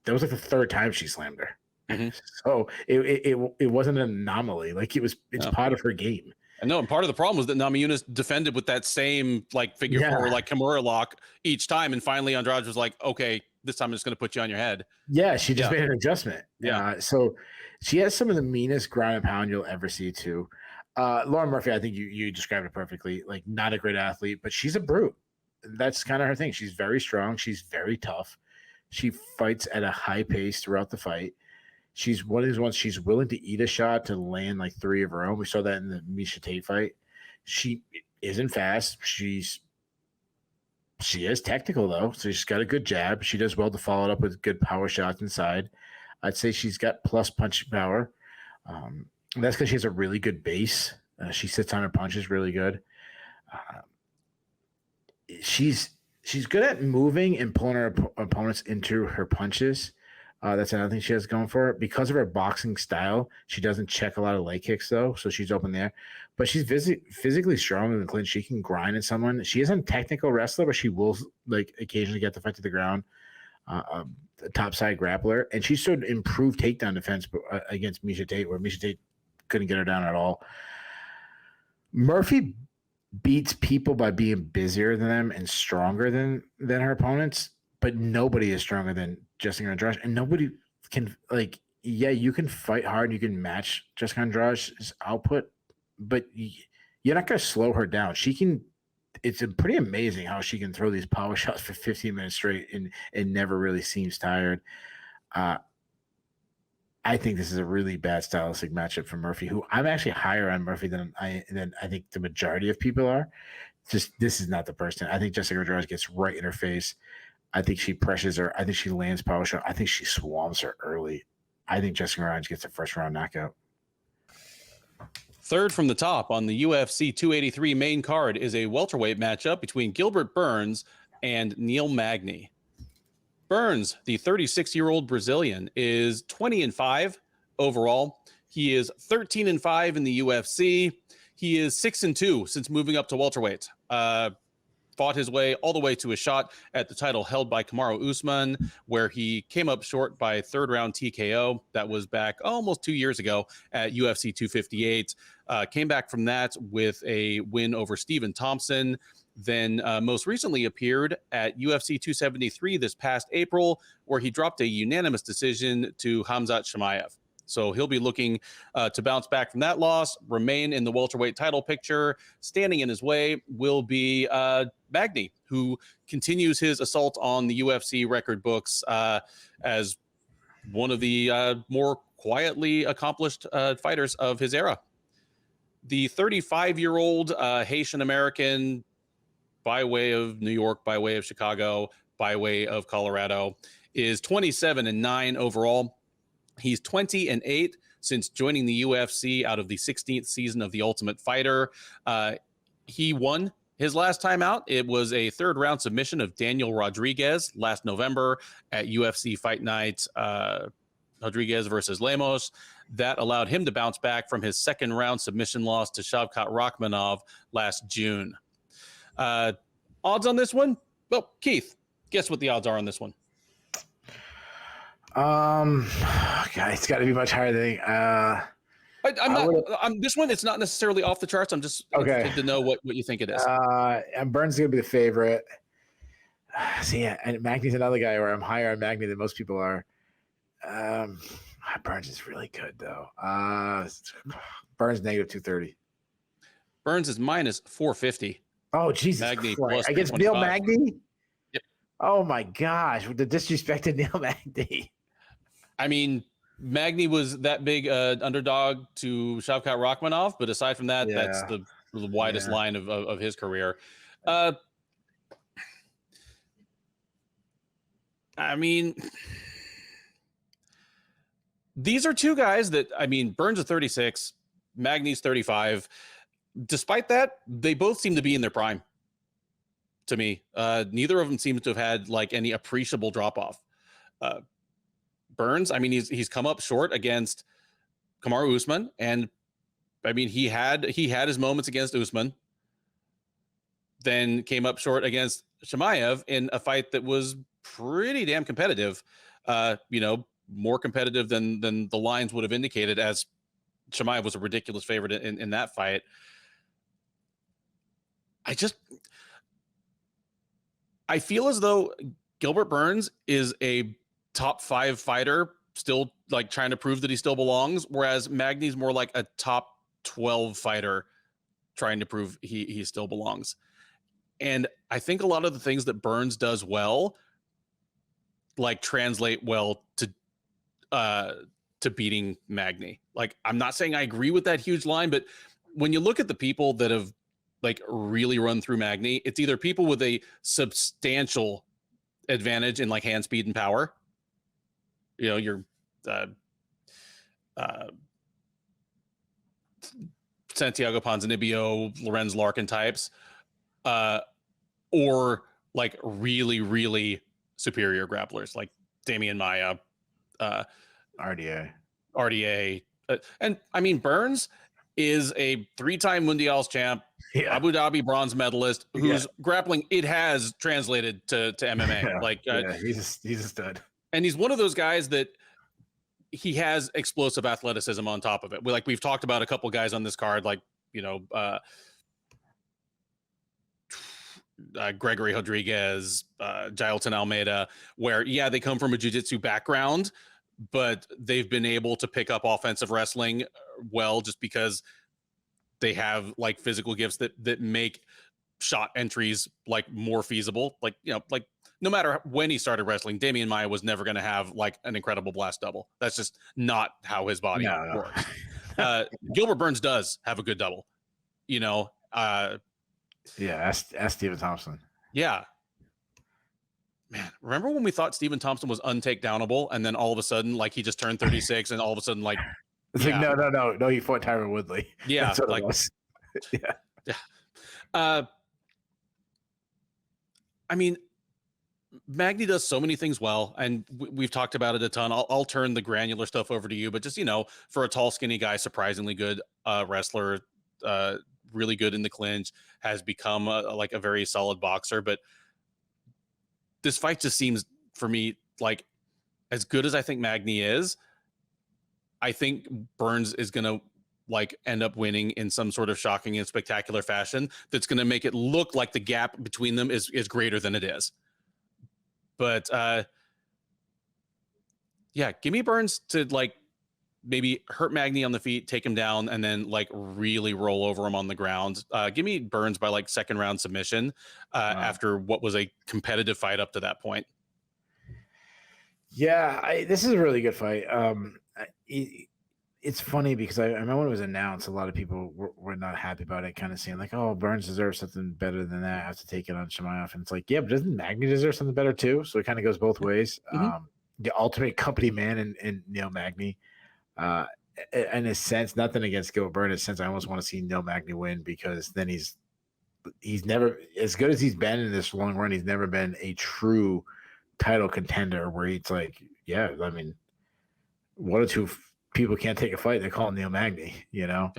was like the third time she slammed her. Mm-hmm. So it wasn't an anomaly. Like it's part of her game. I know, and part of the problem was that Namajunas defended with that same figure four, Kimura lock each time, and finally Andrade was like, okay, this time I'm just going to put you on your head. Yeah, she just made an adjustment. Yeah. So she has some of the meanest ground and pound you'll ever see too. Lauren Murphy, I think you described it perfectly. Like, not a great athlete, but she's a brute. That's kind of her thing. She's very strong. She's very tough. She fights at a high pace throughout the fight. She's one of these ones, she's willing to eat a shot to land 3 of her own. We saw that in the Miesha Tate fight. She isn't fast. She is technical, though. So she's got a good jab. She does well to follow it up with good power shots inside. I'd say she's got plus punch power. That's because she has a really good base. She sits on her punches really good. She's good at moving and pulling her opponents into her punches. That's another thing she has going for her. Because of her boxing style, she doesn't check a lot of leg kicks, though, so she's open there. But she's physically strong in the clinch. She can grind at someone. She isn't a technical wrestler, but she will occasionally get the fight to the ground. A topside grappler, and she showed improved takedown defense against Miesha Tate, where Miesha Tate couldn't get her down at all. Murphy beats people by being busier than them and stronger than her opponents, but nobody is stronger than Jessica Andrade, and nobody can you can fight hard, you can match Jessica Andrade's output, but you're not going to slow her down. It's pretty amazing how she can throw these power shots for 15 minutes straight and never really seems tired. I think this is a really bad stylistic matchup for Murphy, who I'm actually higher on Murphy than I think the majority of people are. Just, this is not the person. I think Jessica Andrade gets right in her face. I think she pressures her. I think she lands power shot. I think she swarms her early. I think Jessica Andrade gets a first round knockout. Third from the top on the UFC 283 main card is a welterweight matchup between Gilbert Burns and Neil Magny. Burns, the 36-year-old Brazilian, is 20-5 overall. He is 13-5 in the UFC. He is 6-2 since moving up to welterweight. Fought his way all the way to a shot at the title held by Kamaru Usman, where he came up short by third-round TKO. That was back almost 2 years ago at UFC 258. Came back from that with a win over Stephen Thompson. Then most recently appeared at UFC 273 this past April, where he dropped a unanimous decision to Khamzat Chimaev. So he'll be looking to bounce back from that loss, remain in the welterweight title picture. Standing in his way will be Magny, who continues his assault on the UFC record books as one of the more quietly accomplished fighters of his era. The 35-year-old Haitian American, by way of New York, by way of Chicago, by way of Colorado, is 27-9 overall. He's 20-8 since joining the UFC out of the 16th season of The Ultimate Fighter. He won his last time out. It was a third-round submission of Daniel Rodriguez last November at UFC Fight Night, Rodriguez versus Lemos. That allowed him to bounce back from his second-round submission loss to Shavkat Rakhmonov last June. Odds on this one? Well, Keith, guess what the odds are on this one? God, it's got to be much higher than this one, it's not necessarily off the charts. I'm just interested to know what you think it is. And Burns is going to be the favorite. And Magny's another guy where I'm higher on Magny than most people are. Burns is really good though. Burns negative 230. Burns is minus 450. Oh Jesus Magny Christ! plus I guess Neil 325. Magny. Yep. Oh my gosh, the disrespected Neil Magny. I mean, Magny was that big underdog to Shavkat Rakhmonov, but aside from that, that's the widest line of his career. I mean, these are two guys that, I mean, Burns is 36, Magny's 35. Despite that, they both seem to be in their prime to me. Neither of them seems to have had like any appreciable drop off. Burns, I mean, he's come up short against Kamaru Usman, and I mean, he had his moments against Usman, then came up short against Chimaev in a fight that was pretty damn competitive. More competitive than the lines would have indicated, as Chimaev was a ridiculous favorite in that fight. I feel as though Gilbert Burns is a top 5 fighter, still like trying to prove that he still belongs, whereas Magny's more like a top 12 fighter trying to prove he still belongs. And I think a lot of the things that Burns does well, like, translate well to beating Magny. Like, I'm not saying I agree with that huge line, but when you look at the people that have like really run through Magny, it's either people with a substantial advantage in like hand speed and power, your Santiago Ponzinibbio, Lorenz Larkin types, or like really, really superior grapplers like Damian Maia, RDA. And I mean, Burns is a 3-time Mundials champ, Abu Dhabi bronze medalist, whose grappling, it has translated to MMA. He's a stud. And he's one of those guys that he has explosive athleticism on top of it. We've talked about a couple guys on this card, Gregory Rodriguez, Jailton Almeida, where they come from a jiu-jitsu background, but they've been able to pick up offensive wrestling well just because they have like physical gifts that make shot entries like more feasible. No matter when he started wrestling, Damian Maia was never going to have like an incredible blast double. That's just not how his body works. Gilbert Burns does have a good double, ask Stephen Thompson. Yeah. Man, remember when we thought Stephen Thompson was untakedownable, and then all of a sudden, like, he just turned 36, and all of a sudden, like, it's like no, he fought Tyron Woodley. Yeah, that's what it was. I mean, Magny does so many things well, and we've talked about it a ton. I'll turn the granular stuff over to you, but just, for a tall, skinny guy, surprisingly good wrestler, really good in the clinch, has become a very solid boxer. But this fight just seems, for me, like, as good as I think Magny is, I think Burns is going to like end up winning in some sort of shocking and spectacular fashion that's going to make it look like the gap between them is greater than it is. But give me Burns to like maybe hurt Magny on the feet, take him down, and then like really roll over him on the ground. Give me Burns by like second round submission after what was a competitive fight up to that point. Yeah, this is a really good fight. It's funny because I remember when it was announced, a lot of people were not happy about it, kind of saying like, "Oh, Burns deserves something better than that. I have to take it on Chimaev." And it's like, yeah, but doesn't Magny deserve something better too? So it kind of goes both ways. Mm-hmm. The ultimate company man in Neil Magny. In a sense, nothing against Gilbert Burns. In a sense, I almost want to see Neil Magny win, because then he's never, as good as he's been in this long run, he's never been a true title contender where it's like, yeah, I mean, one or two people can't take a fight, they call him Neil Magny, Yeah.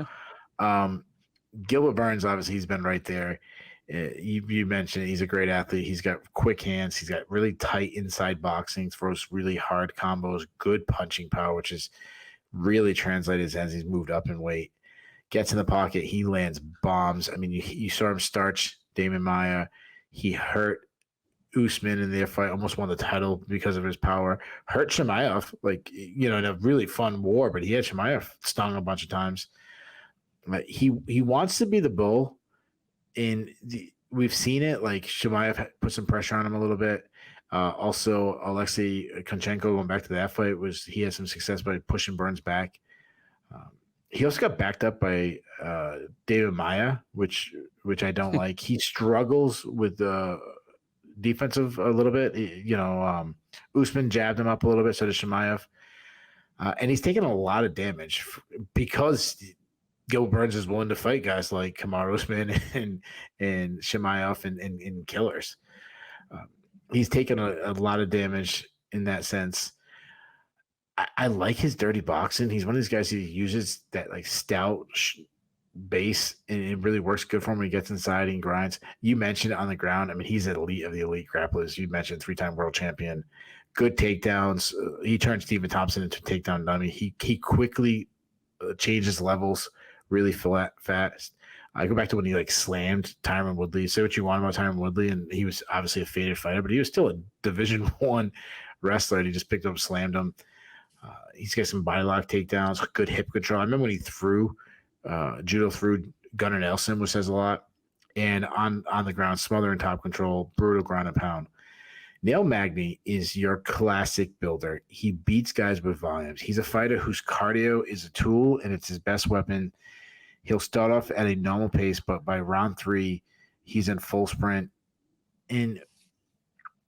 Gilbert Burns, obviously, he's been right there. You mentioned he's a great athlete. He's got quick hands. He's got really tight inside boxing, throws really hard combos, good punching power, which is really translated as he's moved up in weight. Gets in the pocket. He lands bombs. I mean, you saw him starch Damian Maia. He hurt Usman in their fight, almost won the title because of his power. Hurt Chimaev, like, in a really fun war, but he had Chimaev stung a bunch of times. But he wants to be the bull, and we've seen it. Like Chimaev put some pressure on him a little bit. Also, Alexei Konchenko, going back to that fight, he had some success by pushing Burns back. He also got backed up by David Maia, which I don't like. He struggles with the defensive a little bit. Usman jabbed him up a little bit, so did Chimaev. And he's taken a lot of damage because Gilbert Burns is willing to fight guys like Kamaru Usman and Chimaev and killers. He's taken a lot of damage in that sense. I like his dirty boxing. He's one of these guys who uses that like stout base, and it really works good for him when he gets inside and grinds. You mentioned it on the ground. I mean, he's an elite of the elite grapplers. You mentioned 3-time world champion. Good takedowns. He turned Stephen Thompson into a takedown dummy. He quickly changes levels really fast. I go back to when he like slammed Tyron Woodley. Say what you want about Tyron Woodley, and he was obviously a faded fighter, but he was still a Division I wrestler. And he just picked up, slammed him. He's got some body lock takedowns, good hip control. I remember when he judo through Gunnar Nelson, which says a lot. And on the ground, smother and top control, brutal ground and pound. Neil Magny is your classic builder. He beats guys with volumes. He's a fighter whose cardio is a tool, and it's his best weapon. He'll start off at a normal pace, but by round 3, he's in full sprint. And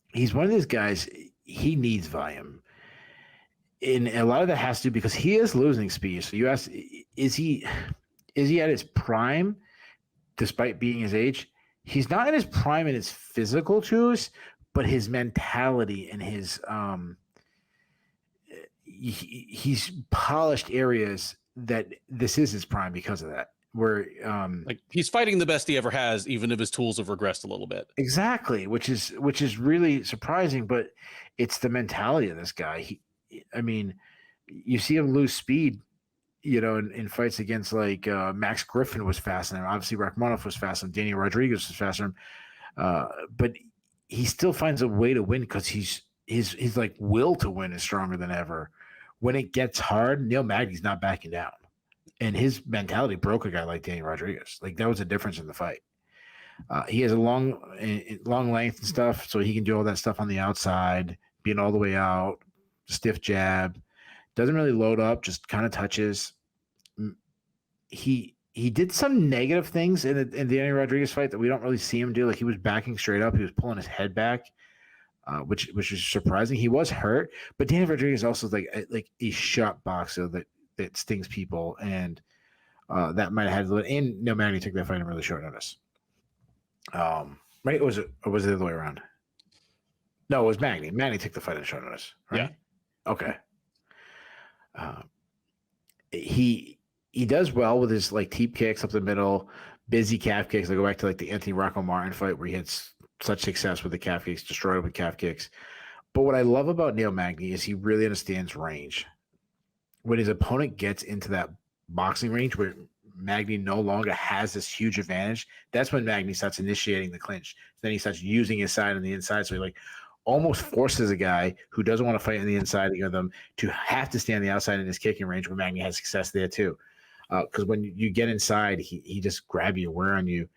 he's one of these guys, he needs volume. And a lot of that has to do because he is losing speed. So you ask, is he at his prime despite being his age? He's not in his prime in his physical tools, but his mentality and his he's polished areas that this is his prime because of that. Where like he's fighting the best he ever has, even if his tools have regressed a little bit. Exactly, which is really surprising, but it's the mentality of this guy. I mean, you see him lose speed, in fights against like Max Griffin was faster than him. Obviously, Rakhmonov was faster than him. Danny Rodriguez was faster than him. But he still finds a way to win because his like will to win is stronger than ever. When it gets hard, Neil Magny's not backing down. And his mentality broke a guy like Danny Rodriguez. Like that was a difference in the fight. He has a long length and stuff, so he can do all that stuff on the outside, being all the way out, stiff jab. Doesn't really load up, just kind of touches. He did some negative things in the Danny Rodriguez fight that we don't really see him do. Like he was backing straight up, he was pulling his head back, which was surprising. He was hurt, but Danny Rodriguez also is like a sharp boxer that stings people, and that might have had. And no, Magny took that fight in really short notice. Right? Or was it the other way around? No, it was Magny. Magny took the fight in short notice. Right? Yeah. Okay. He does well with his like teep kicks up the middle, busy calf kicks. I go back to like the Anthony Rocco Martin fight where he had such success with the calf kicks, destroyed with calf kicks. But what I love about Neil Magny is he really understands range. When his opponent gets into that boxing range where Magny no longer has this huge advantage, that's when Magny starts initiating the clinch. Then he starts using his side on the inside. So he like almost forces a guy who doesn't want to fight on the inside of them to have to stand the outside in his kicking range where Magny has success there too. Because when you get inside, he just grab you, wear on you.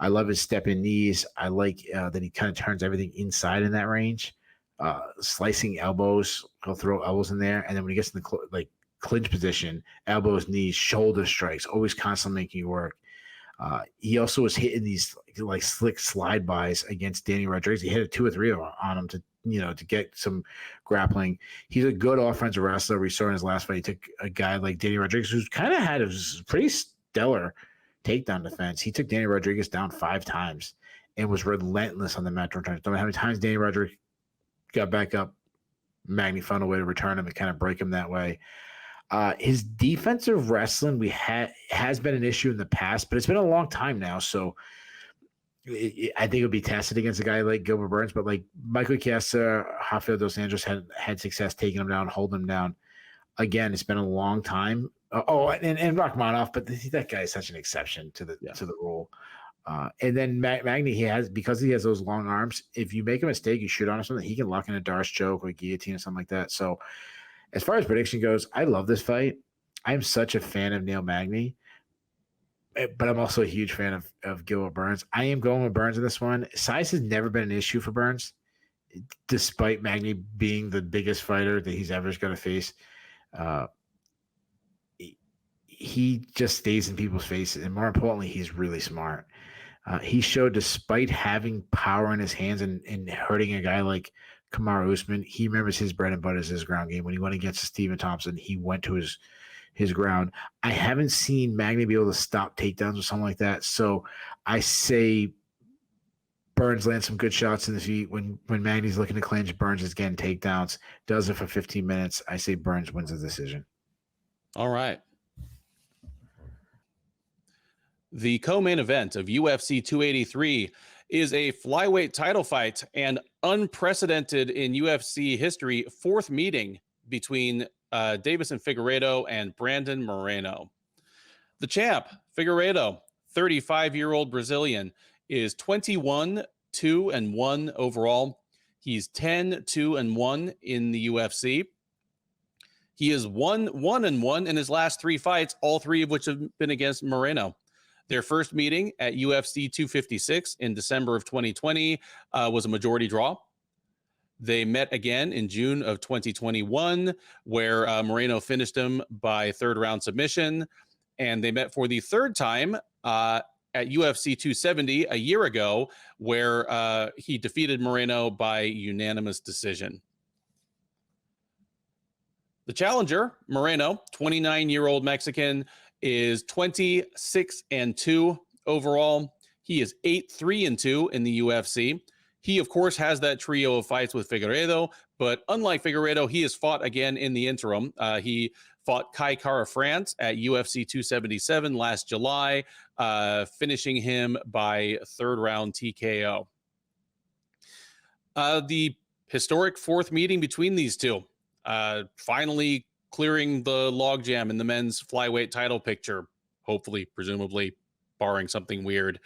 I love his step-in knees. I like that he kind of turns everything inside in that range. Slicing elbows, he'll throw elbows in there. And then when he gets in the clinch position, elbows, knees, shoulder strikes, always constantly making you work. He also was hitting these like slick slide bys against Danny Rodriguez. He hit 2 or 3 on him to get some grappling. He's a good offensive wrestler. We saw in his last fight, he took a guy like Danny Rodriguez, who's kind of had a pretty stellar takedown defense. He took Danny Rodriguez down 5 times and was relentless on the mat returns. Don't know how many times Danny Rodriguez got back up. Magny found a way to return him and kind of break him that way. His defensive wrestling has been an issue in the past, but it's been a long time now. So I think it would be tested against a guy like Gilbert Burns, but like Michael Chiesa, Rafael dos Anjos had success taking him down, holding him down. Again, it's been a long time. And Rakhmonov, but that guy is such an exception to the rule. And then Magny, because he has those long arms, if you make a mistake, you shoot on him something, he can lock in a Darce choke or guillotine or something like that. So as far as prediction goes, I love this fight. I'm such a fan of Neil Magny, but I'm also a huge fan of Gilbert Burns. I am going with Burns in this one. Size has never been an issue for Burns, despite Magny being the biggest fighter that he's ever going to face. He just stays in people's faces, and more importantly, he's really smart. He showed, despite having power in his hands and hurting a guy like Kamaru Usman, he remembers his bread and butter is his ground game. When he went against Stephen Thompson, he went to his ground. I haven't seen Magny be able to stop takedowns or something like that. So I say Burns lands some good shots in the feet. When Magny's looking to clinch, Burns is getting takedowns, does it for 15 minutes. I say Burns wins the decision. All right. The co-main event of UFC 283 is a flyweight title fight and unprecedented in UFC history, fourth meeting between Deiveson Figueiredo and Brandon Moreno. The champ, Figueiredo, 35-year-old Brazilian, is 21-2-1 overall. He's 10-2-1 in the UFC. He is 1-1-1 in his last three fights, all three of which have been against Moreno. Their first meeting at UFC 256 in December of 2020 was a majority draw. They met again in June of 2021, where Moreno finished him by third-round submission. And they met for the third time at UFC 270 a year ago, where he defeated Moreno by unanimous decision. The challenger, Moreno, 29-year-old Mexican, is 26-2 overall. He is 8-3-2 in the UFC. He, of course, has that trio of fights with Figueiredo, but unlike Figueiredo, he has fought again in the interim. He fought Kai Kara France at UFC 277 last July, finishing him by third-round TKO. The historic fourth meeting between these two, finally clearing the logjam in the men's flyweight title picture, hopefully, presumably, barring something weird.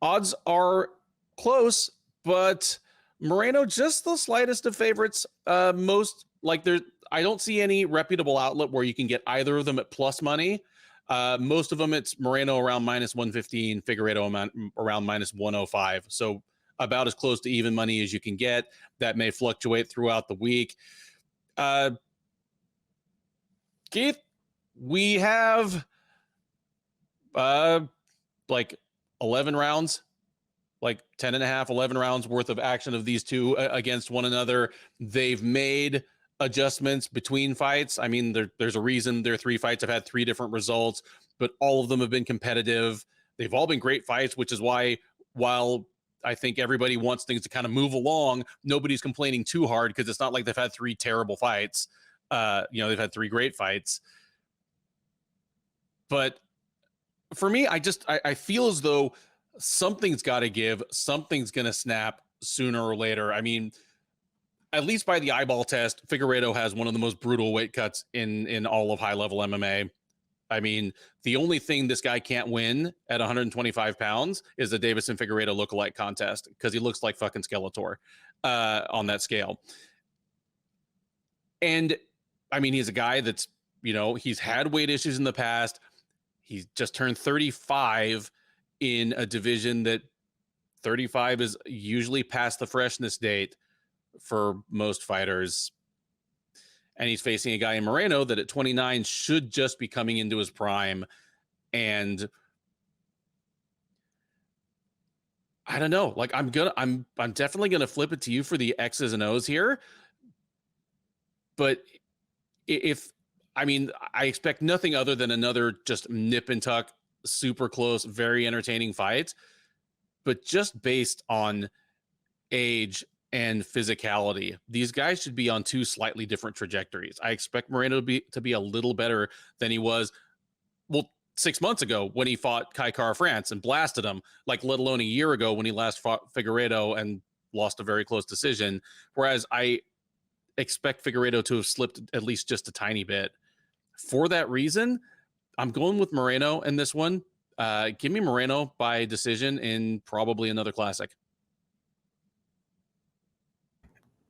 Odds are close, but Moreno just the slightest of favorites. I don't see any reputable outlet where you can get either of them at plus money. Most of them, it's Moreno around -115, Figueiredo around -105. So about as close to even money as you can get. That may fluctuate throughout the week. Keith, we have 11 rounds, like 10 and a half, 11 rounds worth of action of these two against one another. They've made adjustments between fights. I mean, there's a reason their three fights have had three different results, but all of them have been competitive. They've all been great fights, which is why, while I think everybody wants things to kind of move along, nobody's complaining too hard because it's not like they've had three terrible fights. They've had three great fights. But for me, I feel as though something's got to give. Something's going to snap sooner or later. I mean, at least by the eyeball test, Figueiredo has one of the most brutal weight cuts in all of high-level MMA. I mean, the only thing this guy can't win at 125 pounds is the Deiveson Figueiredo lookalike contest because he looks like fucking Skeletor on that scale. And I mean, he's a guy that's, he's had weight issues in the past. He's just turned 35 in a division that 35 is usually past the freshness date for most fighters. And he's facing a guy in Moreno that at 29 should just be coming into his prime. And I don't know, like I'm definitely going to flip it to you for the X's and O's here. But I expect nothing other than another just nip and tuck, super close, very entertaining fight. But just based on age and physicality, these guys should be on two slightly different trajectories. I expect Moreno to be a little better than he was, 6 months ago when he fought Kai Kara France and blasted him, let alone a year ago when he last fought Figueiredo and lost a very close decision. Whereas I expect Figueiredo to have slipped at least just a tiny bit. For that reason, I'm going with Moreno in this one. Give me Moreno by decision in probably another classic.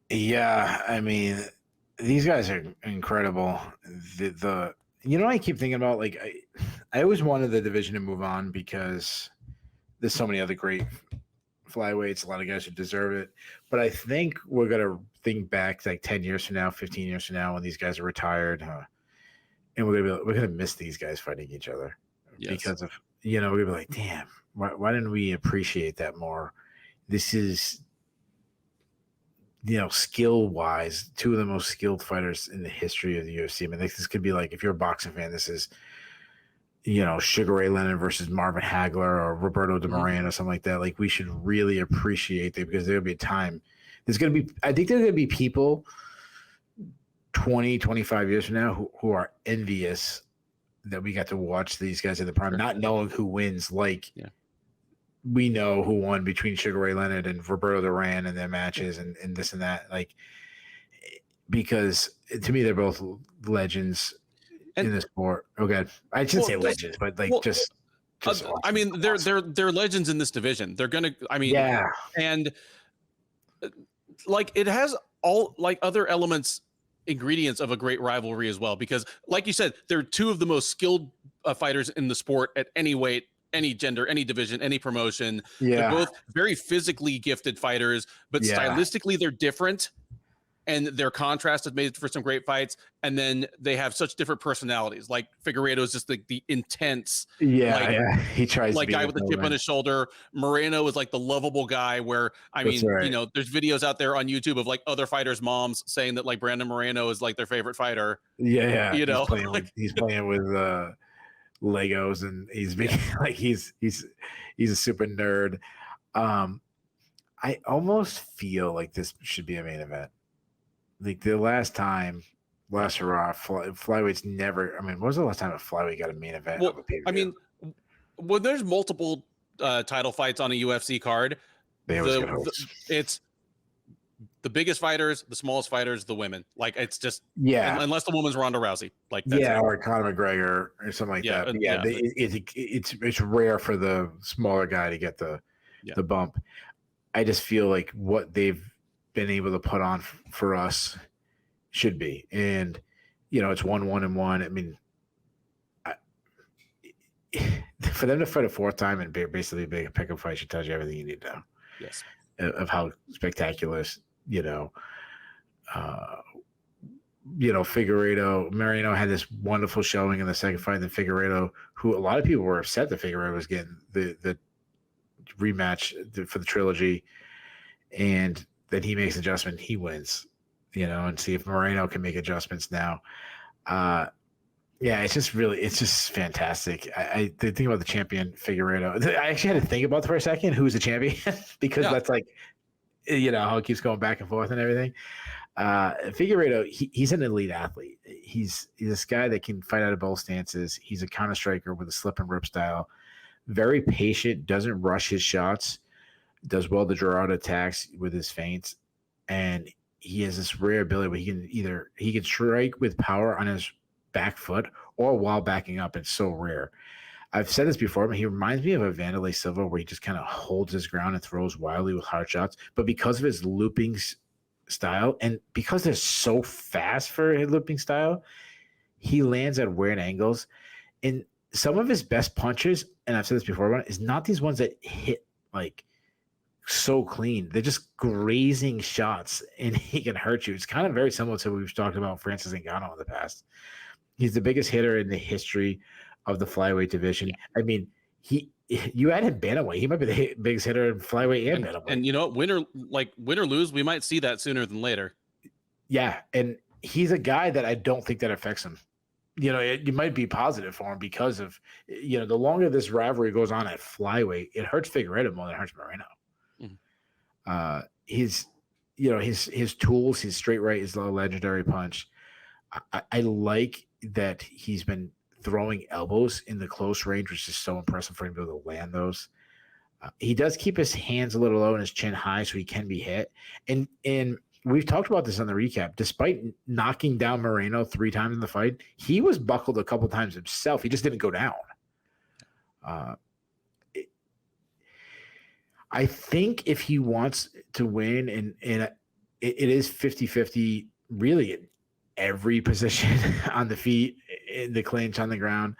Yeah, I mean, these guys are incredible. I keep thinking about, like, I always wanted the division to move on because there's so many other great flyweights, a lot of guys who deserve it. But I think we're gonna think back like 10 years from now, 15 years from now, when these guys are retired, and we're gonna miss these guys fighting each other because of we're gonna be like, damn, why didn't we appreciate that more? This is skill wise, two of the most skilled fighters in the history of the UFC. I mean, this could be like, if you're a boxing fan, this is Sugar Ray Leonard versus Marvin Hagler or Roberto de Moran or something like that. Like, we should really appreciate it, because there'll be a time. I think there's going to be people 20, 25 years from now who are envious that we got to watch these guys in the prime, not knowing who wins. Like, we know who won between Sugar Ray Leonard and Roberto Duran in their matches and this and that. Like, because to me, they're both legends in the sport. Okay, I shouldn't say legends, but like just awesome. I mean, they're legends in this division. They're gonna. I mean, and like, it has all like other elements, ingredients of a great rivalry as well. Because, like you said, they're two of the most skilled fighters in the sport at any weight, any gender, any division, any promotion. They're both very physically gifted fighters, but stylistically they're different. And their contrast has made for some great fights. And then they have such different personalities. Like, Figueiredo is just like the intense, he tries like, to be guy with a chip on his shoulder. Moreno is like the lovable guy. Where there's videos out there on YouTube of like other fighters' moms saying that like Brandon Moreno is like their favorite fitter. He's playing with Legos, and he's being like he's a super nerd. I almost feel like this should be a main event. Like, the last time Lacerda flyweights never. I mean, when was the last time a flyweight got a main event? Well, I mean, when there's multiple title fights on a UFC card, it's the biggest fighters, the smallest fighters, the women. Like, it's just unless the woman's Ronda Rousey, like or Conor McGregor or something like that. It's rare for the smaller guy to get the bump. I just feel like what they've been able to put on for us should be, and it's 1-1-1. I mean, for them to fight a fourth time and basically make a pickup fight should tell you everything you need to know. Yes, of how spectacular, Figueiredo, Moreno had this wonderful showing in the second fight. Then Figueiredo, who a lot of people were upset that Figueiredo was getting the rematch for the trilogy, and then he makes an adjustment, he wins, and see if Moreno can make adjustments now. It's just fantastic. I think about the champion Figueiredo. I actually had to think about for a second who's the champion because that's like, how it keeps going back and forth and everything. Figueiredo, he's an elite athlete. He's this guy that can fight out of both stances. He's a counter striker with a slip and rip style. Very patient, doesn't rush his shots, does well to draw out attacks with his feints, and he has this rare ability where he can strike with power on his back foot or while backing up. It's so rare. I've said this before, but he reminds me of a Wanderlei Silva, where he just kind of holds his ground and throws wildly with hard shots. But because of his looping style, and because they're so fast for his looping style, he lands at weird angles. And some of his best punches, and I've said this before, is not these ones that hit like so clean. They're just grazing shots, and he can hurt you. It's kind of very similar to what we've talked about Francis Ngannou in the past. He's the biggest hitter in the history of the flyweight division. I mean, you add him bantamweight, he might be the biggest hitter in flyweight and bantamweight. And win or lose, we might see that sooner than later. Yeah, and he's a guy that I don't think that affects him. It might be positive for him because of, the longer this rivalry goes on at flyweight, it hurts Figueiredo more than it hurts Moreno. His tools, his straight right is a legendary punch. I like that he's been throwing elbows in the close range, which is so impressive for him to be able to land those. He does keep his hands a little low and his chin high so he can be hit. And we've talked about this on the recap. Despite knocking down Moreno 3 times in the fight, he was buckled a couple times himself. He just didn't go down. I think if he wants to win, and it is 50-50 really in every position on the feet, in the clinch, on the ground.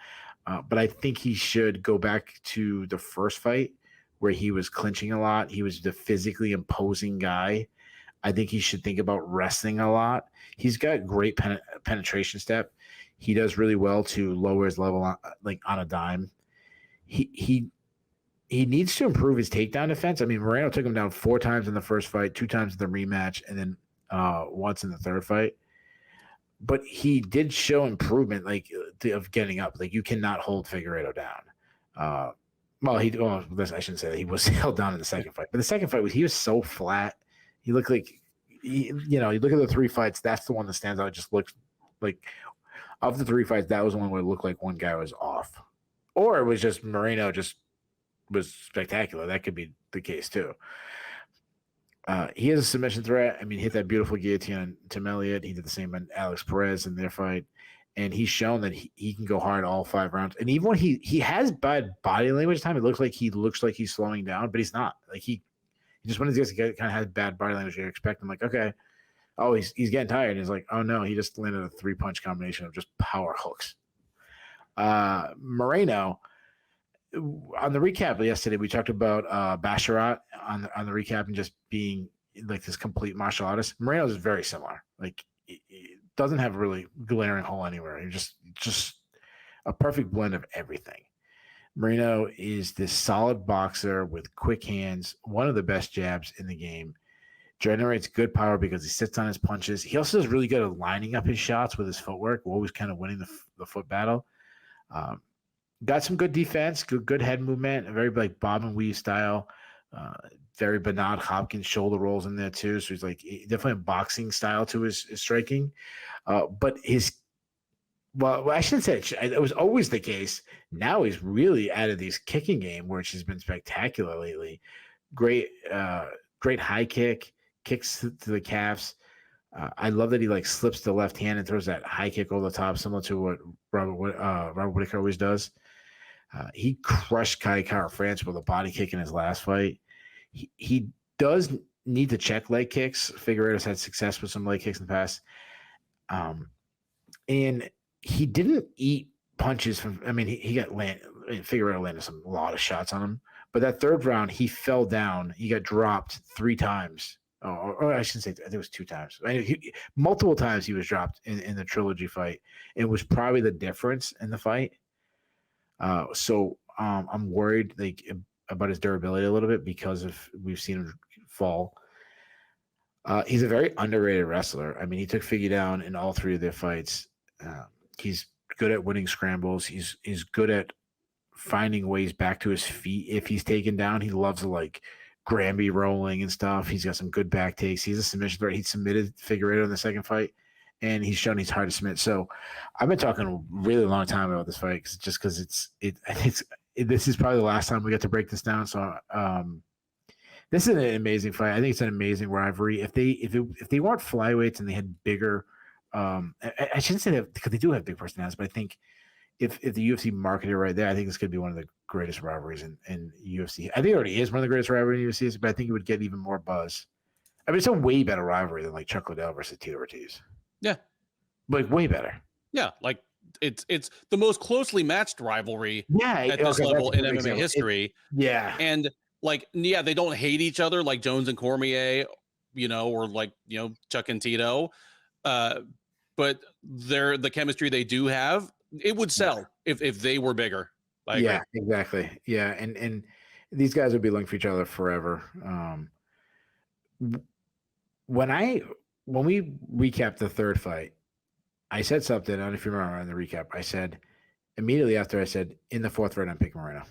But I think he should go back to the first fight where he was clinching a lot. He was the physically imposing guy. I think he should think about wrestling a lot. He's got great penetration step. He does really well to lower his level on a dime. He needs to improve his takedown defense. I mean, Moreno took him down 4 times in the first fight, 2 times in the rematch, and then once in the third fight. But he did show improvement, of getting up. You cannot hold Figueiredo down. I shouldn't say that. He was held down in the second fight. But the second fight he was so flat. He looked like, you look at the 3 fights, that's the one that stands out. It just looked like, of the 3 fights, that was the one where it looked like one guy was off. Or it was just Moreno just was spectacular. That could be the case too. He has a submission threat. I mean, he hit that beautiful guillotine on Tim Elliott. He did the same on Alex Perez in their fight. And he's shown that he can go hard all 5 rounds. And even when he has bad body language time, it looks like he's slowing down, but he's not. He just, when he gets kind of has bad body language, you expect him okay, oh, he's getting tired. And he's like, oh no, he just landed a 3-punch combination of just power hooks. Moreno, on the recap yesterday, we talked about Basharat on the recap and just being this complete martial artist. Moreno is very similar. It doesn't have a really glaring hole anywhere. He's just a perfect blend of everything. Moreno is this solid boxer with quick hands, one of the best jabs in the game. Generates good power because he sits on his punches. He also is really good at lining up his shots with his footwork, always kind of winning the foot battle. Got some good defense, good head movement, a very bob and weave style. Very Bernard Hopkins shoulder rolls in there too. So he's definitely a boxing style to his striking. But I shouldn't say it was always the case. Now he's really added these kicking game, which has been spectacular lately. Great high kick, kicks to the calves. I love that he slips the left hand and throws that high kick over the top, similar to what Robert Whittaker always does. He crushed Kai Kara-France with a body kick in his last fight. He does need to check leg kicks. Figueiredo's had success with some leg kicks in the past. And he didn't eat punches from, Figueiredo landed a lot of shots on him. But that third round, he fell down. He got dropped 3 times. Or I shouldn't say, I think it was 2 times. Multiple times he was dropped in the trilogy fight. It was probably the difference in the fight. So I'm worried about his durability a little bit because we've seen him fall. He's a very underrated wrestler. He took Figgy down in all 3 of their fights. He's good at winning scrambles. He's good at finding ways back to his feet if he's taken down. He loves Granby rolling and stuff. He's got some good back takes. He's a submission threat. He submitted Figueiredo in the second fight, and he's shown he's hard to submit. So I've been talking a really long time about this fight because this is probably the last time we get to break this down. So this is an amazing fight. I think it's an amazing rivalry. If they weren't flyweights and they had bigger, I shouldn't say that because they do have big personalities, but I think if the UFC marketed right there, I think this could be one of the greatest rivalries in UFC. I think it already is one of the greatest rivalries in UFC, but I think it would get even more buzz. It's a way better rivalry than Chuck Liddell versus Tito Ortiz. Yeah. Way better. Yeah. It's the most closely matched rivalry at this level in MMA history. And they don't hate each other like Jones and Cormier, or Chuck and Tito. But the chemistry they do have, it would sell if they were bigger. Yeah, exactly. Yeah, and these guys would be looking for each other forever. When we recapped the third fight, I said something. I don't know if you remember on the recap. I said immediately after, in the 4th round, I'm picking Moreno.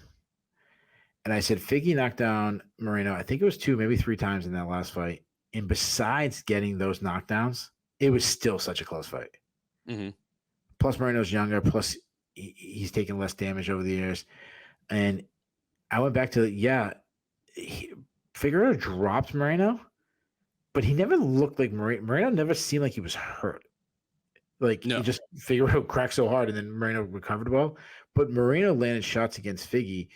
And I said Figgy knocked down Moreno. I think it was 2, maybe 3 times in that last fight. And besides getting those knockdowns, it was still such a close fight. Mm-hmm. Plus Moreno's younger. Plus he's taken less damage over the years. And I went back to, Figueiredo dropped Moreno, but he never looked like Moreno never seemed like he was hurt. Like No. it just Figueroa cracked so hard, and then Moreno recovered well. But Moreno landed shots against Figgy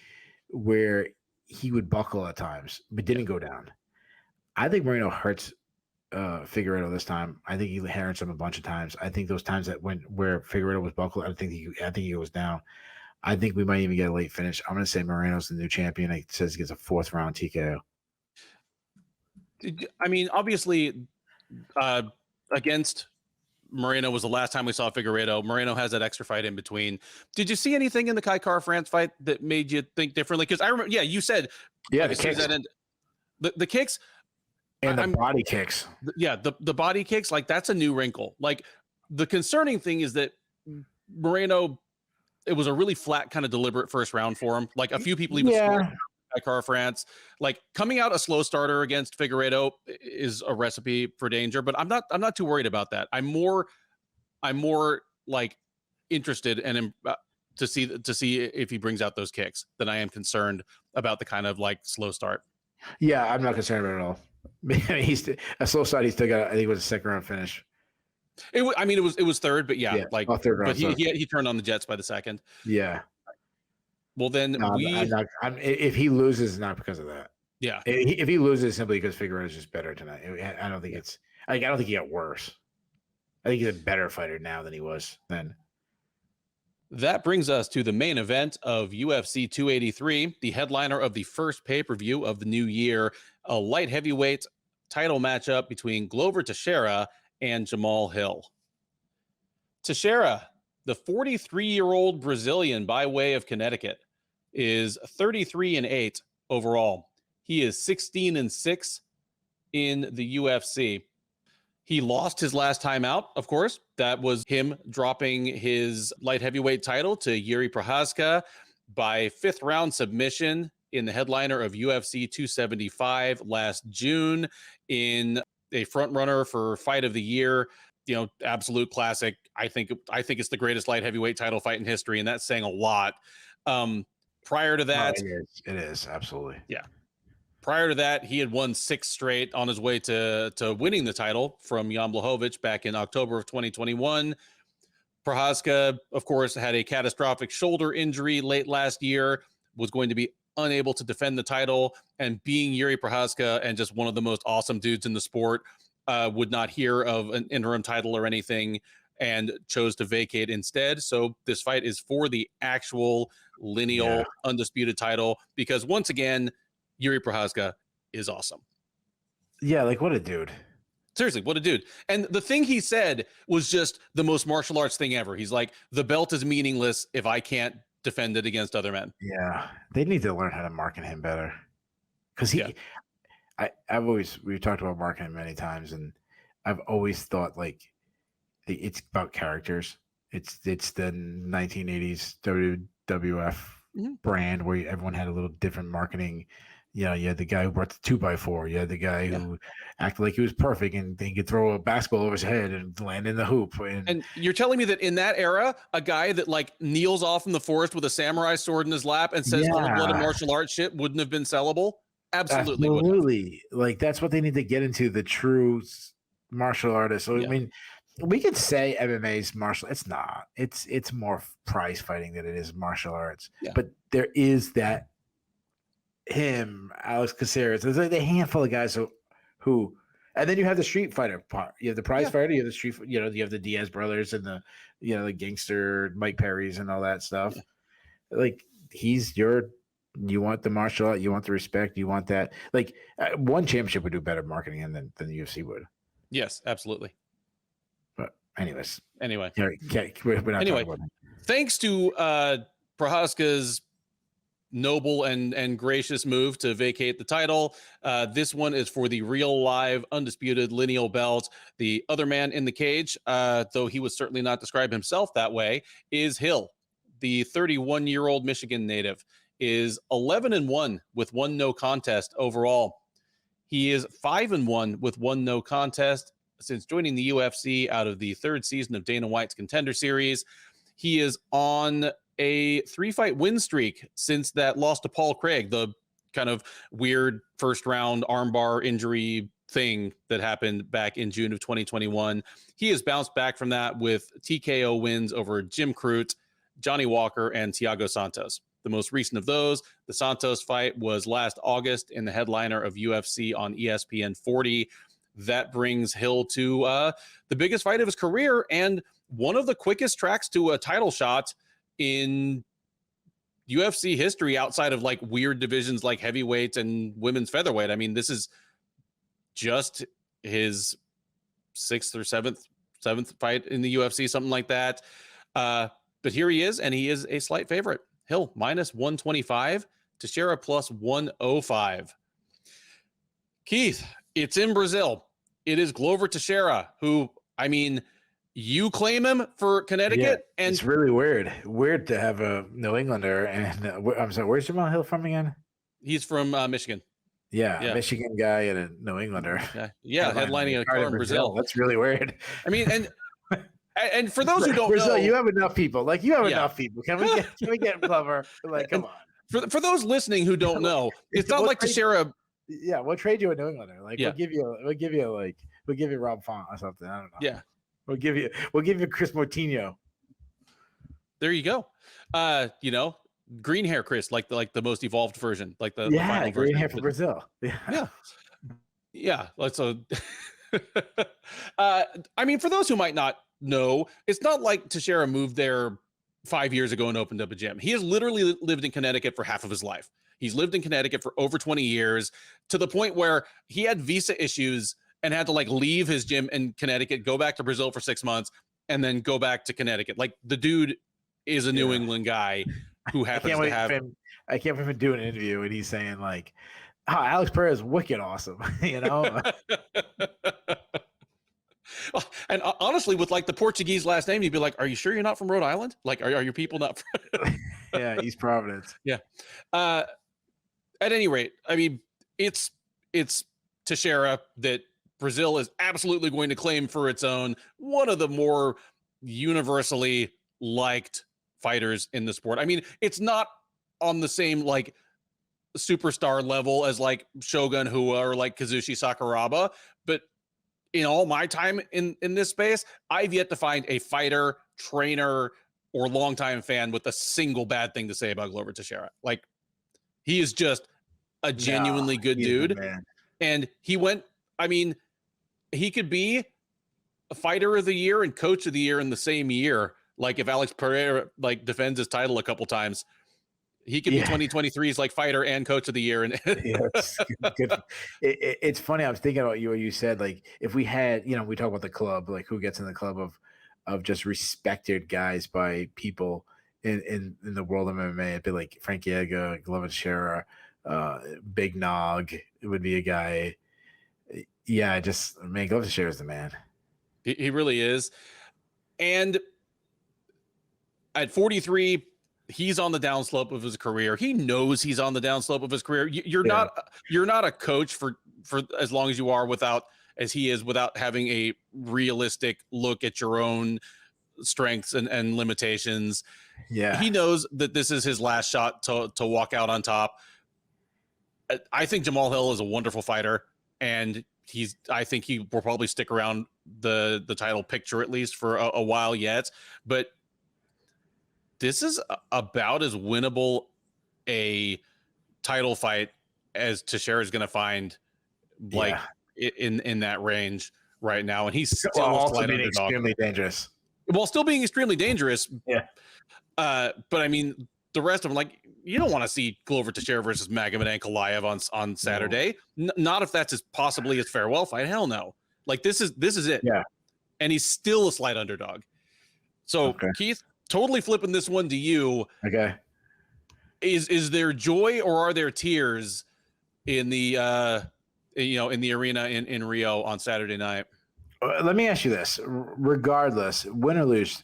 where he would buckle at times, but didn't go down. I think Moreno hurts Figueroa this time. I think he hurts him a bunch of times. I think those times where Figueroa was buckled, I think he goes down. I think we might even get a late finish. I'm going to say Moreno's the new champion. It says he gets a 4th round TKO. I mean, obviously, against Moreno was the last time we saw Figueiredo. Moreno has that extra fight in between. Did you see anything in the Kai Kara-France fight that made you think differently? Because I remember, you said, the kicks. The kicks and the body kicks. The body kicks, like that's a new wrinkle. Like the concerning thing is that Moreno, it was a really flat kind of deliberate first round for him. Like a few people even scored Kai Kara-France. Like coming out a slow starter against Figueiredo is a recipe for danger, but I'm not too worried about that. I'm more like interested and to see if he brings out those kicks than I am concerned about the kind of like slow start. Yeah, I'm not concerned about it at all. He's a slow start. He still got, I think it was a 2nd round finish. It was 3rd, but third round, but he turned on the Jets by the 2nd. Yeah. Well, then if he loses, it's not because of that. Yeah. If he loses simply because Figueroa is just better tonight, I don't think I don't think he got worse. I think he's a better fighter now than he was then. That brings us to the main event of UFC 283, the headliner of the first pay-per-view of the new year, a light heavyweight title matchup between Glover Teixeira and Jamal Hill. Teixeira, the 43-year-old Brazilian by way of Connecticut, is 33-8 overall. He is 16-6 in the UFC. He lost his last time out, of course. That was him dropping his light heavyweight title to Yuri Prochazka by 5th round submission in the headliner of UFC 275 last June in a front runner for fight of the year. Absolute classic. I think it's the greatest light heavyweight title fight in history, and that's saying a lot. Prior to that, it is absolutely. Yeah. Prior to that, he had won 6 straight on his way to winning the title from Jan Blachowicz back in October of 2021. Prochazka, of course, had a catastrophic shoulder injury late last year, was going to be unable to defend the title, and being Yuri Prochazka and just one of the most awesome dudes in the sport, would not hear of an interim title or anything and chose to vacate instead. So this fight is for the actual lineal undisputed title because once again, Yuri Prochazka is awesome. Yeah, like what a dude. Seriously, what a dude. And the thing he said was just the most martial arts thing ever. He's like, the belt is meaningless if I can't defend it against other men. Yeah, they need to learn how to market him better. Because we've talked about marketing him many times, and I've always thought like it's about characters. It's the 1980s WWF brand where everyone had a little different marketing. You had the guy who brought the 2x4. You had the guy who acted like he was perfect and he could throw a basketball over his head and land in the hoop. And you're telling me that in that era, a guy that like kneels off in the forest with a samurai sword in his lap and says cold-blooded martial arts shit wouldn't have been sellable? Absolutely. Like that's what they need to get into, the true martial artists. So I mean, we could say MMA's martial. It's not. It's more prize fighting than it is martial arts. Yeah. But there is that Alex Caceres. There's like a handful of guys who, and then you have the street fighter part. You have the prize fighter. You have the street. You have the Diaz brothers and the the gangster Mike Perry's and all that stuff. Yeah. Like you want the martial art. You want the respect. You want that. Like one championship would do better marketing than the UFC would. Yes, absolutely. But anyway, we're not talking about it. Thanks to Prochazka's noble and gracious move to vacate the title. This one is for the real live undisputed lineal belt. The other man in the cage, though he would certainly not describe himself that way, is Hill. The 31-year-old Michigan native is 11-1 with 1 no contest overall. He is 5-1 with 1 no contest since joining the UFC out of the 3rd season of Dana White's Contender Series. He is on a 3-fight win streak since that loss to Paul Craig, the kind of weird first round armbar injury thing that happened back in June of 2021. He has bounced back from that with TKO wins over Jim Crute, Johnny Walker, and Thiago Santos. The most recent of those, the Santos fight, was last August in the headliner of UFC on ESPN 40. That brings Hill to the biggest fight of his career and one of the quickest tracks to a title shot in UFC history outside of like weird divisions like heavyweight and women's featherweight. I mean, this is just his sixth or seventh fight in the UFC, something like that. But here he is, and he is a slight favorite. Hill minus 125, Teixeira plus 105. Keith, it's in Brazil. It is Glover Teixeira, who, I mean, you claim him for Connecticut, and it's really weird to have a New Englander. And I'm sorry, where's Jamal Hill from again? He's from Michigan. Yeah, Michigan guy and a New Englander. Yeah, headlining a card in Brazil. That's really weird. I mean, and for those who don't Brazil, know, you have enough people. Like you have enough people. Can we get Glover? Like, come on. For those listening who don't know, it's not like Teixeira. Yeah, we'll trade you a New Englander. Like we'll give you Rob Font or something. I don't know. Yeah. We'll give you Chris Moutinho. There you go. Green hair Chris, like the most evolved version, like the final green hair for Brazil. Yeah. Let's I mean, for those who might not know, it's not like Teixeira moved there 5 years ago and opened up a gym. He has literally lived in Connecticut for half of his life. He's lived in Connecticut for over 20 years, to the point where he had visa issues and had to like leave his gym in Connecticut, go back to Brazil for 6 months, and then go back to Connecticut. Like the dude is a New England guy who happens to have. I can't wait for him to do an interview and he's saying like, "Oh, Alex Pereira is wicked awesome," you know. And honestly, with like the Portuguese last name, you'd be like, "Are you sure you're not from Rhode Island? Like, are your people not from?" Yeah, East Providence. Yeah. At any rate, I mean, it's Teixeira that Brazil is absolutely going to claim for its own. One of the more universally liked fighters in the sport. I mean, it's not on the same like superstar level as like Shogun Rua or like Kazushi Sakuraba, but in all my time in this space, I've yet to find a fighter, trainer, or longtime fan with a single bad thing to say about Glover Teixeira. Like, he is just a genuinely good dude. And he went, I mean, he could be a fighter of the year and coach of the year in the same year. Like if Alex Pereira like defends his title a couple times, he could be 2023's like fighter and coach of the year. And it's good. It's funny. I was thinking about you when you said like, if we had, we talk about the club, like who gets in the club of just respected guys by people in the world of MMA. It'd be like Frank Yeager, Glover Teixeira, Big Nog. It would be a guy. Yeah, Glover Teixeira is the man. He really is. And at 43, he's on the downslope of his career. He knows he's on the downslope of his career. You're not a coach for as long as you are without having a realistic look at your own strengths and limitations. Yeah. He knows that this is his last shot to walk out on top. I think Jamal Hill is a wonderful fighter, and I think he will probably stick around the title picture at least for a while yet, but this is about as winnable a title fight as Teixeira is going to find, like in that range right now. And he's still also being extremely dangerous. While still being extremely dangerous. Yeah. But I mean, the rest of them, like, you don't want to see Glover Teixeira versus Magomed Ankalaev on Saturday. No. Not if that's possibly his farewell fight. Hell no. Like this is it. Yeah. And he's still a slight underdog. So Keith, totally flipping this one to you. Okay. Is there joy or are there tears in the in the arena in Rio on Saturday night? Let me ask you this: regardless, win or lose,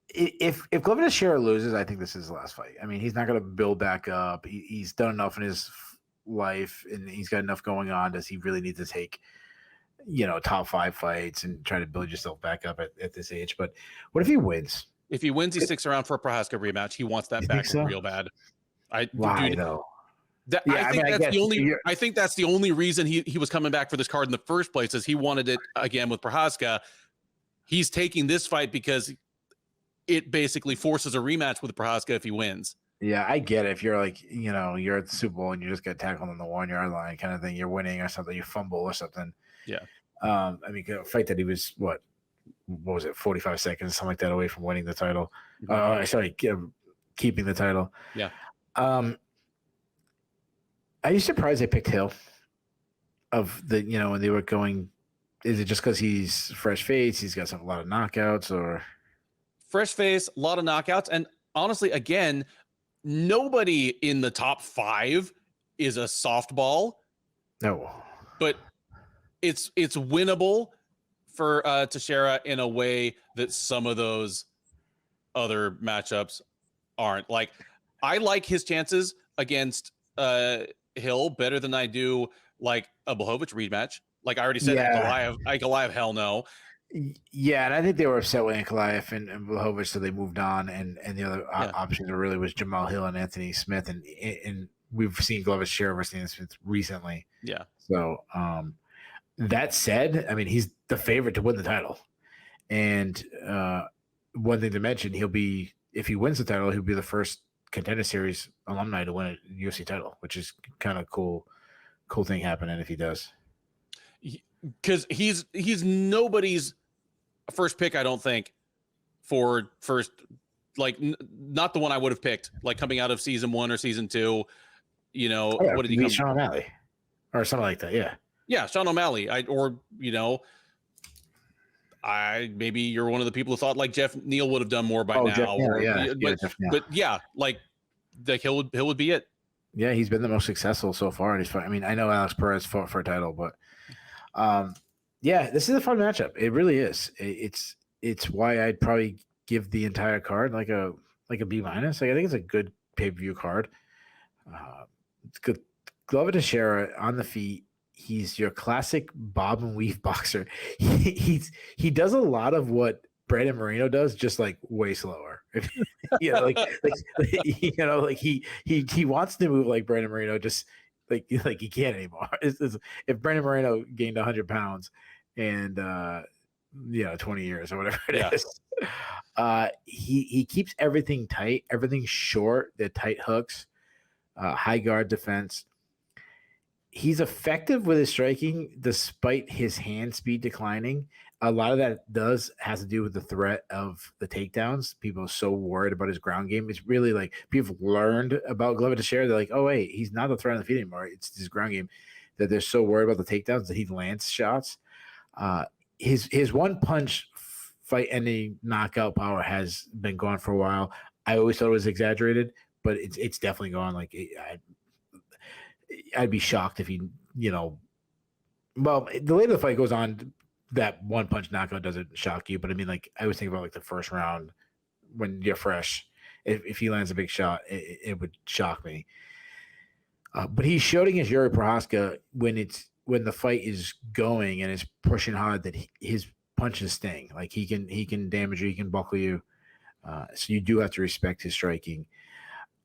if Glover Teixeira loses, I think this is his last fight. I mean, he's not going to build back up. He's done enough in his life, and he's got enough going on. Does he really need to take, top 5 fights and try to build yourself back up at this age? But what if he wins? If he wins, he sticks around for a Prohaska rematch. He wants that back real bad. Why though? I think that's the only reason he was coming back for this card in the first place, is he wanted it again with Prochazka. He's taking this fight because it basically forces a rematch with Prochazka if he wins. Yeah, I get it. If you're like, you're at the Super Bowl and you just get tackled on the 1-yard line kind of thing, you're winning or something, you fumble or something. Yeah. I mean, a fight that he was, what was it, 45 seconds, something like that, away from winning the title. Keeping the title. Yeah. Are you surprised they picked Hill? When they were going, is it just because he's fresh face, he's got a lot of knockouts, or fresh face, a lot of knockouts, and honestly, again, nobody in the top 5 is a softball. No, but it's winnable for Teixeira in a way that some of those other matchups aren't. Like, I like his chances against Hill better than I do like a Blachowicz rematch. Like I already said, Ankalaev, hell no. Yeah, and I think they were upset with Ankalaev and Blachowicz, so they moved on. And the other options really was Jamal Hill and Anthony Smith, and we've seen Glover share versus Anthony Smith recently. Yeah. So that said, I mean, he's the favorite to win the title. And one thing to mention, if he wins the title, he'll be the first Contender Series alumni to win a UFC title, which is kind of cool thing happening if he does. Because he's nobody's first pick, I don't think, for first, like not the one I would have picked, like coming out of season 1 or season 2. What did he come? Sean O'Malley or something like that. Yeah, Sean O'Malley. Maybe you're one of the people who thought like Jeff Neal would have done more by now. Jeff Neal, but like the Hill would be it. Yeah, he's been the most successful so far in his fight. I mean, I know Alex Perez fought for a title, but this is a fun matchup. It really is. It's why I'd probably give the entire card like a B-. Like, I think it's a good pay-per-view card. It's good. Glover Teixeira on the feet. He's your classic bob and weave boxer. He does a lot of what Brandon Moreno does, just like way slower. He wants to move like Brandon Moreno, just like he can't anymore. If Brandon Moreno gained 100 pounds and 20 years or whatever it is, he keeps everything tight, everything short. They're tight hooks, high guard defense. He's effective with his striking despite his hand speed declining. A lot of that has to do with the threat of the takedowns. People are so worried about his ground game. It's really like people have learned about Glover Teixeira. They're like, oh, wait, he's not the threat on the feet anymore. It's his ground game that they're so worried about the takedowns that he lands shots. His one punch fight ending knockout power has been gone for a while. I always thought it was exaggerated, but it's definitely gone. Like I'd be shocked if he, well, the later the fight goes on, that one punch knockout doesn't shock you. But I mean, like, I always think about like the first round when you're fresh. If he lands a big shot, it would shock me. But he's showed against Yuri Prochazka when the fight is going and it's pushing hard that his punches sting. Like he can damage you, he can buckle you. So you do have to respect his striking.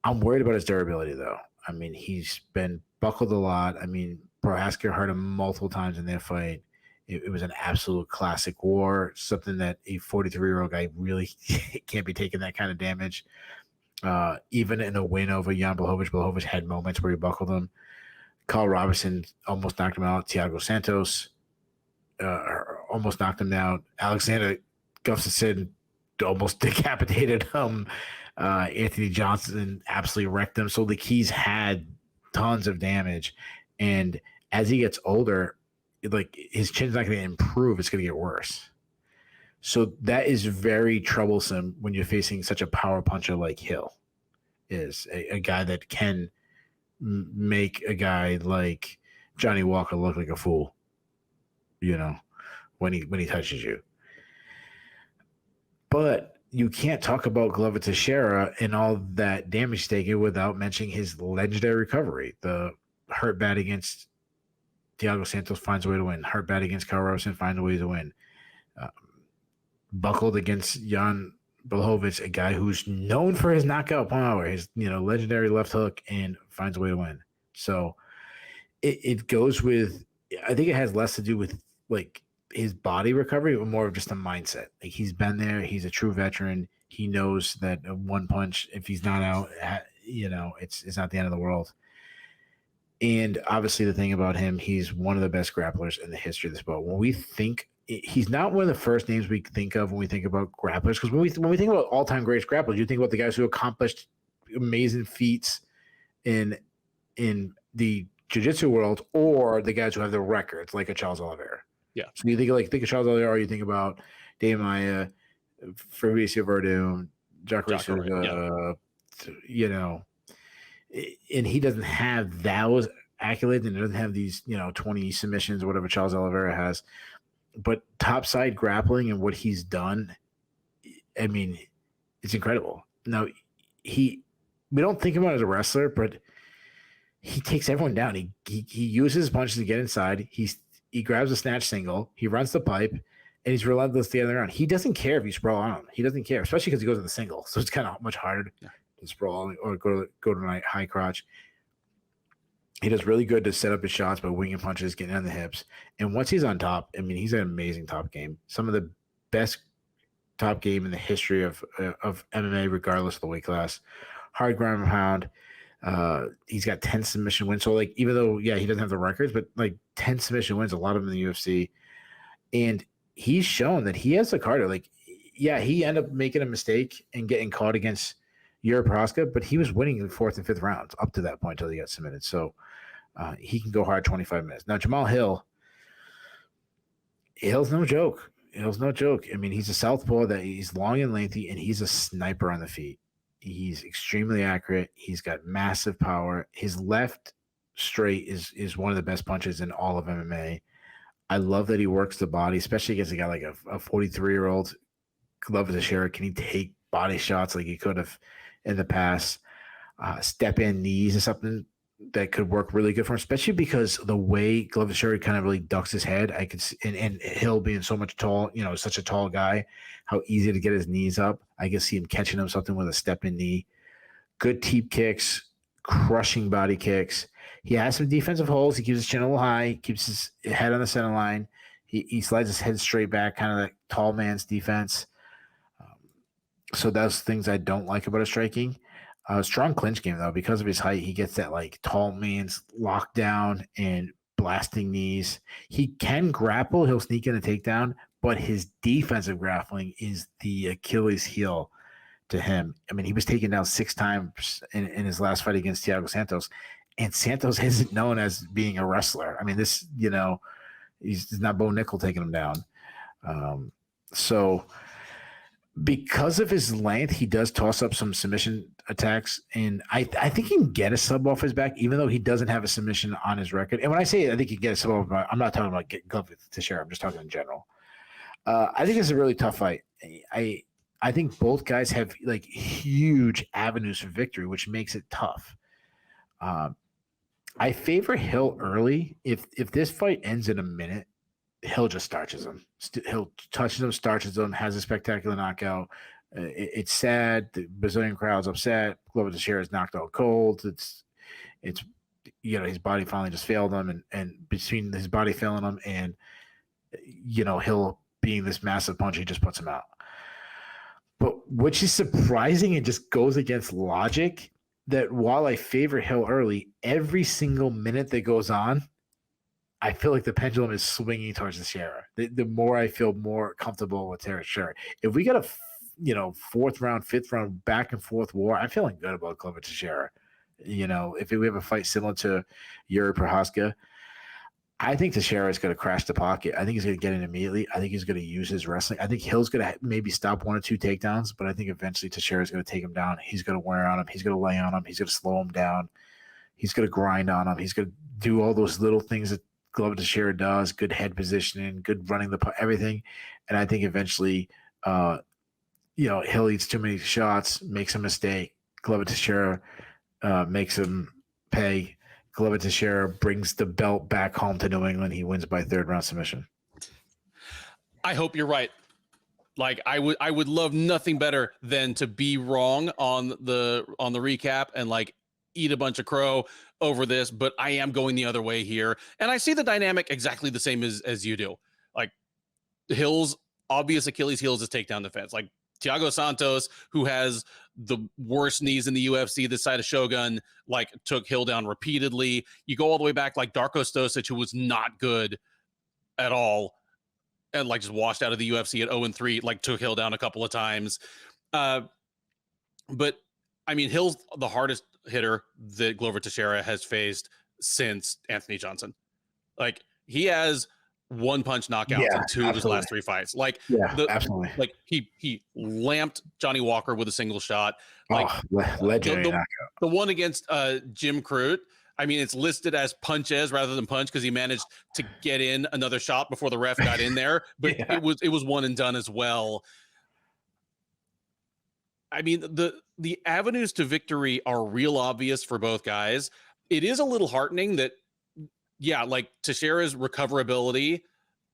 I'm worried about his durability though. I mean, he's been buckled a lot. I mean, Prochazka hurt him multiple times in their fight. It was an absolute classic war, something that a 43-year-old guy really can't be taking that kind of damage. Even in a win over Jan Blachowicz, Blachowicz had moments where he buckled him. Carl Robinson almost knocked him out. Thiago Santos almost knocked him out. Alexander Gustafsson almost decapitated him. Anthony Johnson absolutely wrecked him. So like he's had tons of damage, and as he gets older, like his chin's not going to improve; it's going to get worse. So that is very troublesome when you're facing such a power puncher like Hill, is a guy that can make a guy like Johnny Walker look like a fool. When he touches you, but you can't talk about Glover Teixeira and all that damage taken without mentioning his legendary recovery. The hurt bad against Thiago Santos finds a way to win. Hurt bad against Carl Robinson finds a way to win. Buckled against Jan Blachowicz, a guy who's known for his knockout power, his legendary left hook, and finds a way to win. So it goes with, I think it has less to do with like his body recovery, but more of just a mindset. Like he's been there. He's a true veteran. He knows that one punch, if he's not out, it's not the end of the world. And obviously the thing about him, he's one of the best grapplers in the history of the sport. When we think, he's not one of the first names we think of when we think about grapplers, because when we think about all-time greatest grapplers, you think about the guys who accomplished amazing feats in the jiu-jitsu world, or the guys who have the records, like a Charles Oliveira. Yeah. So you think of Charles Oliveira, or you think about Dave Maia, Fabricio Verdun, Jacare Souza, and he doesn't have those accolades, and doesn't have these 20 submissions or whatever Charles Oliveira has. But topside grappling and what he's done, I mean, it's incredible. Now we don't think about him as a wrestler, but he takes everyone down. He uses his punches to get inside. He grabs a snatch single. He runs the pipe, and he's relentless the other round. He doesn't care if you sprawl on him. He doesn't care, especially because he goes to the single. So it's kind of much harder to sprawl or go to a high crotch. He does really good to set up his shots by winging punches, getting on the hips. And once he's on top, I mean, he's an amazing top game. Some of the best top game in the history of MMA, regardless of the weight class. Hard ground and pound. He's got 10 submission wins. So, like, even though, he doesn't have the records, but like 10 submission wins, a lot of them in the UFC. And he's shown that he has the cardio. Like, he ended up making a mistake and getting caught against Yuri Prochazka, but he was winning in the 4th and 5th rounds up to that point until he got submitted. So he can go hard 25 minutes. Now, Jamahal Hill's no joke. Hill's no joke. I mean, he's a southpaw that he's long and lengthy, and he's a sniper on the feet. He's extremely accurate. He's got massive power. His left straight is one of the best punches in all of MMA. I love that he works the body, especially against a guy like a 43-year-old Glover Teixeira. Can he take body shots like he could have in the past? Step in knees is something that could work really good for him, especially because the way Glover Teixeira kind of really ducks his head. I could see, and Hill being so much tall, such a tall guy, how easy to get his knees up. I can see him catching him something with a step in knee. Good teep kicks, crushing body kicks. He has some defensive holes. He keeps his chin a little high, keeps his head on the center line. He slides his head straight back, kind of like tall man's defense. So that's things I don't like about his striking. Strong clinch game, though, because of his height. He gets that like tall man's lockdown and blasting knees. He can grapple. He'll sneak in a takedown, but his defensive grappling is the Achilles heel to him. I mean, he was taken down 6 times in his last fight against Thiago Santos, and Santos isn't known as being a wrestler. I mean, this, he's not Bo Nickel taking him down. So because of his length, he does toss up some submission attacks, and I think he can get a sub off his back, even though he doesn't have a submission on his record. And when I say I think he can get a sub off, I'm not talking about getting Glover Teixeira. I'm just talking in general. I think it's a really tough fight. I think both guys have like huge avenues for victory, which makes it tough. I favor Hill early. If this fight ends in a minute, Hill just starches him. Hill touches him, starches him, has a spectacular knockout. It's sad. The Brazilian crowd's upset. Glover Teixeira is knocked out cold. It's his body finally just failed him, and between his body failing him and Hill being this massive punch, he just puts him out. But which is surprising and just goes against logic, that while I favor Hill early, every single minute that goes on, I feel like the pendulum is swinging towards Teixeira. The more I feel more comfortable with Teixeira. If we got a 4th round, 5th round back and forth war, I'm feeling good about Glover Teixeira. If we have a fight similar to Yuri Prochazka, I think Teixeira is going to crash the pocket. I think he's going to get in immediately. I think he's going to use his wrestling. I think Hill's going to maybe stop 1 or 2 takedowns, but I think eventually Teixeira is going to take him down. He's going to wear on him. He's going to lay on him. He's going to slow him down. He's going to grind on him. He's going to do all those little things that Glover Teixeira does, good head positioning, good running everything. And I think eventually, Hill eats too many shots, makes a mistake. Glover Teixeira makes him pay. Glover Teixeira brings the belt back home to New England. He wins by 3rd round submission. I hope you're right. Like I would love nothing better than to be wrong on the recap and like eat a bunch of crow, over this, but I am going the other way here. And I see the dynamic exactly the same as you do. Like, Hill's obvious Achilles heel is his takedown defense. Like, Thiago Santos, who has the worst knees in the UFC this side of Shogun, like, took Hill down repeatedly. You go all the way back, like Darko Stosic, who was not good at all, and like just washed out of the UFC at 0-3, like took Hill down a couple of times. But I mean, Hill's the hardest hitter that Glover Teixeira has faced since Anthony Johnson. Like, he has one punch knockouts in two of his last three fights. Like, absolutely. Like, he lamped Johnny Walker with a single shot. Like, legendary the one against Jim Crute, I mean, it's listed as punches rather than punch because he managed to get in another shot before the ref got in there, but it was one and done as well. I mean, the avenues to victory are real obvious for both guys. It is a little heartening that, like, Teixeira's recoverability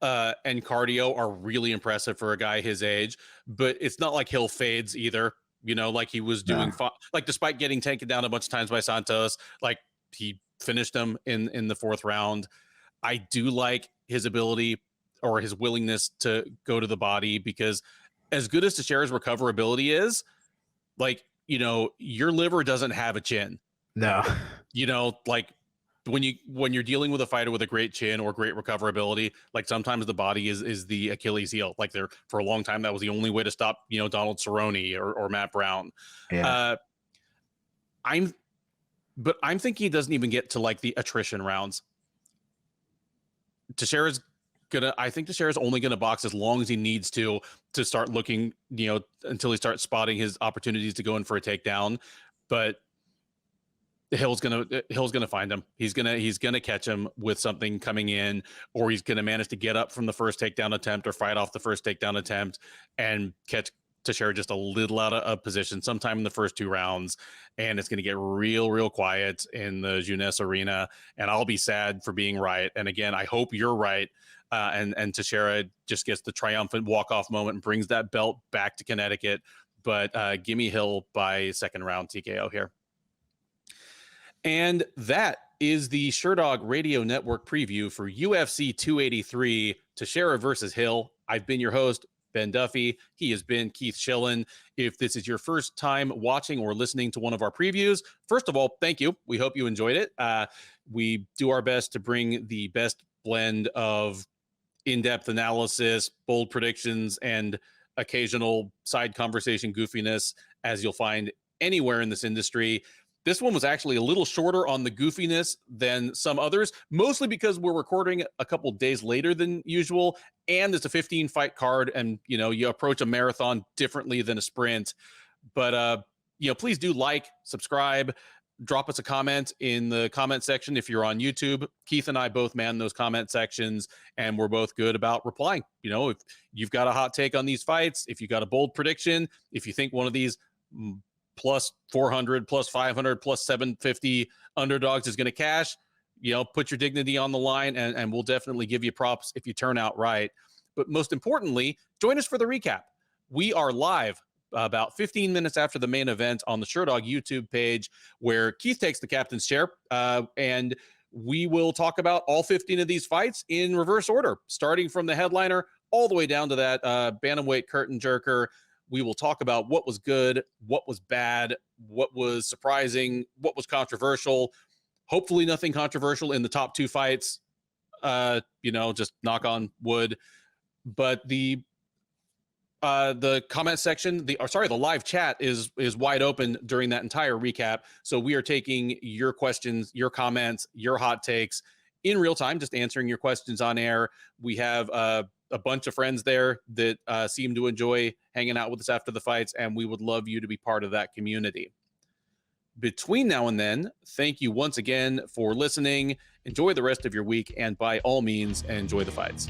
and cardio are really impressive for a guy his age, but it's not like Hill fades either. You know, like he was doing like, despite getting taken down a bunch of times by Santos, like, he finished him in the fourth round. I do like his ability or his willingness to go to the body, because as good as Teixeira's recoverability is, like, you know, your liver doesn't have a chin. No. You know, like, when you're dealing with a fighter with a great chin or great recoverability, like, sometimes the body is the Achilles heel. Like, there for a long time, that was the only way to stop, you know, Donald Cerrone or Matt Brown. But I'm thinking he doesn't even get to, like, the attrition rounds. I think Teixeira's only gonna box as long as he needs to start looking, you know, until he starts spotting his opportunities to go in for a takedown. But Hill's gonna find him. He's gonna catch him with something coming in, or he's gonna manage to get up from the first takedown attempt or fight off the first takedown attempt and catch Teixeira just a little out of position sometime in the first two rounds, and it's going to get real quiet in the Jeunesse Arena, and I'll be sad for being right. And again, I hope you're right, and Teixeira just gets the triumphant walk-off moment and brings that belt back to Connecticut. But give me Hill by second round TKO here. And that is the Sherdog Radio Network preview for UFC 283, Teixeira versus Hill. I've been your host, Ben Duffy. He has been Keith Schillen. If this is your first time watching or listening to one of our previews, first of all, thank you. We hope you enjoyed it. We do our best to bring the best blend of in-depth analysis, bold predictions, and occasional side conversation goofiness as you'll find anywhere in this industry. This one was actually a little shorter on the goofiness than some others, mostly because we're recording a couple days later than usual, and it's a 15-fight card, and, you know, you approach a marathon differently than a sprint. But, you know, please do like, subscribe, drop us a comment in the comment section if you're on YouTube. Keith and I both man those comment sections, and we're both good about replying. You know, if you've got a hot take on these fights, if you got a bold prediction, if you think one of these plus 400, plus 500, plus 750 underdogs is going to cash, you know, put your dignity on the line, and we'll definitely give you props if you turn out right. But most importantly, join us for the recap. We are live about 15 minutes after the main event on the Sherdog YouTube page, where Keith takes the captain's chair, and we will talk about all 15 of these fights in reverse order, starting from the headliner all the way down to that bantamweight curtain jerker. We will talk about what was good, what was bad, what was surprising, what was controversial. Hopefully nothing controversial in the top two fights, you know, just knock on wood. But the comment section, the live chat is wide open during that entire recap. So we are taking your questions, your comments, your hot takes in real time, just answering your questions on air. We have a bunch of friends there that seem to enjoy hanging out with us after the fights, and we would love you to be part of that community. Between now and then, thank you once again for listening. Enjoy the rest of your week, and by all means, enjoy the fights.